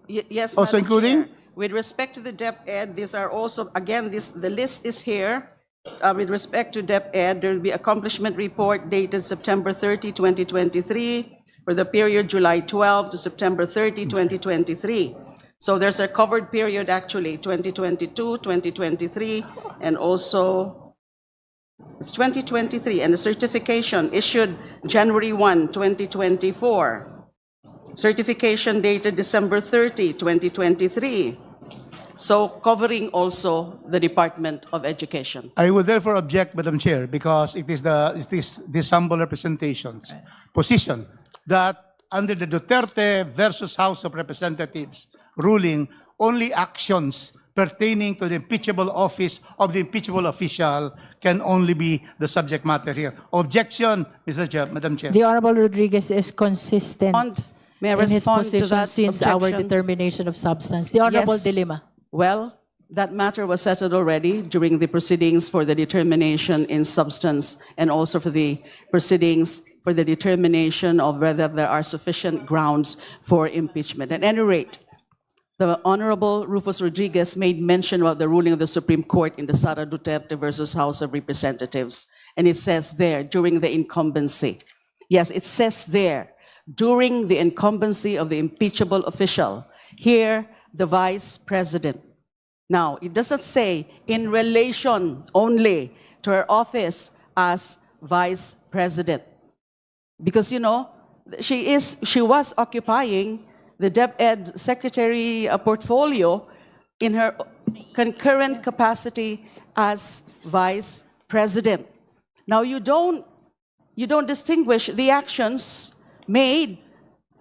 Yes, also Madam including? Chair. With respect to the DepEd, these are also, again, the list is here. With respect to DepEd, there will be accomplishment report dated September 30, 2023, for the period July 12 to September 30, 2023. So there's a covered period, actually, 2022, 2023, and also it's 2023, and the certification issued January 1, 2024. Certification dated December 30, 2023. So covering also the Department of Education. I would therefore object, Madam Chair, because it is this humble representation's position that under the Duterte versus House of Representatives ruling, only actions pertaining to the impeachable office of the impeachable official can only be the subject matter here. Objection, Madam Chair. The Honorable Rodriguez is consistent May I in his respond to position that since our objection? determination of substance. The Honorable Yes. De Lima. Well, that matter was settled already during the proceedings for the determination in substance and also for the proceedings for the determination of whether there are sufficient grounds for impeachment. At any rate, the Honorable Rufus Rodriguez made mention about the ruling of the Supreme Court in the SARA Duterte versus House of Representatives. And it says there, during the incumbency. Yes, it says there, during the incumbency of the impeachable official. Here, the Vice President. Now, it doesn't say in relation only to her office as Vice President. Because, you know, she was occupying the DepEd Secretary portfolio in her concurrent capacity as Vice President. Now, you don't distinguish the actions made,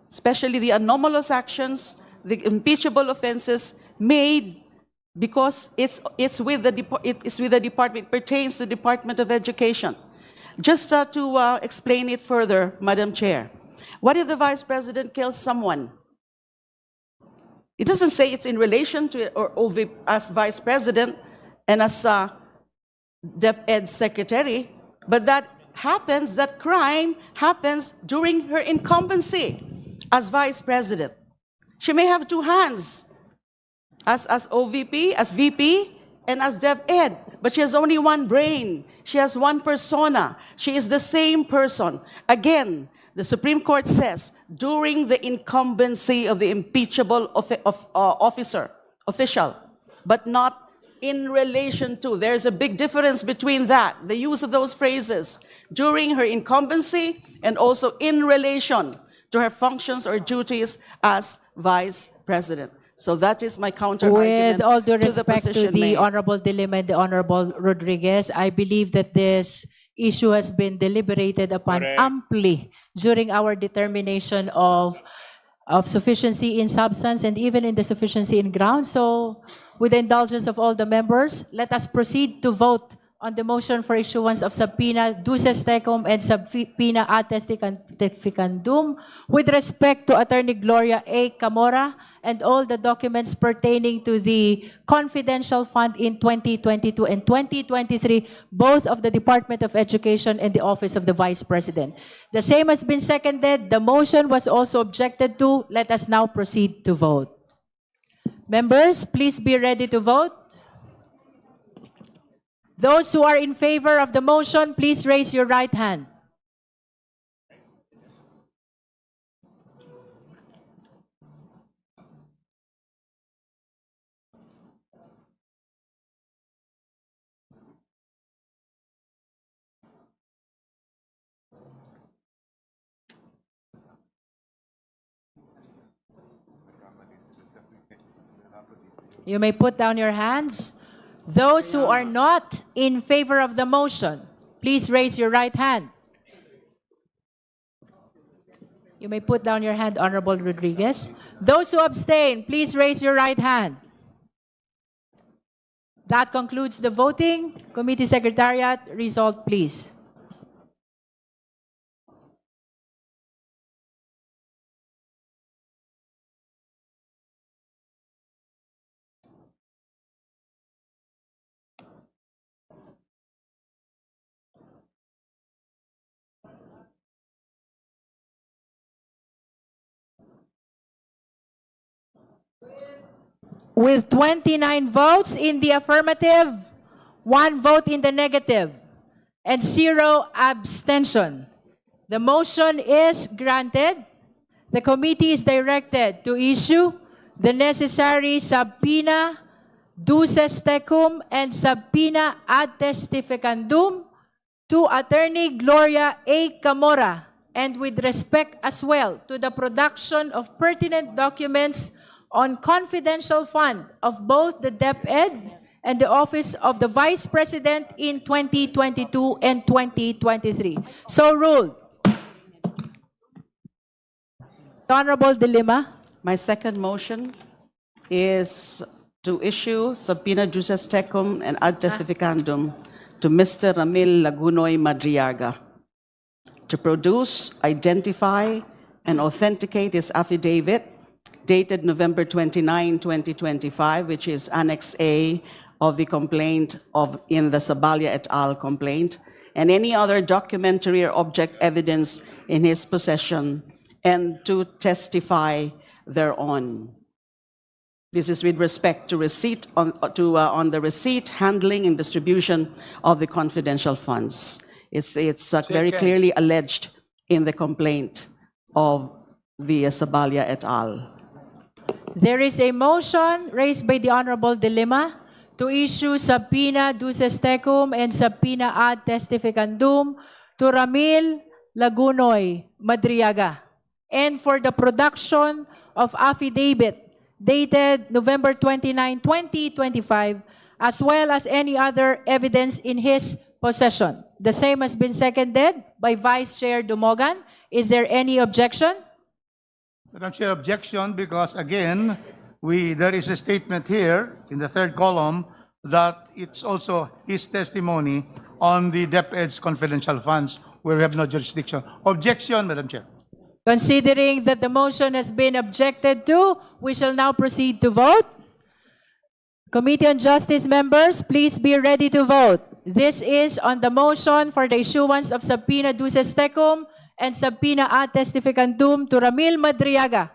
especially the anomalous actions, the impeachable offenses made because it's with the department, it pertains to the Department of Education. Just to explain it further, Madam Chair, what if the Vice President kills someone? It doesn't say it's in relation to or as Vice President and as DepEd Secretary, but that crime happens during her incumbency as Vice President. She may have two hands, as OVP, as VP, and as DepEd, but she has only one brain. She has one persona. She is the same person. Again, the Supreme Court says, during the incumbency of the impeachable official, but not in relation to. There's a big difference between that, the use of those phrases, during her incumbency and also in relation to her functions or duties as Vice President. So that is my counter-argument With all due to the respect to position the made. Honorable De Lima and the Honorable Rodriguez, I believe that this issue has been deliberated upon amply during our determination of sufficiency in substance and even in the sufficiency in ground. So with the indulgence of all the members, let us proceed to vote on the motion for issuance of subpoena duces tecum and subpoena ad testificandum with respect to Attorney Gloria A. Camora and all the documents pertaining to the confidential fund in 2022 and 2023, both of the Department of Education and the Office of the Vice President. The same has been seconded. The motion was also objected to. Let us now proceed to vote. Members, please be ready to vote. Those who are in favor of the motion, please raise your right hand. You may put down your hands. Those who are not in favor of the motion, please raise your right hand. You may put down your hand, Honorable Rodriguez. Those who abstain, please raise your right hand. That concludes the voting. Committee Secretariat, result please. With 29 votes in the affirmative, 1 vote in the negative, and 0 abstention, the motion is granted. The committee is directed to issue the necessary subpoena duces tecum and subpoena ad testificandum to Attorney Gloria A. Camora, and with respect as well to the production of pertinent documents on confidential fund of both the DepEd and the Office of the Vice President in 2022 and 2023. So ruled. Honorable De Lima. My second motion is to issue subpoena duces tecum and ad testificandum to Mr. Ramil Lagunoy Madriaga to produce, identify, and authenticate his affidavit dated November 29, 2025, which is Annex A of the complaint in the Sabalia et al. Complaint, and any other documentary or object evidence in his possession, and to testify thereon. This is with respect to receipt on the receipt, handling, and distribution of the confidential funds. It's very clearly alleged in the complaint of the Sabalia et al. There is a motion raised by the Honorable De Lima to issue subpoena duces tecum and subpoena ad testificandum to Ramil Lagunoy Madriaga, and for the production of affidavit dated November 29, 2025, as well as any other evidence in his possession. The same has been seconded by Vice Chair Dumogan. Is there any objection? Madam Chair, objection because again, there is a statement here in the third column that it's also his testimony on the DepEd's confidential funds where we have no jurisdiction. Objection, Madam Chair. Considering that the motion has been objected to, we shall now proceed to vote. Committee on Justice members, please be ready to vote. This is on the motion for the issuance of subpoena duces tecum and subpoena ad testificandum to Ramil Madriaga,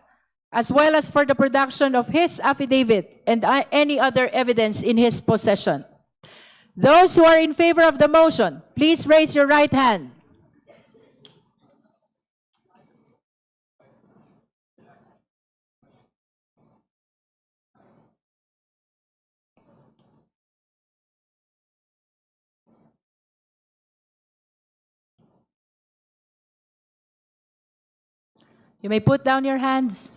as well as for the production of his affidavit and any other evidence in his possession. Those who are in favor of the motion, please raise your right hand. You may put down your hands.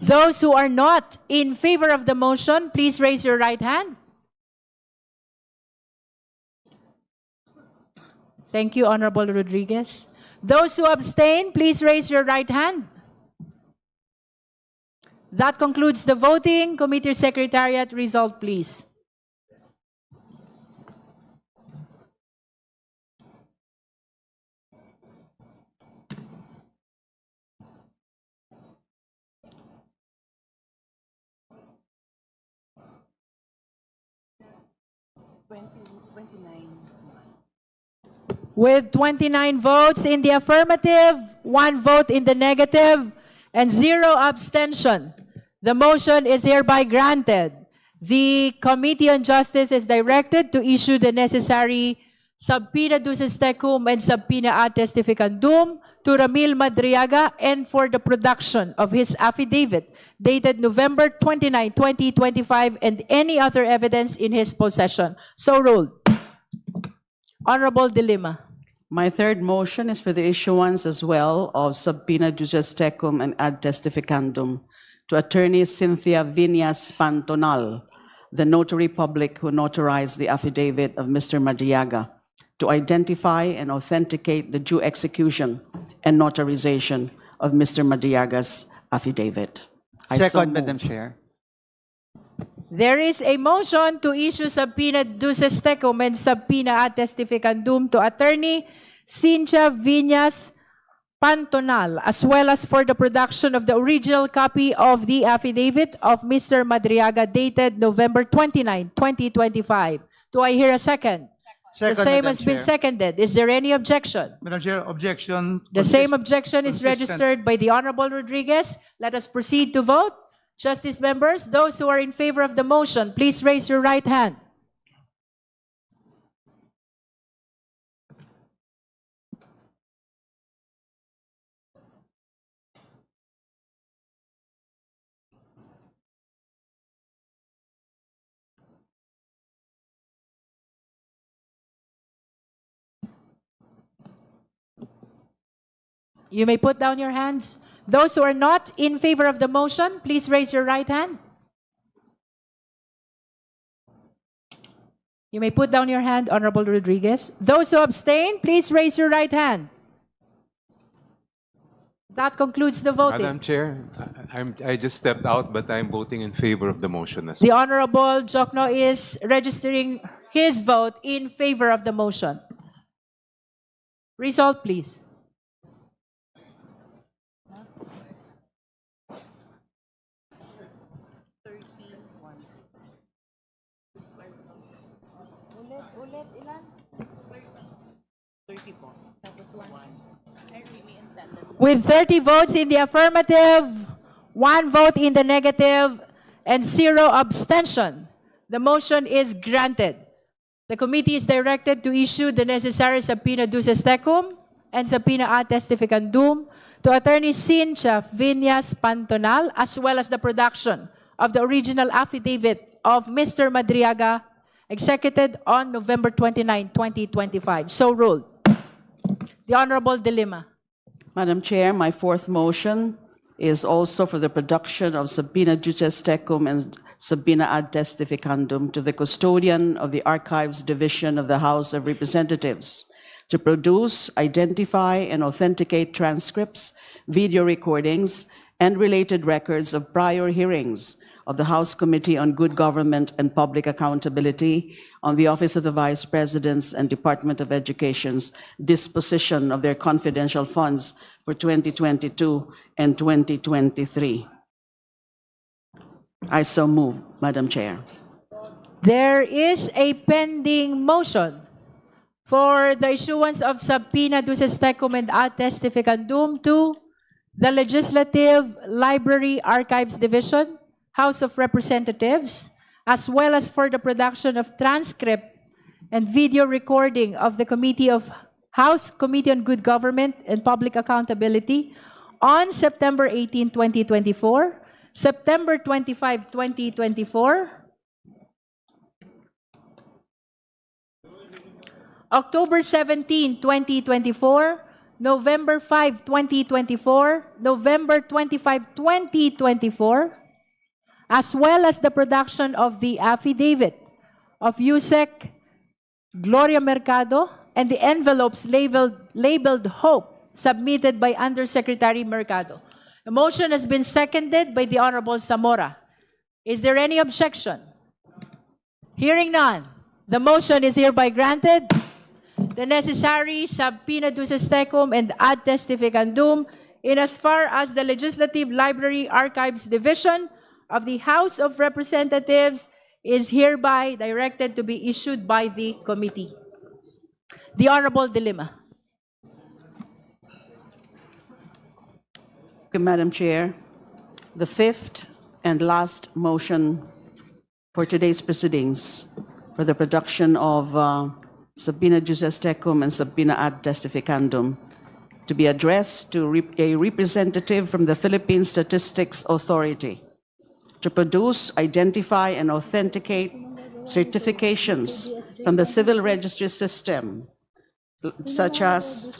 Those who are not in favor of the motion, please raise your right hand. Thank you, Honorable Rodriguez. Those who abstain, please raise your right hand. That concludes the voting. Committee Secretariat, result please. With 29 votes in the affirmative, 1 vote in the negative, and 0 abstention, the motion is hereby granted. The Committee on Justice is directed to issue the necessary subpoena duces tecum and subpoena ad testificandum to Ramil Madriaga and for the production of his affidavit dated November 29, 2025 and any other evidence in his possession. So ruled. Honorable Dilima. My third motion is for the issuance as well of subpoena duces tecum and ad testificandum to Attorney Cynthia Viñas Pantonal, the notary public who notarized the affidavit of Mr. Madriaga, to identify and authenticate the due execution and notarization of Mr. Madriaga's affidavit. Second, Madam Chair. There is a motion to issue subpoena duces tecum and subpoena ad testificandum to Attorney Cynthia Viñas Pantonal, as well as for the production of the original copy of the affidavit of Mr. Madriaga dated November 29, 2025. Do I hear a second? Second, The same Madam has been Chair. seconded. Is there any objection? Madam Chair, objection. The same objection is consistent. registered by the Honorable Rodriguez. Let us proceed to vote. Justice members, those who are in favor of the motion, please raise your right hand. You may put down your hands. Those who are not in favor of the motion, please raise your right hand. You may put down your hand, Honorable Rodriguez. Those who abstain, please raise your right hand. That concludes the voting. Madam Chair, I just stepped out, but I'm voting in favor of the motion as The well. Honorable Jokno is registering his vote in favor of the motion. Result, please. With 30 votes in the affirmative, 1 vote in the negative, and 0 abstention, the motion is granted. The committee is directed to issue the necessary subpoena duces tecum and subpoena ad testificandum to Attorney Cynthia Viñas Pantonal, as well as the production of the original affidavit of Mr. Madriaga, executed on November 29, 2025. So ruled. The Honorable Dilima. Madam Chair, my fourth motion is also for the production of subpoena duces tecum and subpoena ad testificandum to the custodian of the Archives Division of the House of Representatives to produce, identify, and authenticate transcripts, video recordings, and related records of prior hearings of the House Committee on Good Government and Public Accountability on the Office of the Vice Presidents and Department of Education's disposition of their confidential funds for 2022 and 2023. I so move, Madam Chair. There is a pending motion for the issuance of subpoena duces tecum and ad testificandum to the Legislative Library Archives Division, House of Representatives, as well as for the production of transcript and video recording of the House Committee on Good Government and Public Accountability on September 18, 2024, September 25, 2024, October 17, 2024, November 5, 2024, November 25, 2024, as well as the production of the affidavit of USEC Gloria Mercado and the envelopes labeled Hope, submitted by Undersecretary Mercado. The motion has been seconded by the Honorable Zamora. Is there any objection? Hearing none, the motion is hereby granted. The necessary subpoena duces tecum and ad testificandum in as far as the Legislative Library Archives Division of the House of Representatives is hereby directed to be issued by the committee. The Honorable De Lima. Thank you, Madam Chair. The fifth and last motion for today's proceedings for the production of subpoena juris tecum and subpoena ad testificandum to be addressed to a representative from the Philippine Statistics Authority to produce, identify, and authenticate certifications from the civil registry system, such as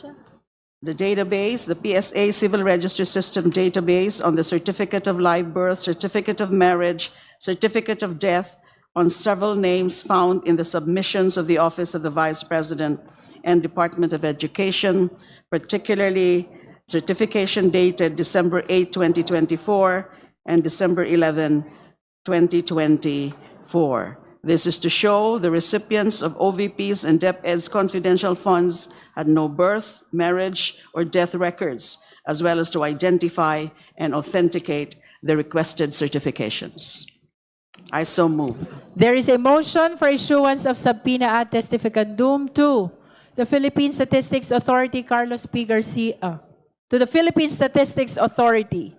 the database, the PSA Civil Registry System database on the certificate of live birth, certificate of marriage, certificate of death, on several names found in the submissions of the Office of the Vice President and Department of Education, particularly certification dated December 8, 2024 and December 11, 2024. This is to show the recipients of OVPs and DepEd's confidential funds had no birth, marriage, or death records, as well as to identify and authenticate the requested certifications. I so move. There is a motion for issuance of subpoena ad testificandum to the Philippine Statistics Authority, Carlos P. Garcia, to the Philippine Statistics Authority,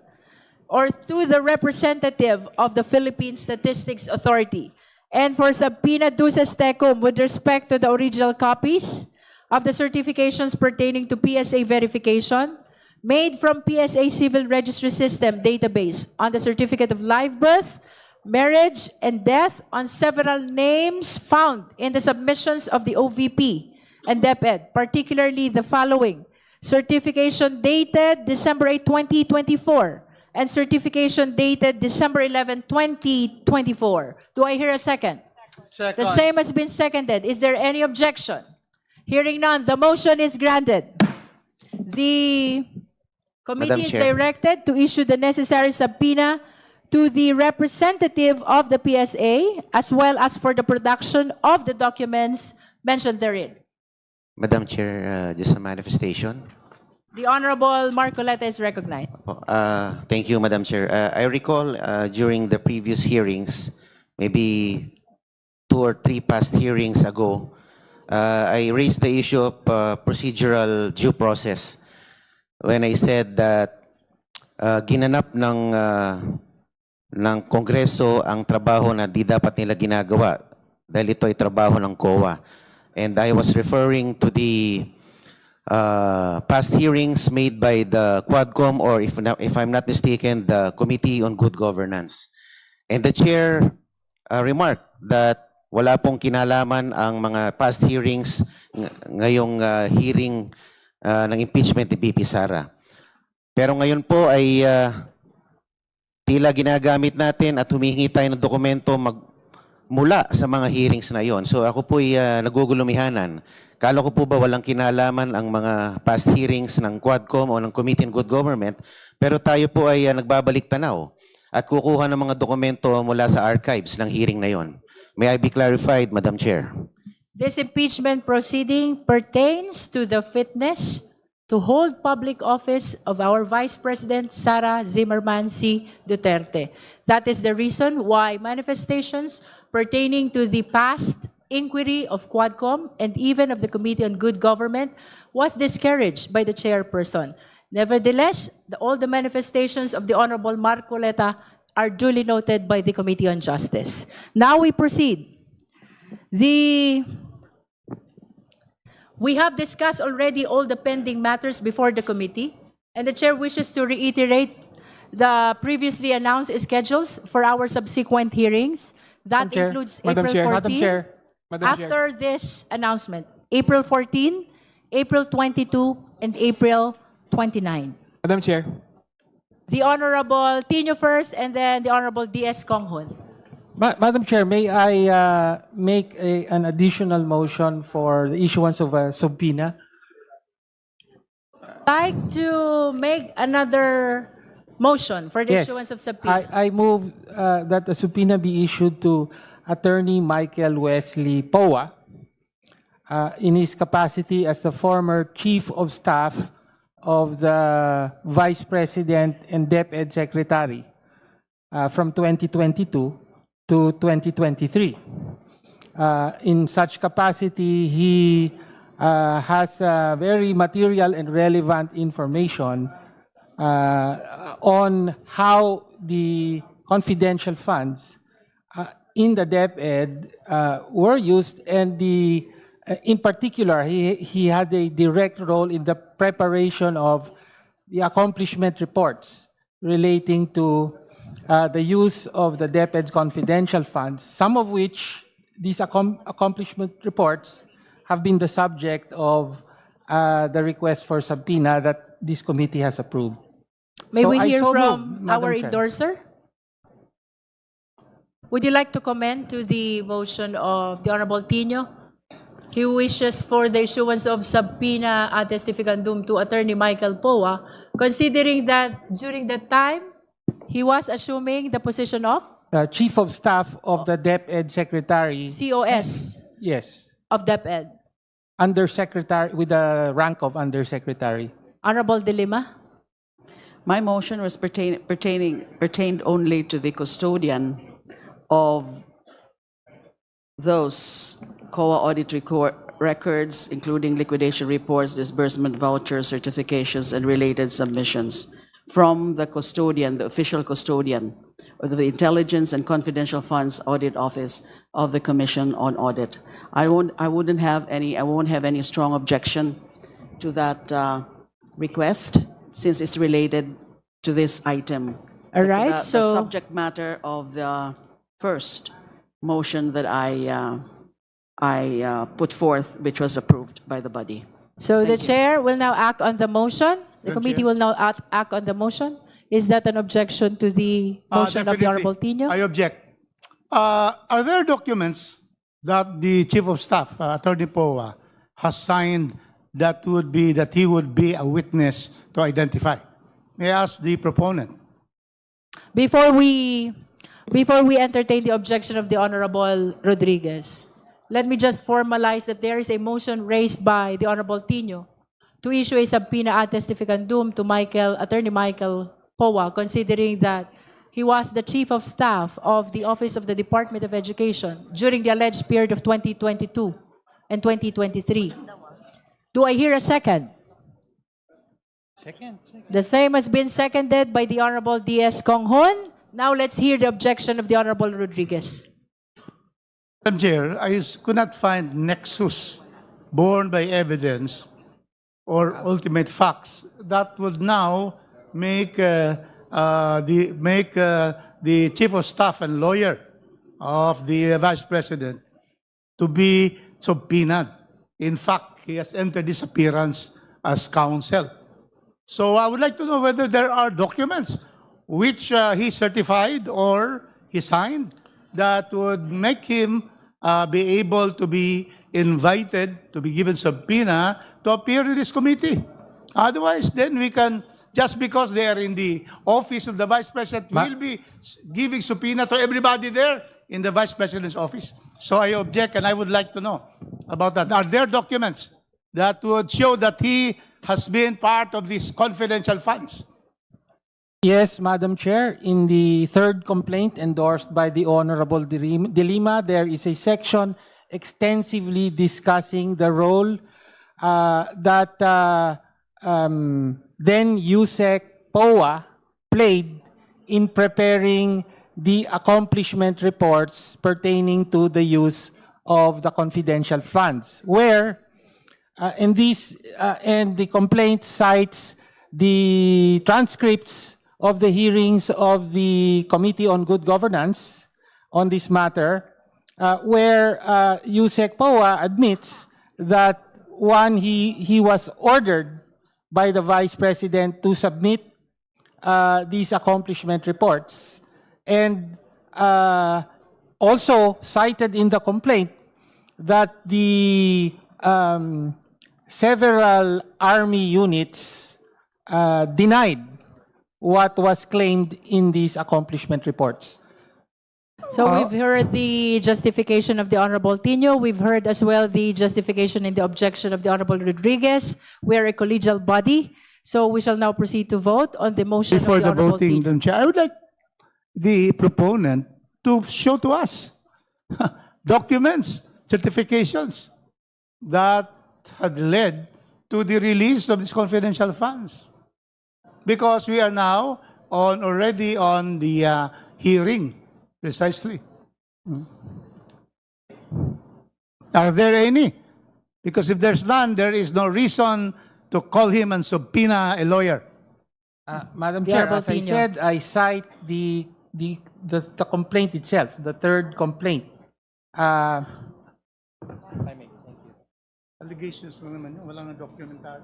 or to the representative of the Philippine Statistics Authority, and for subpoena duces tecum with respect to the original copies of the certifications pertaining to PSA verification made from PSA Civil Registry System database on the certificate of live birth, marriage, and death on several names found in the submissions of the OVP and DepEd, particularly the following: certification dated December 8, 2024, and certification dated December 11, 2024. Do I hear a second? Second. The same has been seconded. Is there any objection? Hearing none, the motion is granted. The committee is Chair. directed to issue the necessary subpoena to the representative of the PSA, as well as for the production of the documents mentioned therein. Madam Chair, just a manifestation. The Honorable Marcoleta is recognized. Thank you, Madam Chair. I recall during the previous hearings, maybe 2 or 3 past hearings ago, I raised the issue of procedural due process when I said that ginanap ng Kongreso ang trabaho na di dapat nila ginagawa dahil ito ay trabaho ng COA. And I was referring to the past hearings made by the Quadcom, or if I'm not mistaken, the Committee on Good Governance. And the chair remarked that wala pong kinalaman ang mga past hearings ngayong hearing ng impeachment ni BP Sara. Pero ngayon po ay tila ginagamit natin at humihingi tayo ng dokumento mula sa mga hearings na yon. So ako po ay nagugulumihanan. Kala ko po ba walang kinalaman ang mga past hearings ng Quadcom o ng Committee on Good Government, pero tayo po ay nagbabalik tanaw at kukuha ng mga dokumento mula sa archives ng hearing na yon. May I be clarified, Madam Chair? This impeachment proceeding pertains to the fitness to hold public office of our Vice President, Sara Zimmerman C. Duterte. That is the reason why manifestations pertaining to the past inquiry of Quadcom and even of the Committee on Good Government was discouraged by the chairperson. Nevertheless, all the manifestations of the Honorable Marcoleta are duly noted by the Committee on Justice. Now we proceed. We have discussed already all the pending matters before the committee, and the chair wishes to reiterate the previously announced schedules for our subsequent hearings. That includes April 14. After this announcement, April 14, April 22, and April 29. Madam Chair. The Honorable Tino first, and then the Honorable D.S. Konghon. Madam Chair, may I make an additional motion for the issuance of a subpoena? I'd like to make another motion for the Yes. issuance of subpoena. I move that the subpoena be issued to Attorney Michael Wesley Poa in his capacity as the former Chief of Staff of the Vice President and DepEd Secretary from 2022 to 2023. In such capacity, he has very material and relevant information on how the confidential funds in the DepEd were used, and in particular, he had a direct role in the preparation of the accomplishment reports relating to the use of the DepEd's confidential funds, some of which these accomplishment reports have been the subject of the request for subpoena that this committee has approved. May So we I hear so from move, Madam our Chair. endorser? Would you like to comment to the motion of the Honorable Tino? He wishes for the issuance of subpoena ad testificandum to Attorney Michael Poa, considering that during that time, he was assuming the position of Chief of Staff of the DepEd Secretary. COS Yes. of DepEd. Undersecretary, with the rank of Undersecretary. Honorable De Lima? My motion was pertained only to the custodian of those COA audit records, including liquidation reports, disbursement vouchers, certifications, and related submissions from the custodian, the official custodian of the Intelligence and Confidential Funds Audit Office of the Commission on Audit. I won't have any strong objection to that request, since it's related to this item. All right, The so subject matter of the first motion that I put forth, which was approved by the body. So the Thank you. chair will now act on the motion. The Madam committee Chair. will now act on the motion. Is that an objection to the motion of the Definitely. Honorable Tino? I object. Are there documents that the Chief of Staff, Attorney Poa, has signed that he would be a witness to identify? May I ask the proponent? Before we entertain the objection of the Honorable Rodriguez, let me just formalize that there is a motion raised by the Honorable Tino to issue a subpoena ad testificandum to Attorney Michael Poa, considering that he was the Chief of Staff of the Office of the Department of Education during the alleged period of 2022 and 2023. Do I hear a second? Second. The same has been seconded by the Honorable D.S. Konghon. Now let's hear the objection of the Honorable Rodriguez. Madam Chair, I could not find nexus borne by evidence or ultimate facts that would now make the Chief of Staff and lawyer of the Vice President to be subpoenaed. In fact, he has entered this appearance as counsel. So I would like to know whether there are documents which he certified or he signed that would make him be able to be invited to be given subpoena to appear in this committee. Otherwise, then we can, just because they are in the office of the Vice President, we'll be giving subpoena to everybody there in the Vice President's office. So I object, and I would like to know about that. Are there documents that would show that he has been part of these confidential funds? Yes, Madam Chair. In the third complaint endorsed by the Honorable De Lima, there is a section extensively discussing the role that then USEC POA played in preparing the accomplishment reports pertaining to the use of the confidential funds, where and the complaint cites the transcripts of the hearings of the Committee on Good Governance on this matter, where USEC POA admits that he was ordered by the Vice President to submit these accomplishment reports, and also cited in the complaint that the several Army units denied what was claimed in these accomplishment reports. So we've heard the justification of the Honorable Tino. We've heard as well the justification and the objection of the Honorable Rodriguez. We are a collegial body, so we shall now proceed to vote on the motion Before of the the Honorable voting, Tino. Madam Chair, I would like the proponent to show to us documents, certifications that had led to the release of these confidential funds. Because we are now already on the hearing, precisely. Are there any? Because if there's none, there is no reason to call him and subpoena a lawyer. Madam The Chair, Honorable as I Pino. said, I cite the complaint itself, the third complaint. Allegations lang naman yun, wala nga documentary.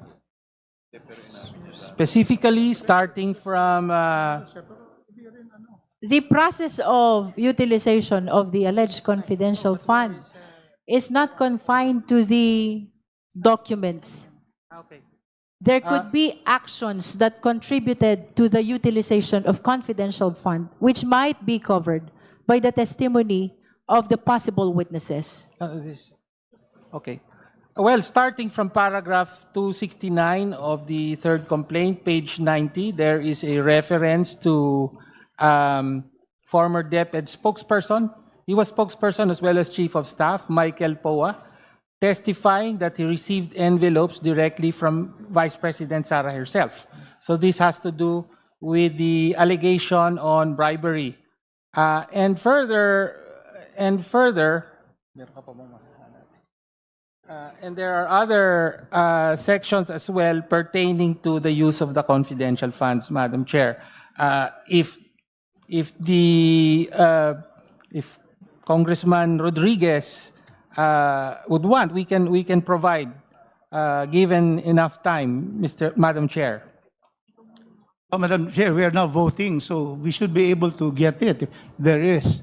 Specifically, starting from The process of utilization of the alleged confidential funds is not confined to the documents. There could be actions that contributed to the utilization of confidential fund, which might be covered by the testimony of the possible witnesses. Okay. Well, starting from paragraph 269 of the third complaint, page 90, there is a reference to former DepEd spokesperson. He was spokesperson as well as chief of staff, Michael Poa, testifying that he received envelopes directly from Vice President Sara herself. So this has to do with the allegation on bribery. And further, and there are other sections as well pertaining to the use of the confidential funds, Madam Chair. If Congressman Rodriguez would want, we can provide, given enough time, Madam Chair. Madam Chair, we are now voting, so we should be able to get it if there is.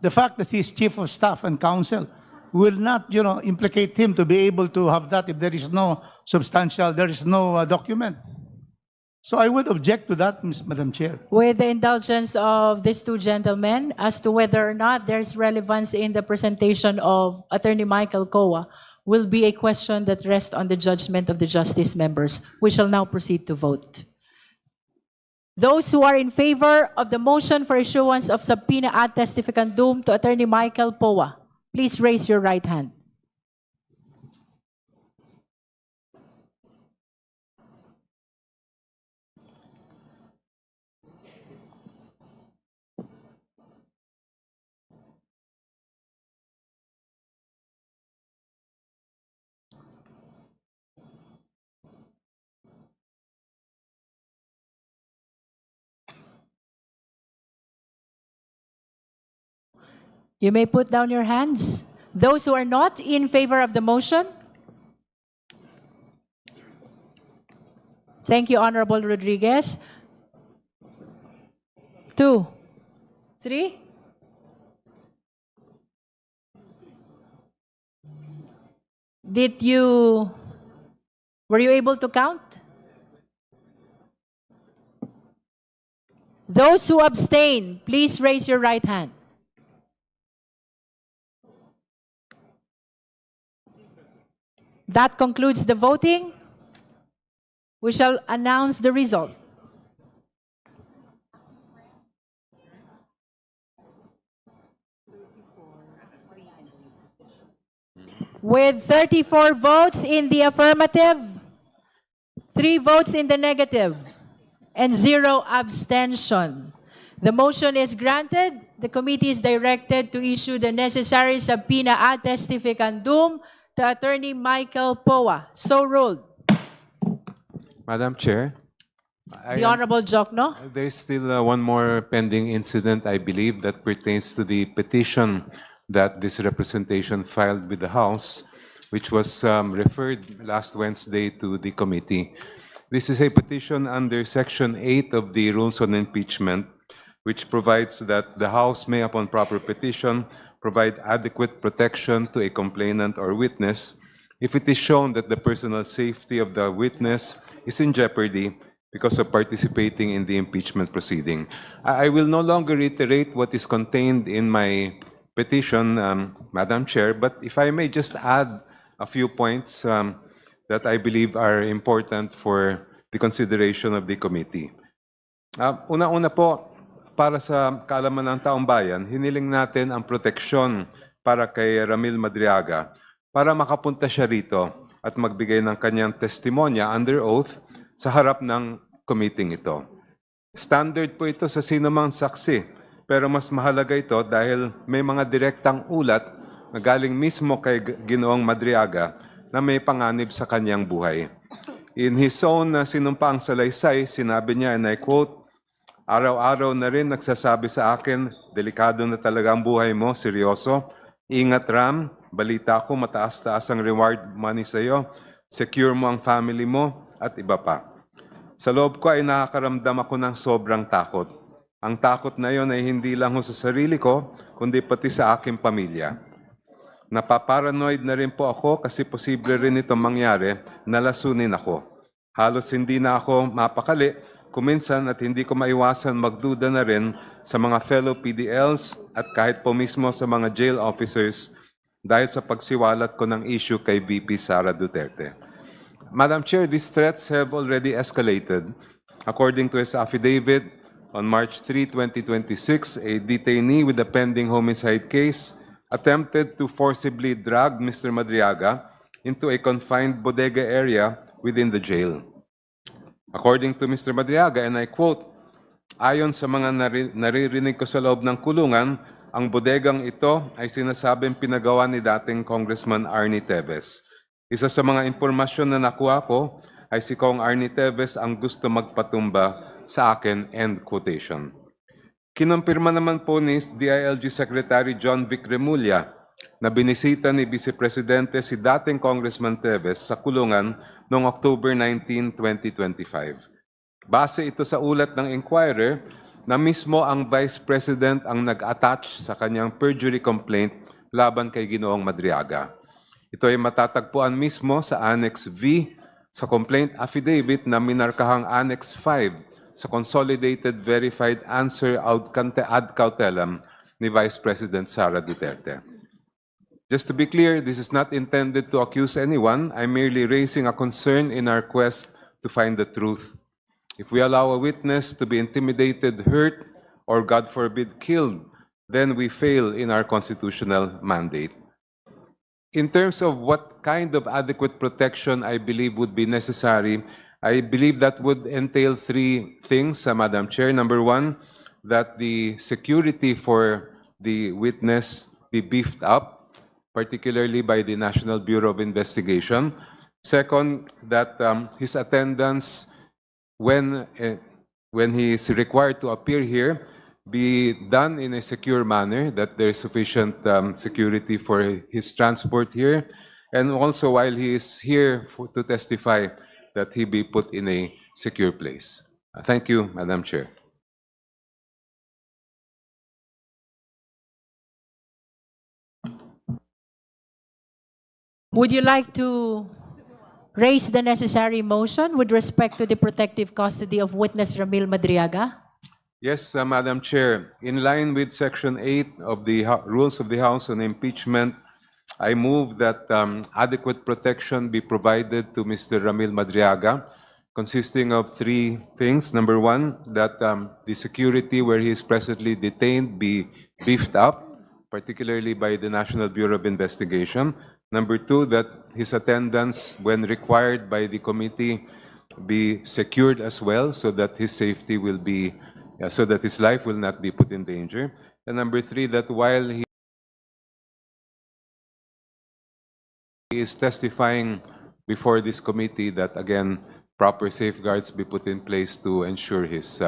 The fact that he's chief of staff and counsel will not, implicate him to be able to have that if there is no document. So I would object to that, Madam Chair. With the indulgence of these two gentlemen, as to whether or not there's relevance in the presentation of Attorney Michael Coa, will be a question that rests on the judgment of the justice members. We shall now proceed to vote. Those who are in favor of the motion for issuance of subpoena ad testificandum to Attorney Michael Poa, please raise your right hand. You may put down your hands. Those who are not in favor of the motion. Thank you, Honorable Rodriguez. 2, 3. Were you able to count? Those who abstain, please raise your right hand. That concludes the voting. We shall announce the result. With 34 votes in the affirmative, 3 votes in the negative, and 0 abstention. The motion is granted. The committee is directed to issue the necessary subpoena ad testificandum to Attorney Michael Poa. So ruled. Madam Chair. The Honorable Jokno. There's still one more pending incident, I believe, that pertains to the petition that this representation filed with the House, which was referred last Wednesday to the committee. This is a petition under Section 8 of the Rules on Impeachment, which provides that the House may, upon proper petition, provide adequate protection to a complainant or witness if it is shown that the personal safety of the witness is in jeopardy because of participating in the impeachment proceeding. I will no longer reiterate what is contained in my petition, Madam Chair, but if I may just add a few points that I believe are important for the consideration of the committee. Una-una po, para sa kaalaman ng taong bayan, hiniling natin ang proteksyon para kay Ramil Madriaga para makapunta siya rito at magbigay ng kanyang testimonya under oath sa harap ng committee ito. Standard po ito sa sino mang saksi, pero mas mahalaga ito dahil may mga direktang ulat na galing mismo kay Ginoong Madriaga na may panganib sa kanyang buhay. In his own sinumpaang salaysay, sinabi niya, and I quote, "Araw-araw na rin nagsasabi sa akin, delikado na talaga ang buhay mo, seryoso. Ingat Ram, balita ko mataas-taas ang reward money sa iyo, secure mo ang family mo, at iba pa. Sa loob ko ay nakakaramdam ako ng sobrang takot. Ang takot na yon ay hindi lang sa sarili ko, kundi pati sa aking pamilya. Napaparanoid na rin po ako kasi posible rin itong mangyari, nalasunin ako. Halos hindi na ako mapakali, kuminsan at hindi ko maiwasan magduda na rin sa mga fellow PDLs at kahit po mismo sa mga jail officers dahil sa pagsiwalat ko ng issue kay VP SARA Duterte. Madam Chair, these threats have already escalated. According to his affidavit, on March 3, 2026, a detainee with a pending homicide case attempted to forcibly drag Mr. Madriaga into a confined bodega area within the jail. According to Mr. Madriaga, and I quote, "Ayon sa mga naririnig ko sa loob ng kulungan, ang bodegang ito ay sinasabing pinagawa ni dating Congressman Arnie Teves. Isa sa mga impormasyon na nakuha ko ay si Kong Arnie Teves ang gusto magpatumba sa akin," end quotation. Kinumpirma naman po ni DILG Secretary John Vic Remulla na binisita ni Vice Presidente si dating Congressman Teves sa kulungan noong October 19, 2025. Base ito sa ulat ng Inquirer na mismo ang Vice President ang nag-attach sa kanyang perjury complaint laban kay Ginoong Madriaga. Ito ay matatagpuan mismo sa Annex V sa complaint affidavit na minarkahang Annex 5 sa Consolidated Verified Answer ad cautelam ni Vice President Sara Duterte. Just to be clear, this is not intended to accuse anyone. I'm merely raising a concern in our quest to find the truth. If we allow a witness to be intimidated, hurt, or God forbid, killed, then we fail in our constitutional mandate. In terms of what kind of adequate protection I believe would be necessary, I believe that would entail three things, Madam Chair. Number one, that the security for the witness be beefed up, particularly by the National Bureau of Investigation. Second, that his attendance when he is required to appear here be done in a secure manner, that there is sufficient security for his transport here, and also while he is here to testify, that he be put in a secure place. Thank you, Madam Chair. Would you like to raise the necessary motion with respect to the protective custody of witness Ramil Madriaga? Yes, Madam Chair. In line with Section 8 of the Rules of the House on Impeachment, I move that adequate protection be provided to Mr. Ramil Madriaga, consisting of three things. Number one, that the security where he is presently detained be beefed up, particularly by the National Bureau of Investigation. Number two, that his attendance, when required by the committee, be secured as well, so that his safety will be, so that his life will not be put in danger. And number three, that while he is testifying before this committee, that again proper safeguards be put in place to ensure his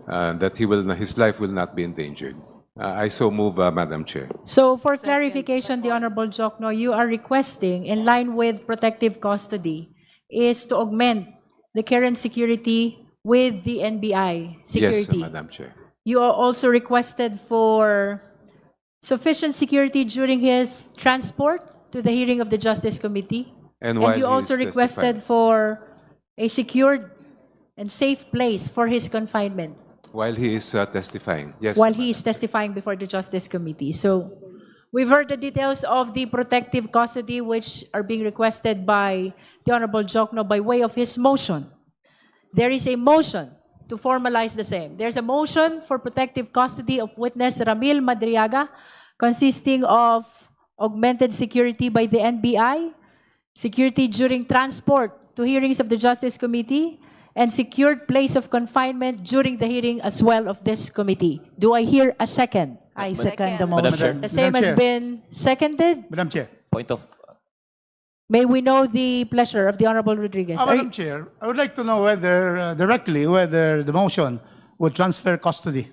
that his life will not be endangered. I so move, Madam Chair. So for clarification, the Honorable Jokno, you are requesting, in line with protective custody, is to augment the current security with the NBI security. Yes, Madam Chair. You are also requested for sufficient security during his transport to the hearing of the Justice Committee. And while you he also is requested for a secured and safe place for his confinement While he is testifying. Yes. while he is testifying before the Justice Committee. So we've heard the details of the protective custody which are being requested by the Honorable Jokno by way of his motion. There is a motion to formalize the same. There's a motion for protective custody of witness Ramil Madriaga, consisting of augmented security by the NBI, security during transport to hearings of the Justice Committee, and secured place of confinement during the hearing as well of this committee. Do I hear a second? I second the Madam motion. Chair. The same Madam has Chair. been seconded. Madam Chair. Point of May we know the pleasure of the Honorable Rodriguez? Are Madam you- Chair, I would like to know whether, directly, whether the motion would transfer custody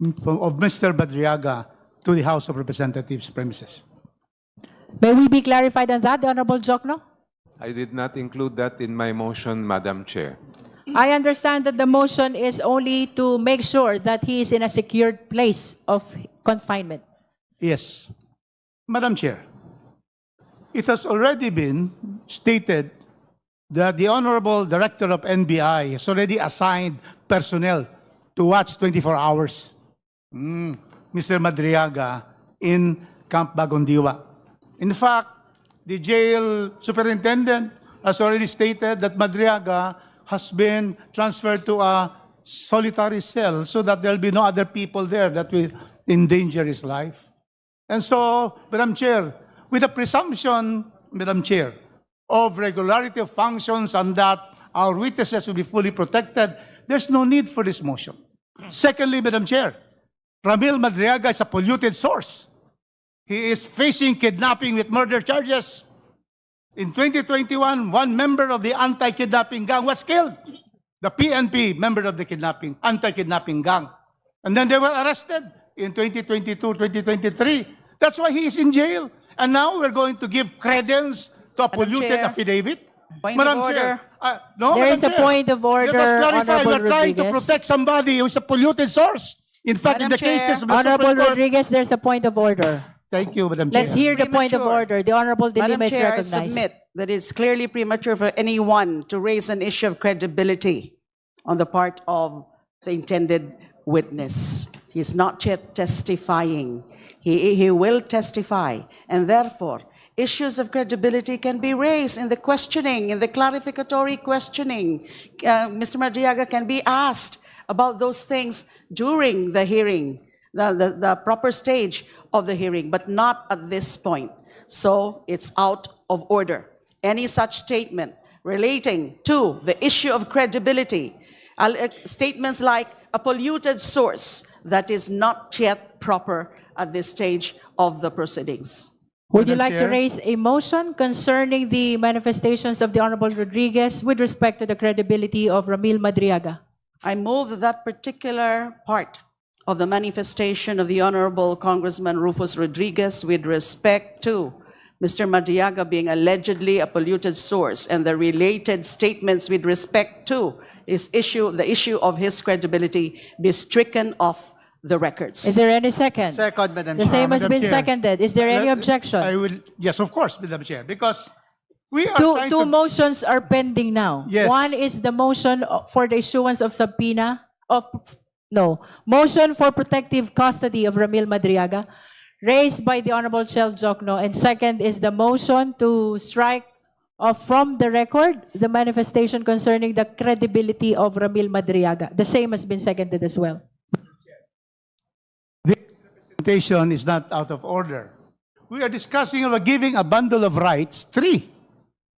of Mr. Badriaga to the House of Representatives premises. May we be clarified on that, the Honorable Jokno? I did not include that in my motion, Madam Chair. I understand that the motion is only to make sure that he is in a secured place of confinement. Yes. Madam Chair, it has already been stated that the Honorable Director of NBI has already assigned personnel to watch 24 hours Mr. Madriaga in Camp Bagondiwa. In fact, the jail superintendent has already stated that Madriaga has been transferred to a solitary cell so that there will be no other people there that will endanger his life. And so, Madam Chair, with the presumption, Madam Chair, of regularity of functions and that our witnesses will be fully protected, there's no need for this motion. Secondly, Madam Chair, Ramil Madriaga is a polluted source. He is facing kidnapping with murder charges. In 2021, one member of the anti-kidnapping gang was killed. The PNP member of the anti-kidnapping gang. And then they were arrested in 2022, 2023. That's why he is in jail. And now we're going to give credence to a polluted Chair. affidavit. Point Madam of Chair, order. no, There Madam is a Chair. point of order, Let us clarify, Honorable we're trying to Rodriguez. protect somebody who is a polluted source. In fact, in Madam the Chair. cases of the Honorable Supreme Court. Rodriguez, there's a point of order. Thank you, Madam Chair. Let's hear the point of Premature. order. The Honorable De Madam Lima is Chair, I recognized. submit that it's clearly premature for anyone to raise an issue of credibility on the part of the intended witness. He's not yet testifying. He will testify, and therefore, issues of credibility can be raised in the questioning, in the clarificatory questioning. Mr. Madriaga can be asked about those things during the hearing, the proper stage of the hearing, but not at this point. So it's out of order. Any such statement relating to the issue of credibility, statements like a polluted source, that is not yet proper at this stage of the proceedings. Would you Madam like to Chair. raise a motion concerning the manifestations of the Honorable Rodriguez with respect to the credibility of Ramil Madriaga? I move that that particular part of the manifestation of the Honorable Congressman Rufus Rodriguez with respect to Mr. Madriaga being allegedly a polluted source and the related statements with respect to the issue of his credibility be stricken off the records. Is there any second? Second, Madam The Chair. same has Madam been Chair. seconded. Is there any objection? I will, yes, of course, Madam Chair, because we are Two trying to... motions are pending now. Yes. One is the motion for the issuance of subpoena motion for protective custody of Ramil Madriaga, raised by the Honorable Chel Jokno, and second is the motion to strike off from the record the manifestation concerning the credibility of Ramil Madriaga. The same has been seconded as well. This representation is not out of order. We are discussing about giving a bundle of rights, 3.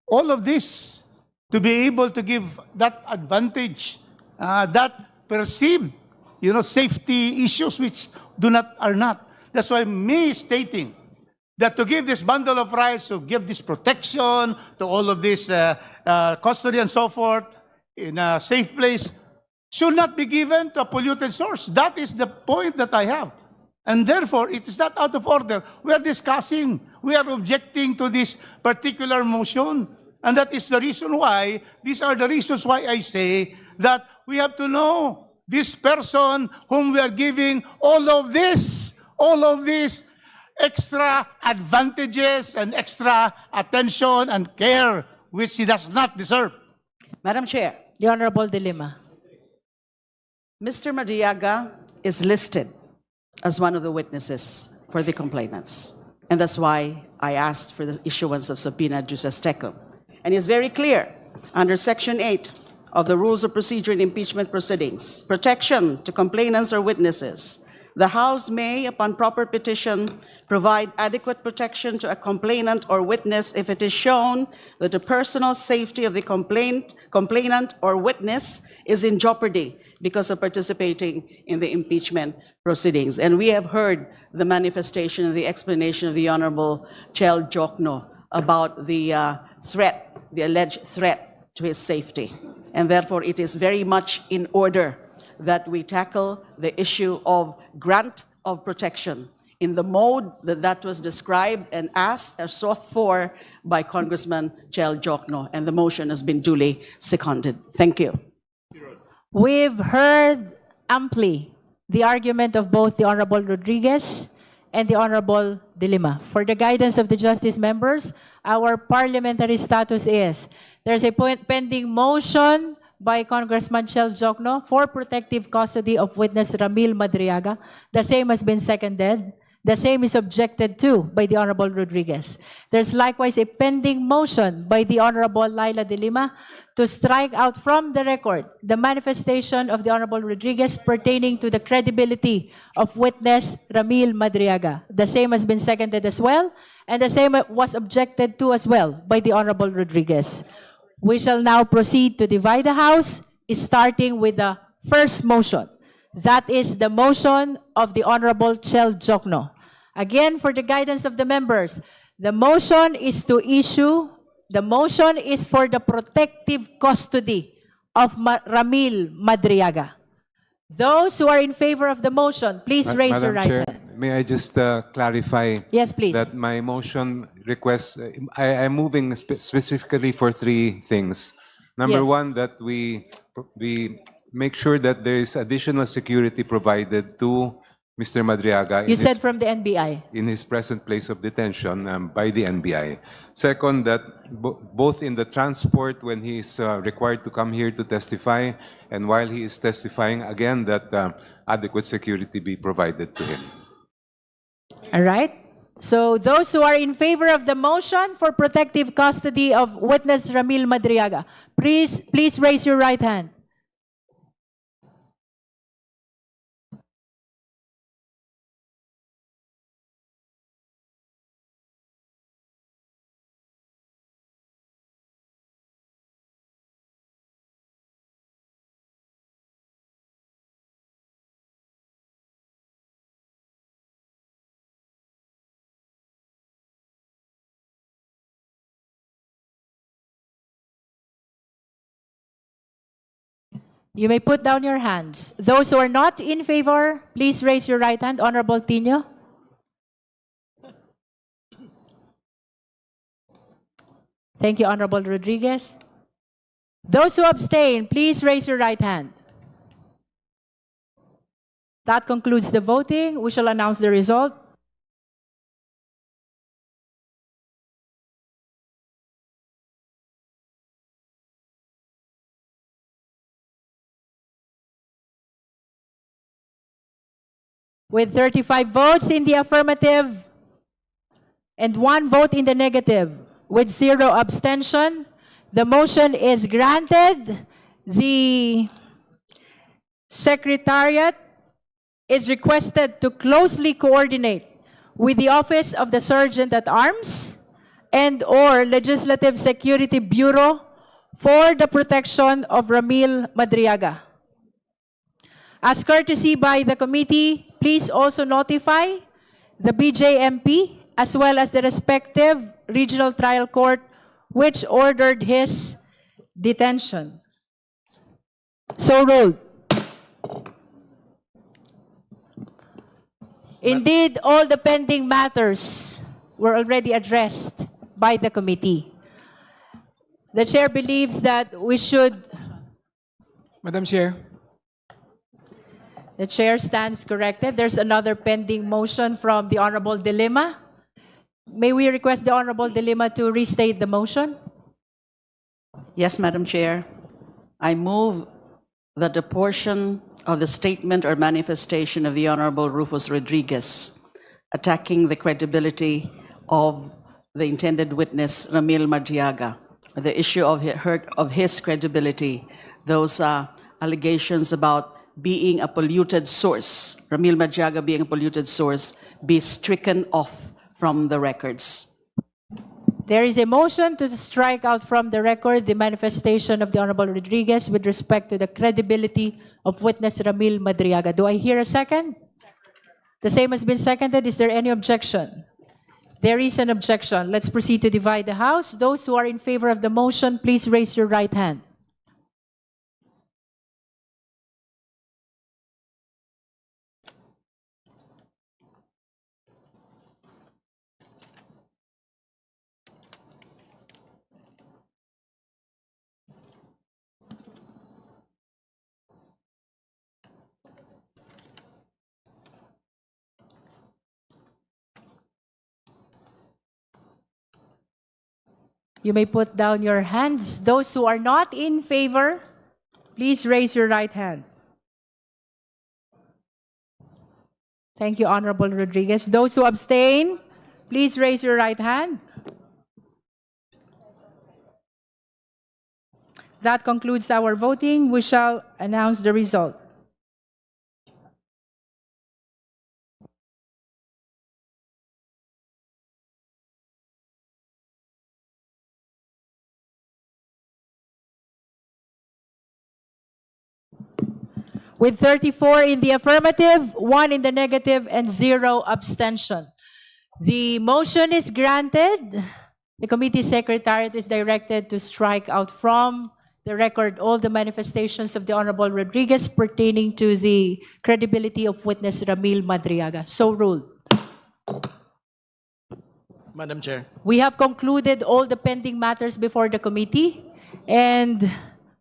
All of this to be able to give that advantage, that perceived, safety issues which are not. That's why me stating that to give this bundle of rights, to give this protection, to all of this custody and so forth in a safe place, should not be given to a polluted source. That is the point that I have. And therefore, it is not out of order. We are discussing, we are objecting to this particular motion. And that is the reason why, these are the reasons why I say that we have to know this person whom we are giving all of these extra advantages and extra attention and care which he does not deserve. Madam Chair, The Honorable De Lima. Mr. Madriaga is listed as one of the witnesses for the complainants. And that's why I asked for the issuance of subpoena jus tecum. And it's very clear under Section 8 of the Rules of Procedure in Impeachment Proceedings. Protection to complainants or witnesses. The House may, upon proper petition, provide adequate protection to a complainant or witness if it is shown that the personal safety of the complainant or witness is in jeopardy because of participating in the impeachment proceedings. And we have heard the manifestation and the explanation of the Honorable Chel Jokno about the threat, the alleged threat to his safety. And therefore, it is very much in order that we tackle the issue of grant of protection in the mode that was described and asked or sought for by Congressman Chel Jokno, and the motion has been duly seconded. Thank you. We've heard amply the argument of both the Honorable Rodriguez and the Honorable De Lima. For the guidance of the Justice members, our parliamentary status is there's a pending motion by Congressman Chel Jokno for protective custody of witness Ramil Madriaga. The same has been seconded. The same is objected to by the Honorable Rodriguez. There's likewise a pending motion by the Honorable Laila De Lima to strike out from the record the manifestation of the Honorable Rodriguez pertaining to the credibility of witness Ramil Madriaga. The same has been seconded as well, and the same was objected to as well by the Honorable Rodriguez. We shall now proceed to divide the House, starting with the first motion. That is the motion of the Honorable Chel Jokno. Again, for the guidance of the members, the motion is for the protective custody of Ramil Madriaga. Those who are in favor of the motion, please raise your right hand. May I just clarify? Yes, please. That my motion requests, I am moving specifically for three things. Number Yes. one, that we make sure that there is additional security provided to Mr. Madriaga You said from the NBI. in his present place of detention by the NBI. Second, that both in the transport when he is required to come here to testify and while he is testifying, again, that adequate security be provided to him. All right. So those who are in favor of the motion for protective custody of witness Ramil Madriaga, please raise your right hand. You may put down your hands. Those who are not in favor, please raise your right hand. Honorable Tino. Thank you, Honorable Rodriguez. Those who abstain, please raise your right hand. That concludes the voting. We shall announce the result. With 35 votes in the affirmative and 1 vote in the negative, with 0 abstention, the motion is granted. The Secretariat is requested to closely coordinate with the Office of the Sergeant at Arms and/or Legislative Security Bureau for the protection of Ramil Madriaga. As courtesy by the committee, please also notify the BJMP as well as the respective regional trial court which ordered his detention. So ruled. Indeed, all the pending matters were already addressed by the committee. The chair believes that we should... Madam Chair. The chair stands corrected. There's another pending motion from the Honorable De Lima. May we request the Honorable De Lima to restate the motion? Yes, Madam Chair. I move that the portion of the statement or manifestation of the Honorable Rufus Rodriguez attacking the credibility of the intended witness, Ramil Madriaga, the issue of his credibility those allegations about being a polluted source, Ramil Madriaga being a polluted source, be stricken off from the records. There is a motion to strike out from the record the manifestation of the Honorable Rodriguez with respect to the credibility of witness Ramil Madriaga. Do I hear a second? The same has been seconded. Is there any objection? There is an objection. Let's proceed to divide the House. Those who are in favor of the motion, please raise your right hand. You may put down your hands. Those who are not in favor, please raise your right hand. Thank you, Honorable Rodriguez. Those who abstain, please raise your right hand. That concludes our voting. We shall announce the result. With 34 in the affirmative, 1 in the negative, and 0 abstention. The motion is granted. The committee secretariat is directed to strike out from the record all the manifestations of the Honorable Rodriguez pertaining to the credibility of witness Ramil Madriaga. So ruled. Madam Chair. We have concluded all the pending matters before the committee, and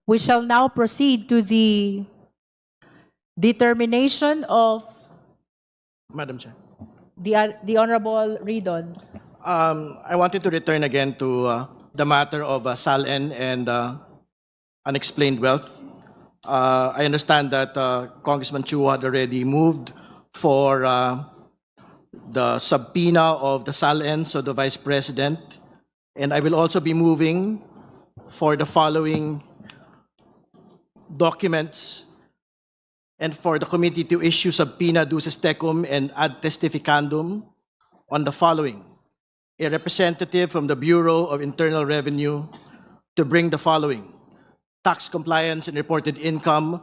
we shall now proceed to the determination of Madam Chair. the Honorable Ridon. I wanted to return again to the matter of SALN and unexplained wealth. I understand that Congressman Chua had already moved for the subpoena of the SALNs of the Vice President, and I will also be moving for the following documents and for the committee to issue subpoena duces tecum and ad testificandum on the following. A representative from the Bureau of Internal Revenue to bring the following: tax compliance and reported income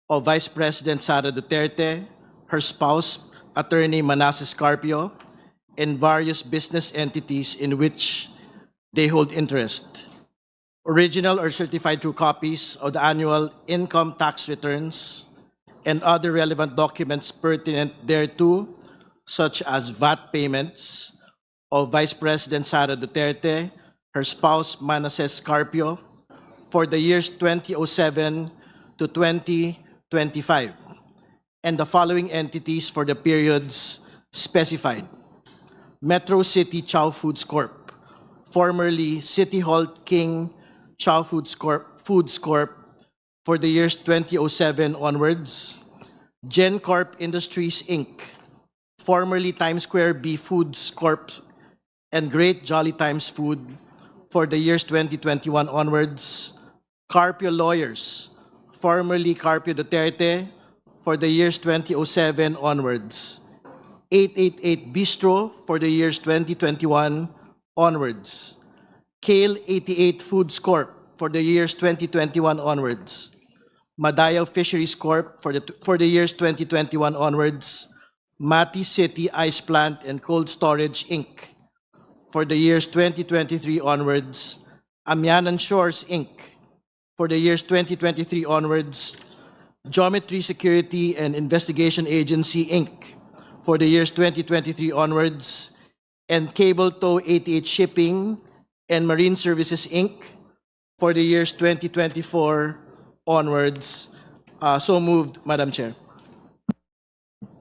of Vice President Sara Duterte, her spouse, Attorney Manasseh Carpio, and various business entities in which they hold interest. Original or certified true copies of the annual income tax returns and other relevant documents pertinent thereto, such as VAT payments of Vice President Sara Duterte, her spouse Manasseh Carpio, for the years 2007 to 2025, and the following entities for the periods specified: Metro City Chow Foods Corp., formerly City Hall King Chow Foods Corp., for the years 2007 onwards; GenCorp Industries Inc., formerly Times Square B Foods Corp. And Great Jolly Times Food, for the years 2021 onwards; Carpio Lawyers, formerly Carpio Duterte, for the years 2007 onwards; 888 Bistro, for the years 2021 onwards; Kale 88 Foods Corp., for the years 2021 onwards; Madayo Fisheries Corp., for the years 2021 onwards; Mati City Ice Plant and Cold Storage Inc., for the years 2023 onwards; Amianan Shores Inc., for the years 2023 onwards; Geometry Security and Investigation Agency Inc., for the years 2023 onwards; and Cable Tow 88 Shipping and Marine Services Inc., for the years 2024 onwards. So moved, Madam Chair.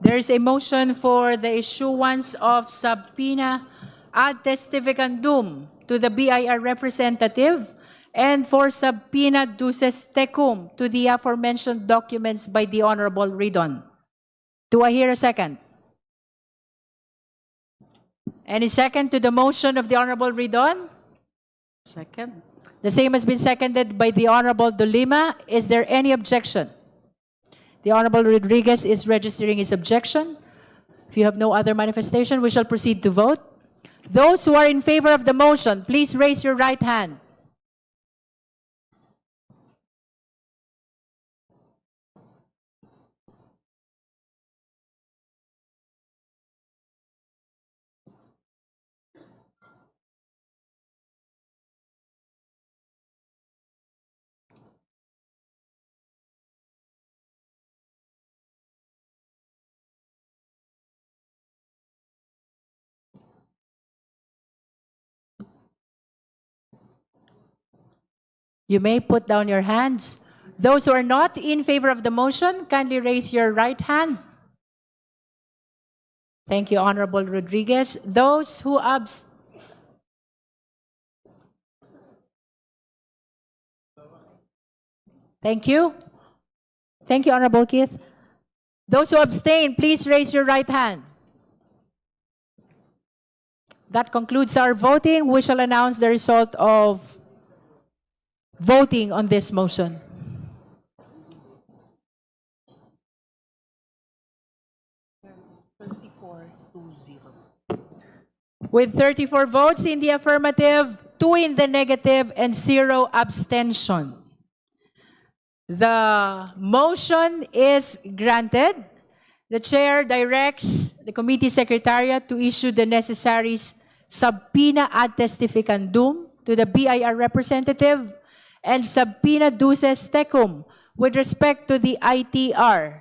There is a motion for the issuance of subpoena ad testificandum to the BIR representative and for subpoena duces tecum to the aforementioned documents by the Honorable Ridon. Do I hear a second? Any second to the motion of the Honorable Ridon? Second. The same has been seconded by the Honorable Dolima. Is there any objection? The Honorable Rodriguez is registering his objection. If you have no other manifestation, we shall proceed to vote. Those who are in favor of the motion, please raise your right hand. You may put down your hands. Those who are not in favor of the motion, kindly raise your right hand. Thank you, Honorable Rodriguez. Those who Thank you. Thank you, Honorable Keith. Those who abstain, please raise your right hand. That concludes our voting. We shall announce the result of voting on this motion. With 34 votes in the affirmative, 2 in the negative, and 0 abstention. The motion is granted. The chair directs the committee secretariat to issue the necessary subpoena ad testificandum to the BIR representative and subpoena duces tecum with respect to the ITR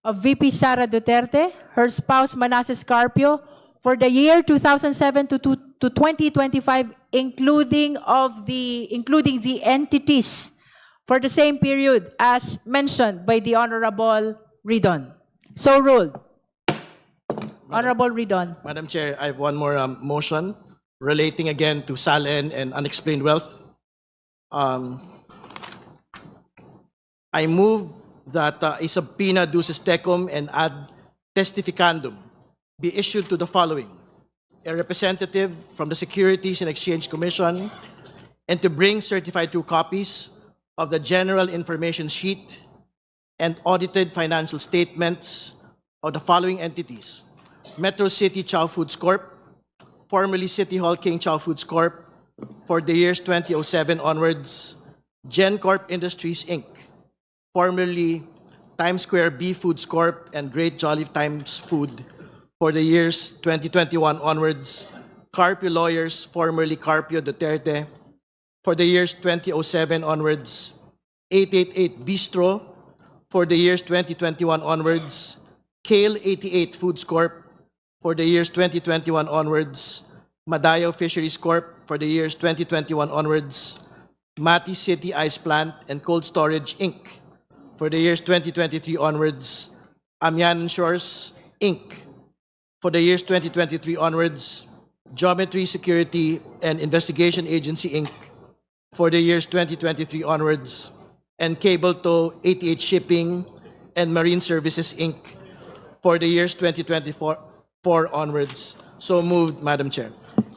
of VP SARA DUTERTE, her spouse Manasseh Carpio, for the year 2007 to 2025, including the entities for the same period as mentioned by the Honorable Ridon. So ruled. Honorable Ridon. Madam Chair, I have one more motion relating again to SALN and unexplained wealth. I move that a subpoena duces tecum and ad testificandum be issued to the following: a representative from the Securities and Exchange Commission, and to bring certified true copies of the general information sheet and audited financial statements of the following entities: Metro City Chow Foods Corp., formerly City Hall King Chow Foods Corp., for the years 2007 onwards; GenCorp Industries Inc., formerly Times Square B Foods Corp. And Great Jolly Times Food, for the years 2021 onwards; Carpio Lawyers, formerly Carpio Duterte, for the years 2007 onwards; 888 Bistro, for the years 2021 onwards; Kale 88 Foods Corp., for the years 2021 onwards; Madayo Fisheries Corp., for the years 2021 onwards; Mati City Ice Plant and Cold Storage Inc., for the years 2023 onwards; Amian Shores Inc., for the years 2023 onwards; Geometry Security and Investigation Agency Inc., for the years 2023 onwards; and Cable Tow 88 Shipping and Marine Services Inc., for the years 2024 onwards. So moved, Madam Chair.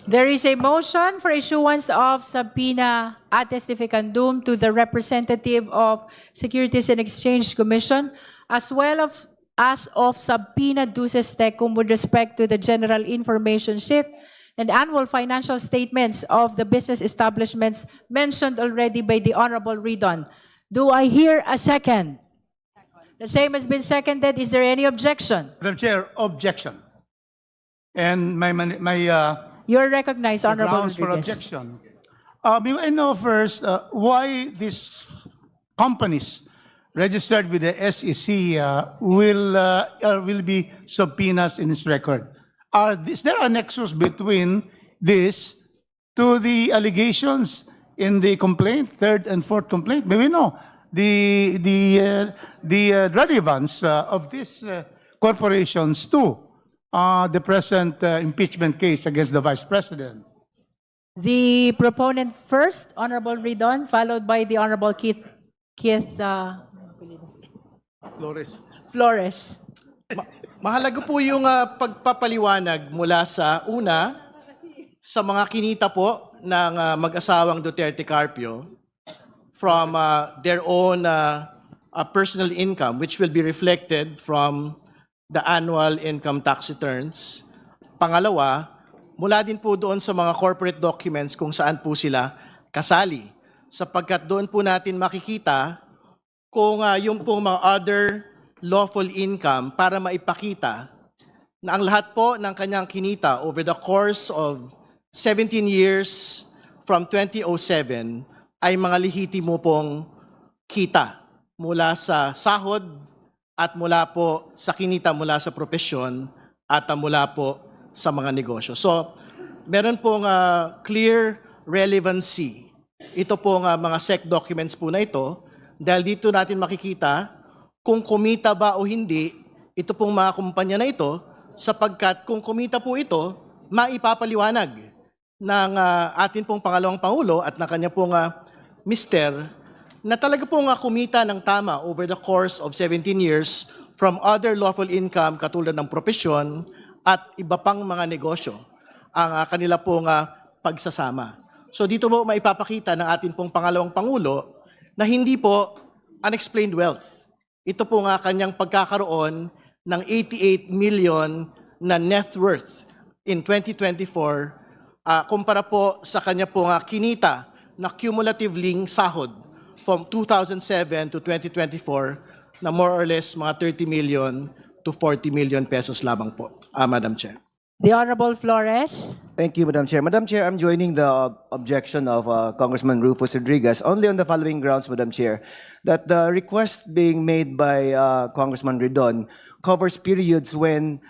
There is a motion for issuance of subpoena ad testificandum to the representative of Securities and Exchange Commission, as well as of subpoena duces tecum with respect to the general information sheet and annual financial statements of the business establishments mentioned already by the Honorable Ridon. Do I hear a second? The same has been seconded. Is there any objection? Madam Chair, objection. And You're recognized, Honorable grounds for Rodriguez. objection. May I know first why these companies registered with the SEC will be subpoenas in its record? Is there a nexus between this to the allegations in the complaint, third and fourth complaint? May we know the relevance of these corporations to the present impeachment case against the Vice President? The proponent first, Honorable Ridon, followed by the Honorable Keith Flores. Mahalaga po yung pagpapaliwanag mula sa una, sa mga kinita po ng mag-asawang Duterte Carpio from their own personal income, which will be reflected from the annual income tax returns. Pangalawa, mula din po doon sa mga corporate documents kung saan po sila kasali. Sapagkat doon po natin makikita kung yung pong mga other lawful income para maipakita na ang lahat po ng kanyang kinita over the course of 17 years from 2007 ay mga lehitimo pong kita mula sa sahod at mula po sa kinita mula sa propesyon at mula po sa mga negosyo. So, meron pong clear relevancy. Ito pong mga SEC documents po na ito dahil dito natin makikita kung kumita ba o hindi ito pong mga kumpanya na ito sapagkat kung kumita po ito, maipapaliwanag ng atin pong pangalawang Pangulo at ng kanya pong mister na talaga pong kumita ng tama over the course of 17 years from other lawful income katulad ng propesyon at iba pang mga negosyo ang kanila pong pagsasama. So dito po maipapakita ng atin pong pangalawang Pangulo na hindi po unexplained wealth. Ito po kanyang pagkakaroon ng 88 million na net worth in 2024 kumpara po sa kanya pong kinita na cumulatively sahod from 2007 to 2024 na more or less mga 30 million to 40 million pesos lamang po, Madam Chair. The Honorable Flores. Thank you, Madam Chair. Madam Chair, I'm joining the objection of Congressman Rufus Rodriguez only on the following grounds, Madam Chair, that the request being made by Congressman Ridon covers periods when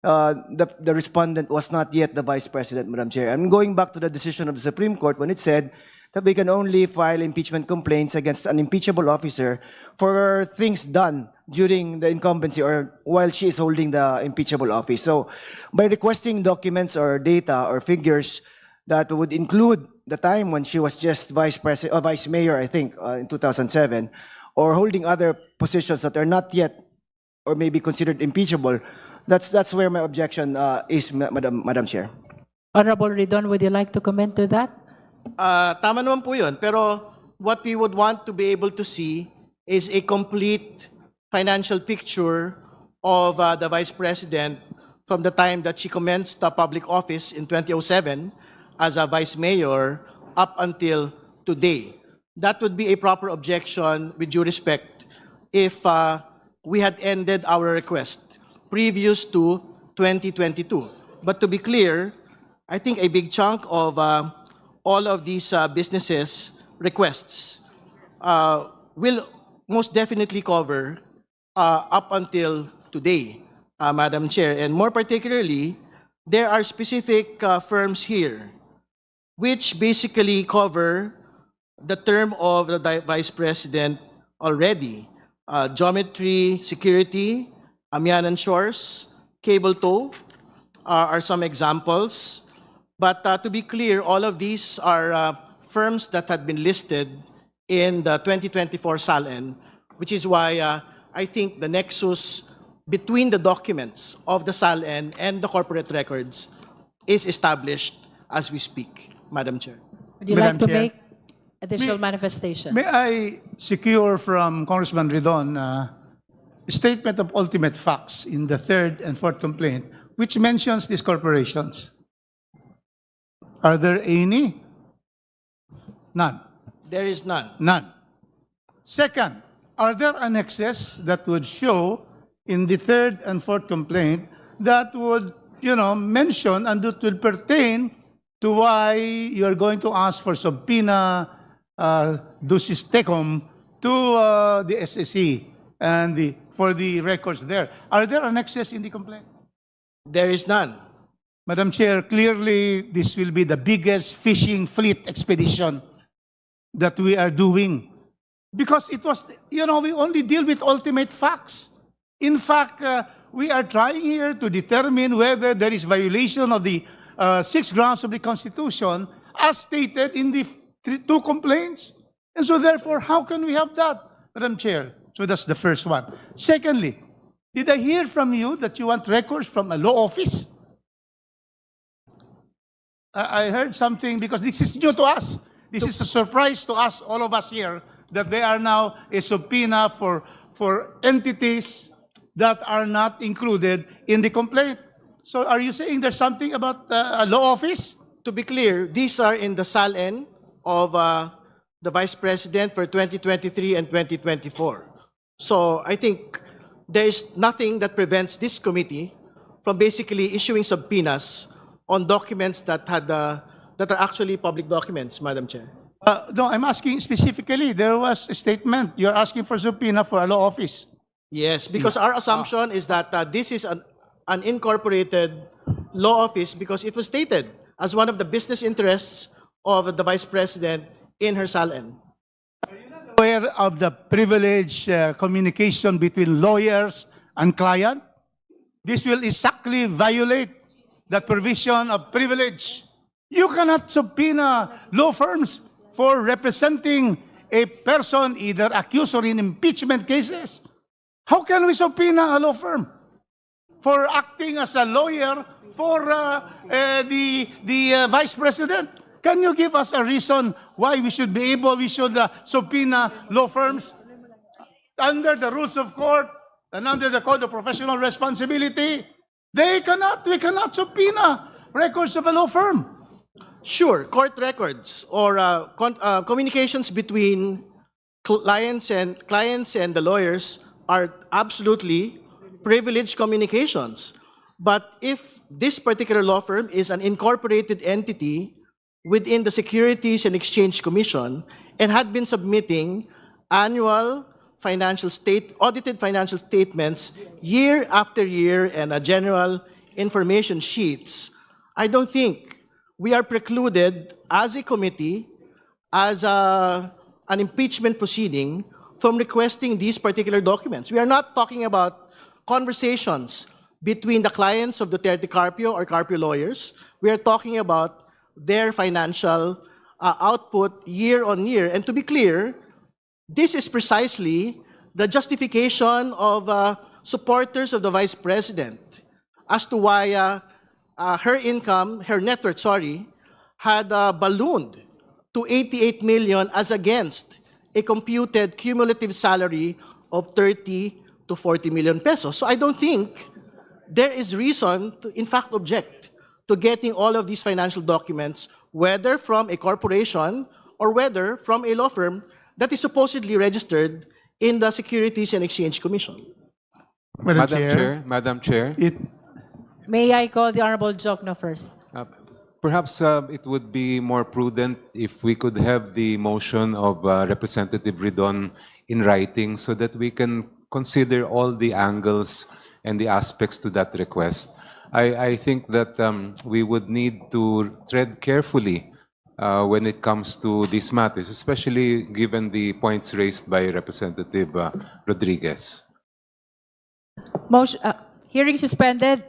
the respondent was not yet the Vice President, Madam Chair. I'm going back to the decision of the Supreme Court when it said that we can only file impeachment complaints against an impeachable officer for things done during the incumbency or while she is holding the impeachable office. So by requesting documents or data or figures that would include the time when she was just Vice Mayor, I think, in 2007, or holding other positions that are not yet or maybe considered impeachable, that's where my objection is, Madam Chair. Honorable Ridon, would you like to comment to that? Tama naman po yun. Pero what we would want to be able to see is a complete financial picture of the Vice President from the time that she commenced the public office in 2007 as a Vice Mayor up until today. That would be a proper objection with due respect if we had ended our request previous to 2022. But to be clear, I think a big chunk of all of these businesses' requests will most definitely cover up until today, Madam Chair. And more particularly, there are specific firms here which basically cover the term of the Vice President already. Geometry Security, Amianan Shores, Cable Tow are some examples. But to be clear, all of these are firms that had been listed in the 2024 SALN, which is why I think the nexus between the documents of the SALN and the corporate records is established as we speak, Madam Chair. Would you Madam like to Chair, make additional manifestation? May I secure from Congressman Ridon a statement of ultimate facts in the third and fourth complaint, which mentions these corporations? Are there any? None. There is none. None. Second, are there annexes that would show in the third and fourth complaint that would, mention and that would pertain to why you're going to ask for subpoena ducis tecum to the SEC and for the records there? Are there annexes in the complaint? There is none. Madam Chair, clearly this will be the biggest fishing fleet expedition that we are doing. Because it was, we only deal with ultimate facts. In fact, we are trying here to determine whether there is violation of the 6 grounds of the Constitution as stated in the 2 complaints. And so therefore, how can we have that, Madam Chair? So that's the first one. Secondly, did I hear from you that you want records from a law office? I heard something because this is new to us. This is a surprise to us, all of us here, that they are now a subpoena for entities that are not included in the complaint. So are you saying there's something about a law office? To be clear, these are in the SALN of the Vice President for 2023 and 2024. So I think there is nothing that prevents this committee from basically issuing subpoenas on documents that are actually public documents, Madam Chair. No, I'm asking specifically. There was a statement. You're asking for subpoena for a law office. Yes, because our assumption is that this is an incorporated law office because it was stated as one of the business interests of the Vice President in her SALN. Aware of the privilege communication between lawyers and client? This will exactly violate that provision of privilege. You cannot subpoena law firms for representing a person either accused or in impeachment cases. How can we subpoena a law firm for acting as a lawyer for the Vice President? Can you give us a reason why we should subpoena law firms under the rules of court and under the Code of Professional Responsibility? We cannot subpoena records of a law firm. Sure, court records or communications between clients and the lawyers are absolutely privileged communications. But if this particular law firm is an incorporated entity within the Securities and Exchange Commission and had been submitting annual audited financial statements year after year and general information sheets, I don't think we are precluded as a committee, as an impeachment proceeding, from requesting these particular documents. We are not talking about conversations between the clients of Duterte Carpio or Carpio lawyers. We are talking about their financial output year on year. And to be clear, this is precisely the justification of supporters of the Vice President as to why her net worth, had ballooned to 88 million as against a computed cumulative salary of 30 to 40 million pesos. So I don't think there is reason to, in fact, object to getting all of these financial documents, whether from a corporation or whether from a law firm that is supposedly registered in the Securities and Exchange Commission. Madam Chair. May I call the Honorable Jokno first? Perhaps it would be more prudent if we could have the motion of Representative Ridon in writing so that we can consider all the angles and the aspects to that request. I think that we would need to tread carefully when it comes to these matters, especially given the points raised by Representative Rodriguez. Motion, hearing suspended.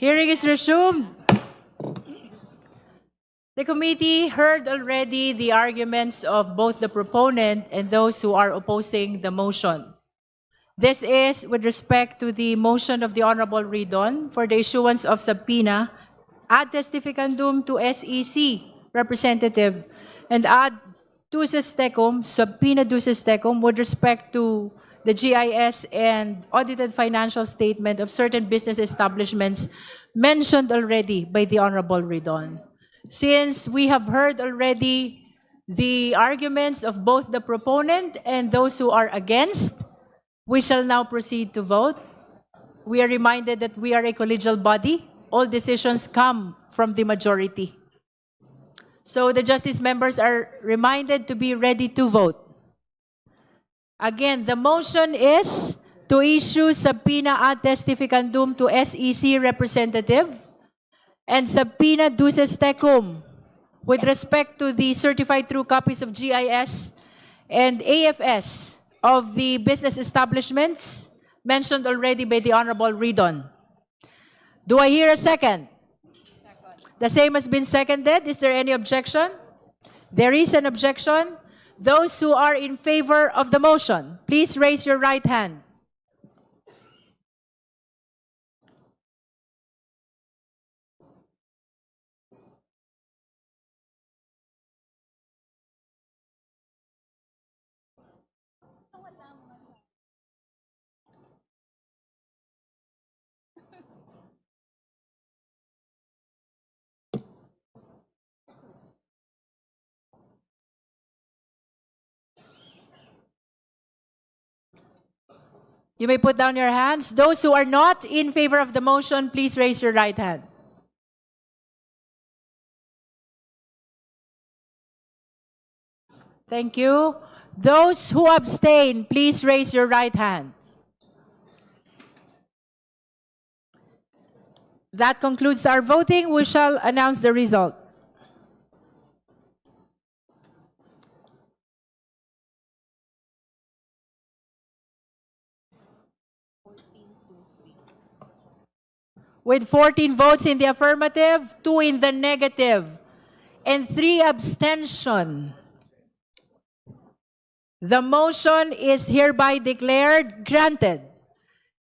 Hearing is resumed. The committee heard already the arguments of both the proponent and those who are opposing the motion. This is with respect to the motion of the Honorable Ridon for the issuance of subpoena ad testificandum to SEC representative and ad duces tecum, subpoena duces tecum with respect to the GIS and audited financial statement of certain business establishments mentioned already by the Honorable Ridon. Since we have heard already the arguments of both the proponent and those who are against, we shall now proceed to vote. We are reminded that we are a collegial body. All decisions come from the majority. So the justice members are reminded to be ready to vote. Again, the motion is to issue subpoena ad testificandum to SEC representative and subpoena duces tecum with respect to the certified true copies of GIS and AFS of the business establishments mentioned already by the Honorable Ridon. Do I hear a second? The same has been seconded. Is there any objection? There is an objection. Those who are in favor of the motion, please raise your right hand. You may put down your hands. Those who are not in favor of the motion, please raise your right hand. Thank you. Those who abstain, please raise your right hand. That concludes our voting. We shall announce the result. With 14 votes in the affirmative, 2 in the negative, and 3 abstention. The motion is hereby declared granted.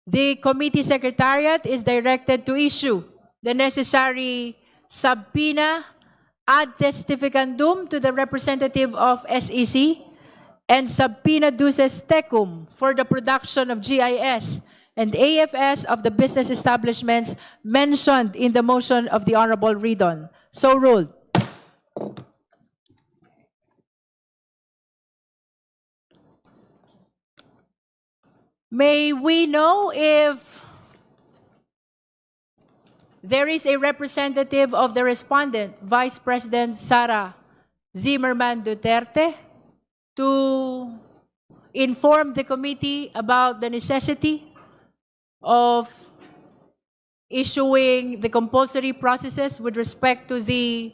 The committee secretariat is directed to issue the necessary subpoena ad testificandum to the representative of SEC and subpoena duces tecum for the production of GIS and AFS of the business establishments mentioned in the motion of the Honorable Ridon. So ruled. May we know if there is a representative of the respondent, Vice President SARA Duterte, to inform the committee about the necessity of issuing the compulsory processes with respect to the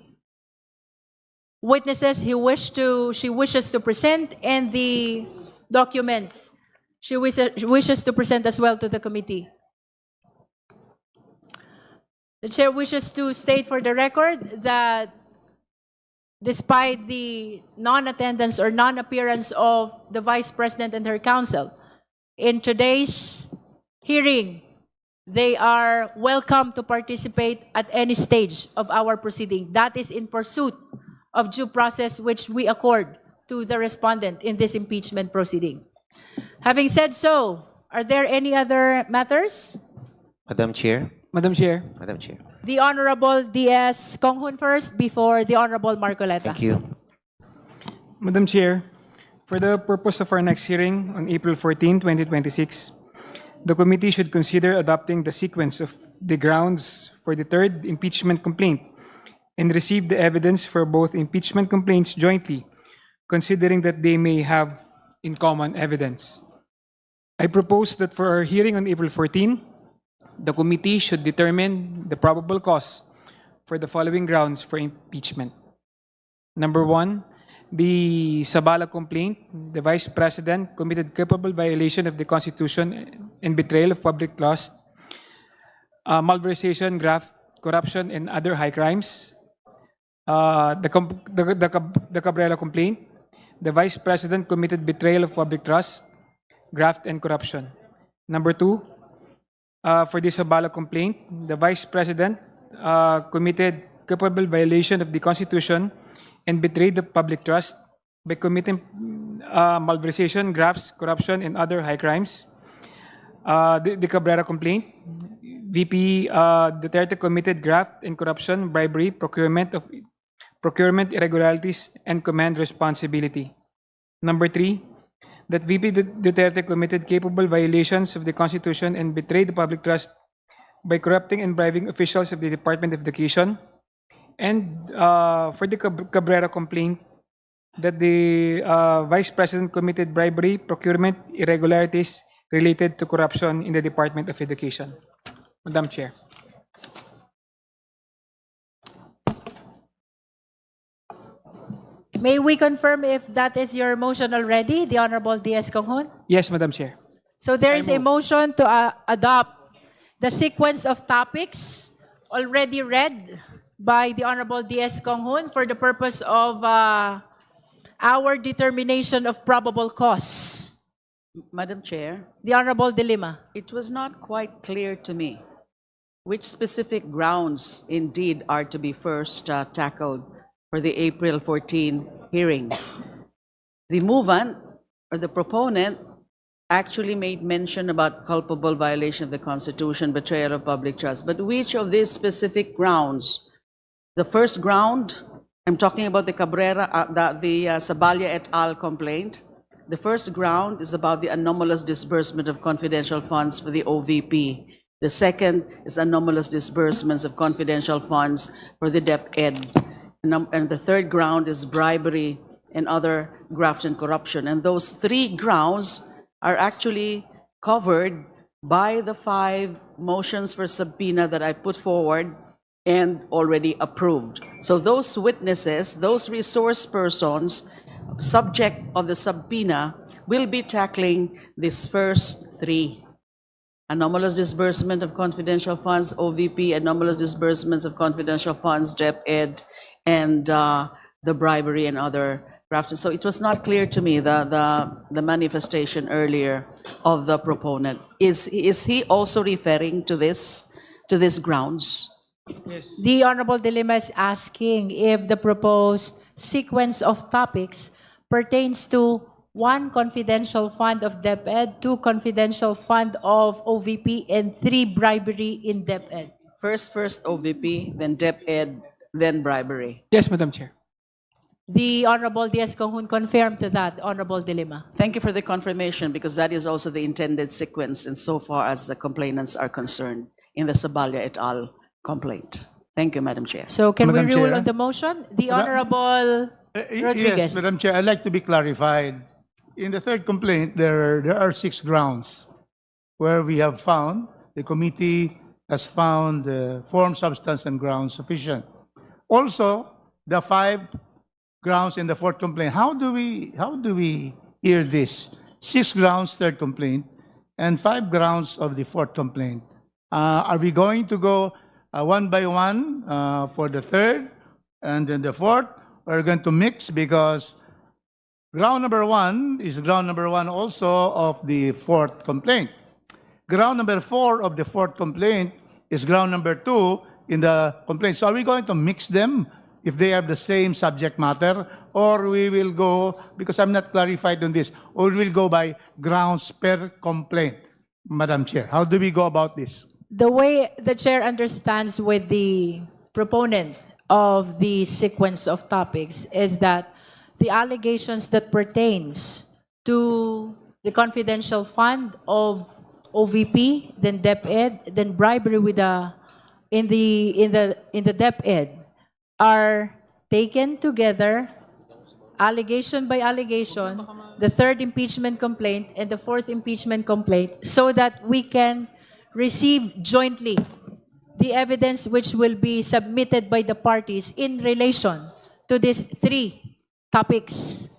witnesses she wishes to present and the documents she wishes to present as well to the committee. The chair wishes to state for the record that despite the non-attendance or non-appearance of the Vice President and her counsel, in today's hearing, they are welcome to participate at any stage of our proceeding. That is in pursuit of due process which we accord to the respondent in this impeachment proceeding. Having said so, are there any other matters? Madam Chair. Madam Chair. Madam Chair. The Honorable D.S. Konghun first before the Honorable Marcoleta. Thank you. Madam Chair, for the purpose of our next hearing on April 14, 2026, the committee should consider adopting the sequence of the grounds for the third impeachment complaint and receive the evidence for both impeachment complaints jointly, considering that they may have in common evidence. I propose that for our hearing on April 14, the committee should determine the probable cause for the following grounds for impeachment. Number 1, the Sabala complaint, the Vice President committed culpable violation of the Constitution and betrayal of public trust malversation, graft, corruption, and other high crimes. The Cabrera complaint. The Vice President committed betrayal of public trust, graft, and corruption. Number 2, for the Sabala complaint, the Vice President committed culpable violation of the Constitution and betrayed the public trust by committing malversation, grafts, corruption, and other high crimes. The Cabrera complaint, VP Duterte committed graft and corruption, bribery, procurement irregularities, and command responsibility. Number 3, that VP Duterte committed capable violations of the Constitution and betrayed the public trust by corrupting and bribing officials of the Department of Education. And for the Cabrera complaint, that the Vice President committed bribery, procurement irregularities related to corruption in the Department of Education. Madam Chair. May we confirm if that is your motion already, the Honorable D.S. Conghon? Yes, Madam Chair. So there is a motion to adopt the sequence of topics already read by the Honorable D.S. Conghon for the purpose of our determination of probable cause. Madam Chair, The Honorable De Lima. it was not quite clear to me which specific grounds indeed are to be first tackled for the April 14 hearing. The movant or the proponent actually made mention about culpable violation of the Constitution, betrayal of public trust. But which of these specific grounds? The first ground, I'm talking about the Cabrera, the Saballa et al. Complaint. The first ground is about the anomalous disbursement of confidential funds for the OVP. The second is anomalous disbursements of confidential funds for the DepEd. And the third ground is bribery and other graft and corruption. And those three grounds are actually covered by the 5 motions for subpoena that I put forward and already approved. So those witnesses, those resource persons, subject of the subpoena, will be tackling these first 3. Anomalous disbursement of confidential funds, OVP, anomalous disbursements of confidential funds, DepEd, and the bribery and other graft. So it was not clear to me the manifestation earlier of the proponent. Is he also referring to these grounds? Yes. The Honorable De Lima is asking if the proposed sequence of topics pertains to 1 confidential fund of DepEd, 2 confidential fund of OVP, and 3 bribery in DepEd. First OVP, then DepEd, then bribery. Yes, Madam Chair. The Honorable D.S. Conghon confirmed to that, Honorable De Lima. Thank you for the confirmation, because that is also the intended sequence insofar as the complainants are concerned in the Saballa et al. Complaint. Thank you, Madam Chair. So can Madam we rule Chair? on the motion? The Honorable Rodriguez. Yes, Madam Chair, I'd like to be clarified. In the third complaint, there are 6 grounds where we have found, the committee has found form, substance, and grounds sufficient. Also, the 5 grounds in the fourth complaint. How do we hear this? 6 grounds, third complaint, and 5 grounds of the fourth complaint. Are we going to go one by one for the third and then the fourth? We're going to mix, because ground number 1 is ground number 1 also of the fourth complaint. Ground number 4 of the fourth complaint is ground number 2 in the complaint. So are we going to mix them if they have the same subject matter, or we will go, because I'm not clarified on this, or we will go by grounds per complaint? Madam Chair, how do we go about this? The way the chair understands with the proponent of the sequence of topics is that the allegations that pertains to the confidential fund of OVP, then DepEd, then bribery with in the DepEd are taken together, allegation by allegation, the third impeachment complaint and the fourth impeachment complaint, so that we can receive jointly the evidence which will be submitted by the parties in relation to these 3 topics: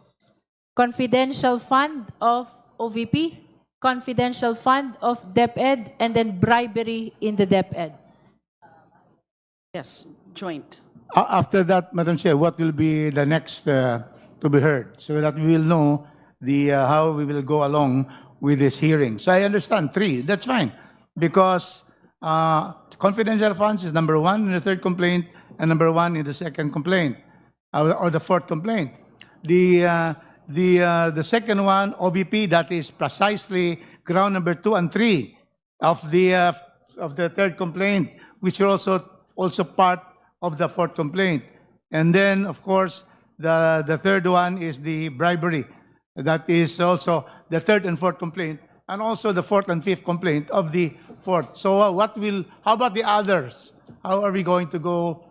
confidential fund of OVP, confidential fund of DepEd, and then bribery in the DepEd. Yes, joint. After that, Madam Chair, what will be the next to be heard, so that we will know how we will go along with this hearing? So I understand 3, that's fine, because confidential funds is number 1 in the third complaint and number 1 in the second complaint, or the fourth complaint. The second one, OBP, that is precisely ground number 2 and 3 of the third complaint, which are also part of the fourth complaint. And then, of course, the third one is the bribery. That is also the third and fourth complaint, and also the fourth and fifth complaint of the fourth. So how about the others? How are we going to go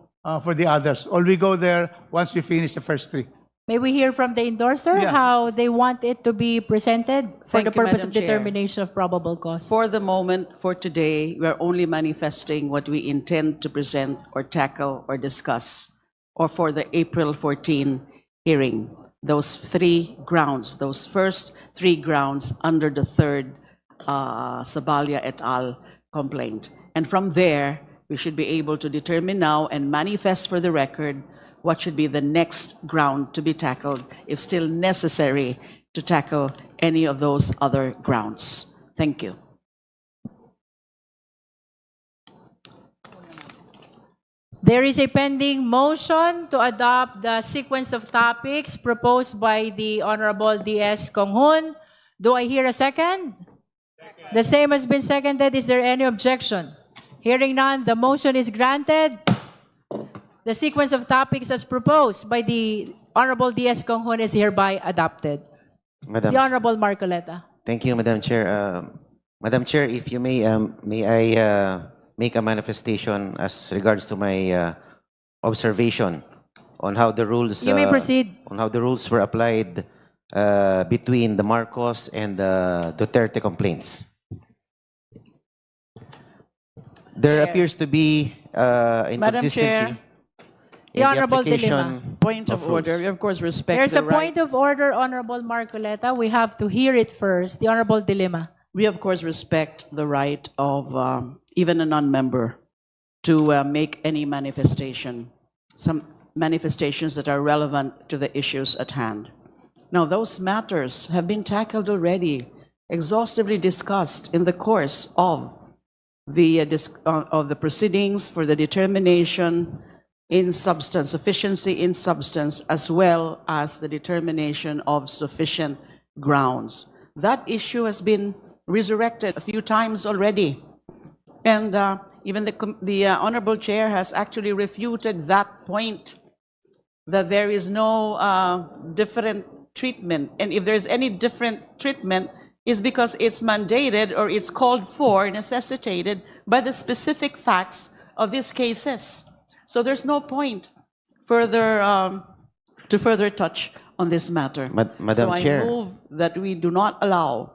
for the others? Or we go there once we finish the first 3? May we hear from the endorser how they want it to be presented for Thank the you, purpose Madam of Chair. determination of probable cause? For the moment, for today, we are only manifesting what we intend to present or tackle or discuss, or for the April 14 hearing. Those 3 grounds, those first 3 grounds under the third Sabalia et al. Complaint. And from there, we should be able to determine now and manifest for the record what should be the next ground to be tackled, if still necessary to tackle any of those other grounds. Thank you. There is a pending motion to adopt the sequence of topics proposed by the Honorable D.S. Konghun. Do I hear a second? The same has been seconded. Is there any objection? Hearing none, the motion is granted. The sequence of topics as proposed by the Honorable D.S. Konghun is hereby adopted. The Honorable Marcoleta. Thank you, Madam Chair. Madam Chair, if you may I make a manifestation as regards to my observation on how the rules You may proceed. on how the rules were applied between the Marcos and the Duterte complaints. There appears to be inconsistency. The Honorable Dilima. Point of order. We of course respect There's the a point of order, Honorable Marcoleta. We have to hear it first. The Honorable Dilima. We of course respect the right of even a non-member to make any manifestation, some manifestations that are relevant to the issues at hand. Now, those matters have been tackled already, exhaustively discussed in the course of the proceedings for the determination in substance, sufficiency in substance, as well as the determination of sufficient grounds. That issue has been resurrected a few times already. And even the Honorable Chair has actually refuted that point, that there is no different treatment. And if there's any different treatment, it's because it's mandated or it's called for, necessitated by the specific facts of these cases. So there's no point to further touch on this matter. Madam Chair. I move that we do not allow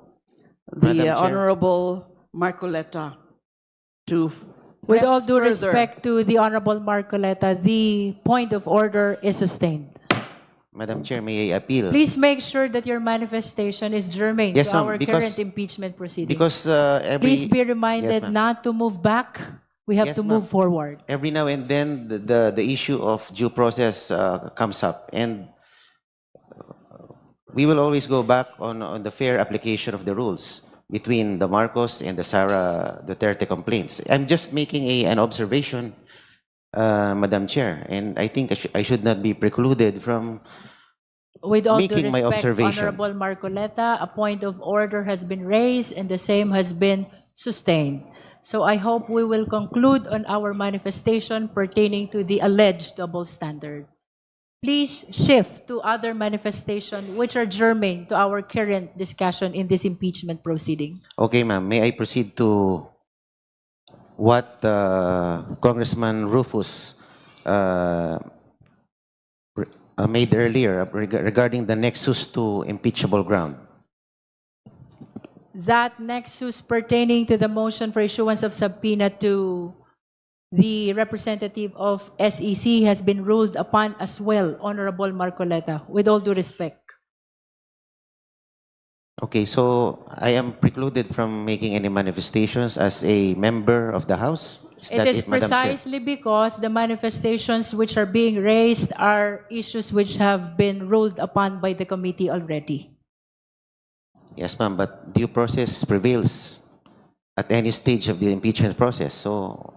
the Honorable Marcoleta to With all press due further. respect to the Honorable Marcoleta, the point of order is sustained. Madam Chair, may I appeal? Please make sure that your manifestation is germane Yes, to ma'am, our because- current impeachment proceeding. Because Please be reminded ma'am. not to move back. We have Yes, to ma'am. move forward. Every now and then, the issue of due process comes up, and we will always go back on the fair application of the rules between the Marcos and the SARA Duterte complaints. I'm just making an observation, Madam Chair, and I think I should not be precluded from With all due making my respect, observation. Honorable Marcoleta, a point of order has been raised and the same has been sustained. So I hope we will conclude on our manifestation pertaining to the alleged double standard. Please shift to other manifestations which are germane to our current discussion in this impeachment proceeding. Okay, ma'am. May I proceed to what Congressman Rufus made earlier regarding the nexus to impeachable ground? That nexus pertaining to the motion for issuance of subpoena to the representative of SEC has been ruled upon as well, Honorable Marcoleta, with all due respect. Okay, so I am precluded from making any manifestations as a member of the House? It is Madam Chair? precisely because the manifestations which are being raised are issues which have been ruled upon by the committee already. Yes, ma'am, but due process prevails at any stage of the impeachment process. So,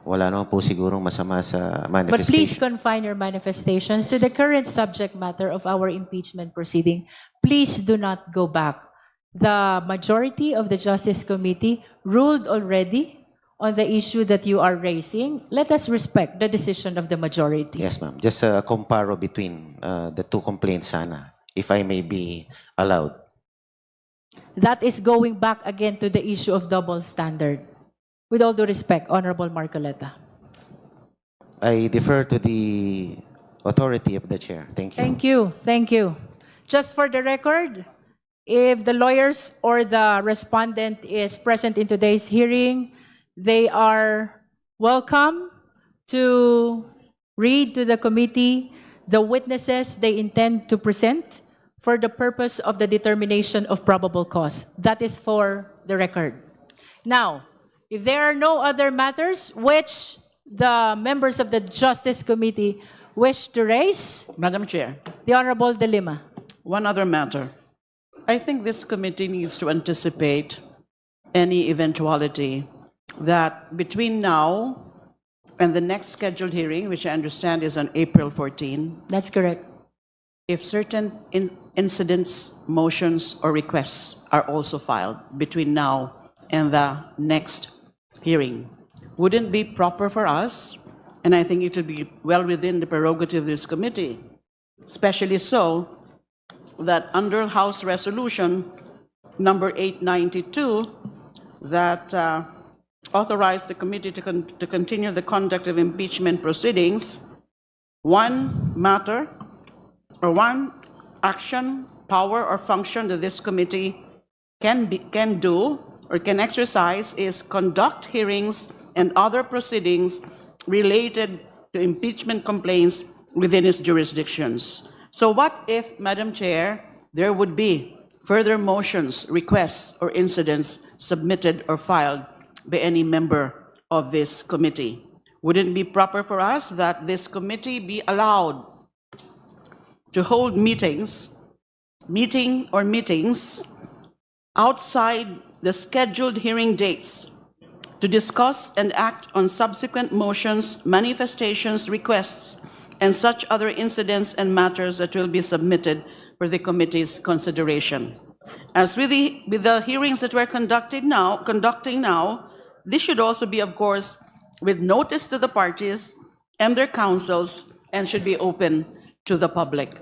wala naman po sigurong masama sa But please manifestation. confine your manifestations to the current subject matter of our impeachment proceeding. Please do not go back. The majority of the Justice Committee ruled already on the issue that you are raising. Let us respect the decision of the majority. Yes, ma'am. Just a comparo between the two complaints sana, if I may be allowed. That is going back again to the issue of double standard. With all due respect, Honorable Marcoleta. I defer to the authority of the chair. Thank you. Thank you. Thank you. Just for the record, if the lawyers or the respondent is present in today's hearing, they are welcome to read to the committee the witnesses they intend to present for the purpose of the determination of probable cause. That is for the record. Now, if there are no other matters which the members of the Justice Committee wish to raise, Madam Chair, the Honorable De Lima. one other matter. I think this committee needs to anticipate any eventuality that between now and the next scheduled hearing, which I understand is on April 14, That's correct. if certain incidents, motions, or requests are also filed between now and the next hearing, wouldn't it be proper for us, and I think it would be well within the prerogative of this committee, especially so that under House Resolution number 892 that authorized the committee to continue the conduct of impeachment proceedings, one matter or one action, power, or function that this committee can do or can exercise is conduct hearings and other proceedings related to impeachment complaints within its jurisdictions. So what if, Madam Chair, there would be further motions, requests, or incidents submitted or filed by any member of this committee? Wouldn't it be proper for us that this committee be allowed to hold meetings outside the scheduled hearing dates to discuss and act on subsequent motions, manifestations, requests, and such other incidents and matters that will be submitted for the committee's consideration? As with the hearings that we're conducting now, this should also be, of course, with notice to the parties and their counsels, and should be open to the public.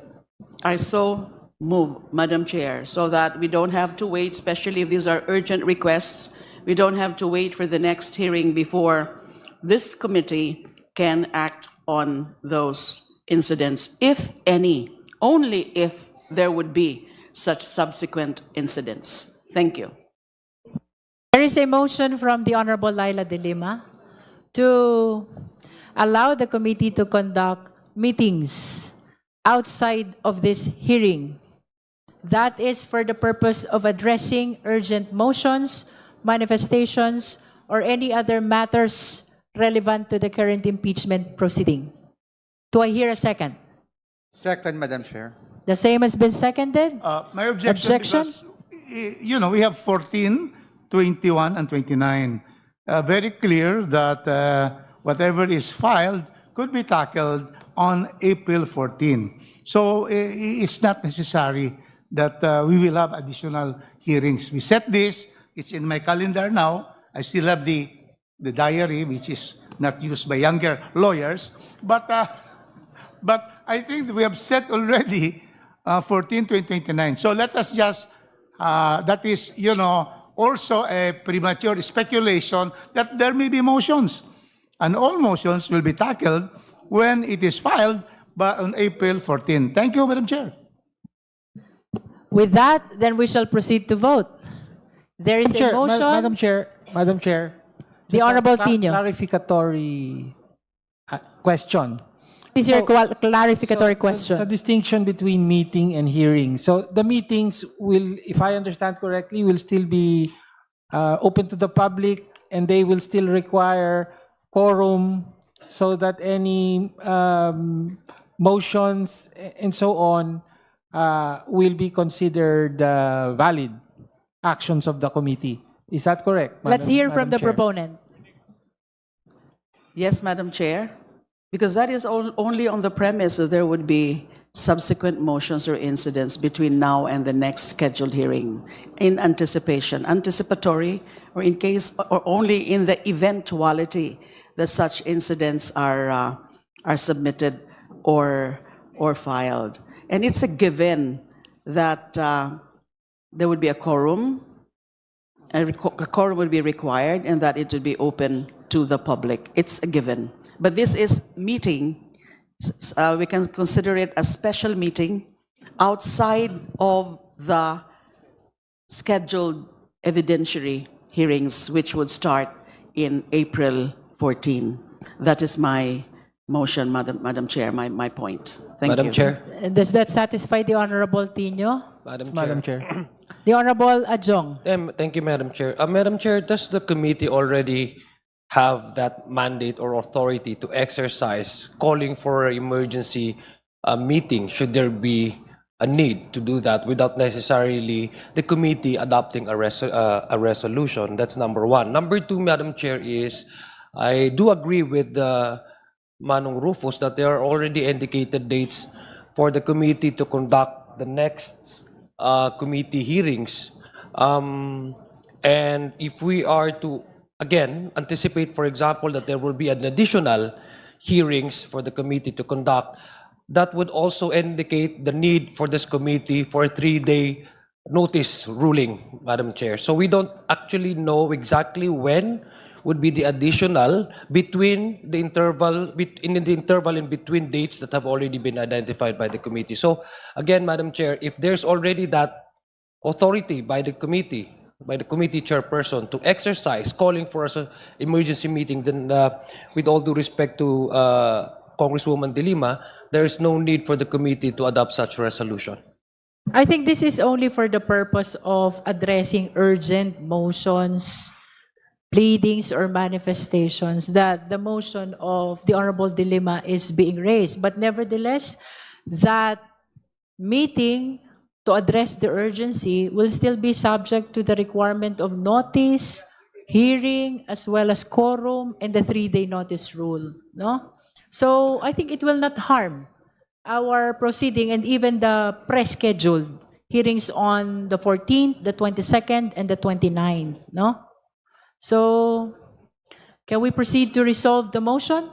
I so move, Madam Chair, so that we don't have to wait, especially if these are urgent requests, we don't have to wait for the next hearing before this committee can act on those incidents, if any, only if there would be such subsequent incidents. Thank you. There is a motion from the Honorable Laila De Lima to allow the committee to conduct meetings outside of this hearing. That is for the purpose of addressing urgent motions, manifestations, or any other matters relevant to the current impeachment proceeding. Do I hear a second? Second, Madam Chair. The same has been seconded? My objection, because, we have 14, 21, and 29. Very clear that whatever is filed could be tackled on April 14. So it's not necessary that we will have additional hearings. We set this, it's in my calendar now. I still have the diary, which is not used by younger lawyers. But I think we have set already 14 to 29. So let us just, that is, also a premature speculation that there may be motions. And all motions will be tackled when it is filed on April 14. Thank you, Madam Chair. With that, then we shall proceed to vote. There is a motion. Madam Chair. The just a Honorable Tino. clarificatory question. This is your clarificatory question. Sa distinction between meeting and hearing. So the meetings will, if I understand correctly, will still be open to the public, and they will still require quorum so that any motions and so on will be considered valid actions of the committee. Is that correct? Let's hear from Madam the Chair? proponent. Yes, Madam Chair, because that is only on the premise that there would be subsequent motions or incidents between now and the next scheduled hearing in anticipation, anticipatory, or in case, or only in the eventuality that such incidents are submitted or filed. And it's a given that there would be a quorum, a quorum would be required, and that it would be open to the public. It's a given. But this is meeting. We can consider it a special meeting outside of the scheduled evidentiary hearings, which would start in April 14. That is my motion, Madam Chair, my point. Thank you. Madam Chair. Does that satisfy the Honorable Tino? Madam Chair. The Honorable Adjong. Thank you, Madam Chair. Madam Chair, does the committee already have that mandate or authority to exercise calling for an emergency meeting should there be a need to do that without necessarily the committee adopting a resolution? That's number one. Number two, Madam Chair, is I do agree with Manong Rufus that there are already indicated dates for the committee to conduct the next committee hearings. And if we are to, again, anticipate, for example, that there will be an additional hearings for the committee to conduct, that would also indicate the need for this committee for a 3-day notice ruling, Madam Chair. So we don't actually know exactly when would be the additional between the interval, in the interval in between dates that have already been identified by the committee. So again, Madam Chair, if there's already that authority by the committee chairperson to exercise calling for an emergency meeting, then with all due respect to Congresswoman De Lima, there is no need for the committee to adopt such resolution. I think this is only for the purpose of addressing urgent motions, pleadings, or manifestations that the motion of the Honorable De Lima is being raised. But nevertheless, that meeting to address the urgency will still be subject to the requirement of notice, hearing, as well as quorum, and the 3-day notice rule. No? So I think it will not harm our proceeding and even the pre-scheduled hearings on the 14th, the 22nd, and the 29th. No? So can we proceed to resolve the motion?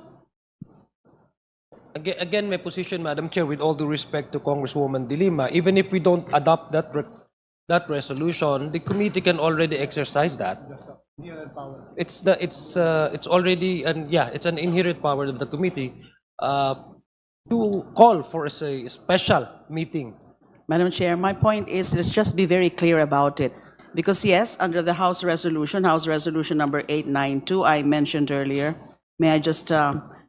Again, my position, Madam Chair, with all due respect to Congresswoman De Lima, even if we don't adopt that resolution, the committee can already exercise that. It's already it's an inherent power of the committee to call for a special meeting. Madam Chair, my point is, let's just be very clear about it. Because yes, under the House Resolution number 892, I mentioned earlier, may I just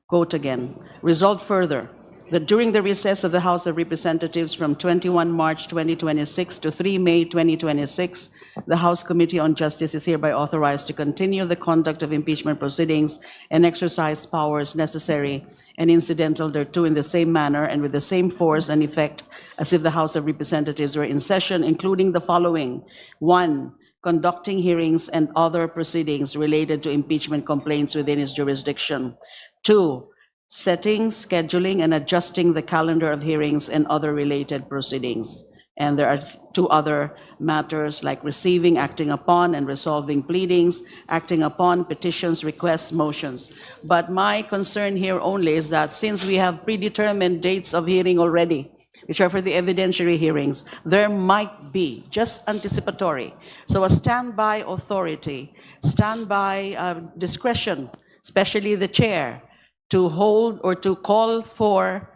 quote again, resolved further, that during the recess of the House of Representatives from 21 March 2026 to 3 May 2026, the House Committee on Justice is hereby authorized to continue the conduct of impeachment proceedings and exercise powers necessary and incidental thereto in the same manner and with the same force and effect as if the House of Representatives were in session, including the following. 1, conducting hearings and other proceedings related to impeachment complaints within its jurisdiction. 2, setting, scheduling, and adjusting the calendar of hearings and other related proceedings. And there are 2 other matters like receiving, acting upon, and resolving pleadings, acting upon petitions, requests, motions. But my concern here only is that since we have predetermined dates of hearing already, which are for the evidentiary hearings, there might be, just anticipatory, so a standby authority, standby discretion, especially the chair, to hold or to call for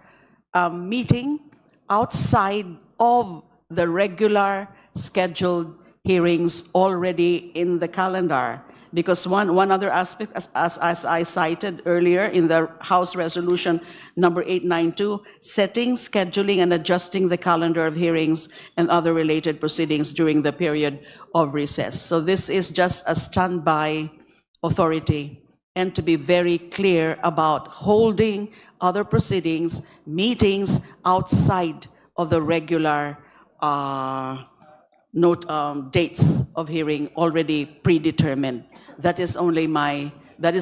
a meeting outside of the regular scheduled hearings already in the calendar, Because one other aspect, as I cited earlier in the House Resolution number 892, setting, scheduling, and adjusting the calendar of hearings and other related proceedings during the period of recess. So this is just a standby authority, and to be very clear about holding other proceedings, meetings outside of the regular dates of hearing already predetermined. That is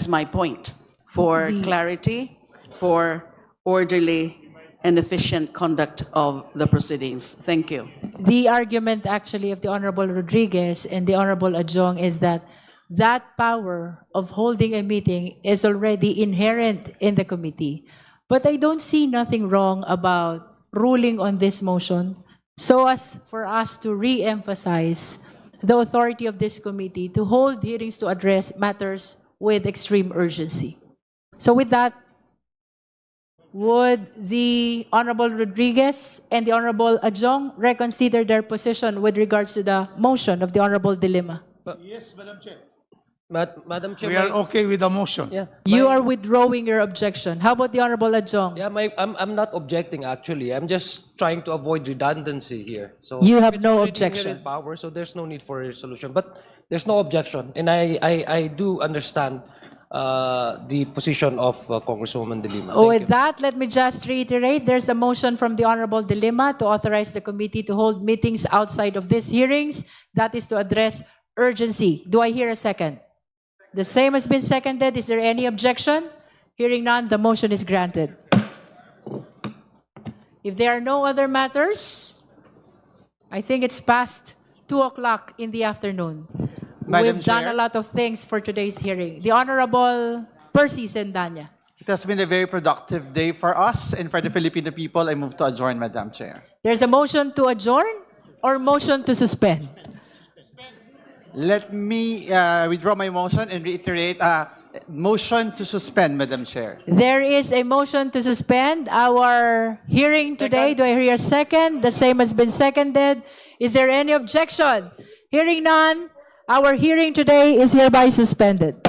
my point, for clarity, for orderly and efficient conduct of the proceedings. Thank you. The argument actually of the Honorable Rodriguez and the Honorable Adjong is that that power of holding a meeting is already inherent in the committee. But I don't see nothing wrong about ruling on this motion so as for us to re-emphasize the authority of this committee to hold hearings to address matters with extreme urgency. So with that, would the Honorable Rodriguez and the Honorable Adjong reconsider their position with regards to the motion of the Honorable Dilima? Yes, Madam Chair. Madam Chair, We are okay with the motion. Yeah, You are withdrawing your objection. How about the Honorable Adjong? yeah, I'm not objecting actually. I'm just trying to avoid redundancy here. So You if have it's no already objection. inherent power, so there's no need for a resolution. But there's no objection, and I do understand the position of Congresswoman De Lima. Thank With you. that, let me just reiterate, there's a motion from the Honorable De Lima to authorize the committee to hold meetings outside of these hearings. That is to address urgency. Do I hear a second? The same has been seconded. Is there any objection? Hearing none, the motion is granted. If there are no other matters, I think it's past 2 o'clock in the afternoon. Madam We've done Chair. a lot of things for today's hearing. The Honorable Percy Sendanya. It has been a very productive day for us and for the Filipino people. I move to adjourn, Madam Chair. There's a motion to adjourn or motion to suspend? Let me withdraw my motion and reiterate motion to suspend, Madam Chair. There is a motion to suspend our hearing today. Do I hear a second? The same has been seconded. Is there any objection? Hearing none, our hearing today is hereby suspended.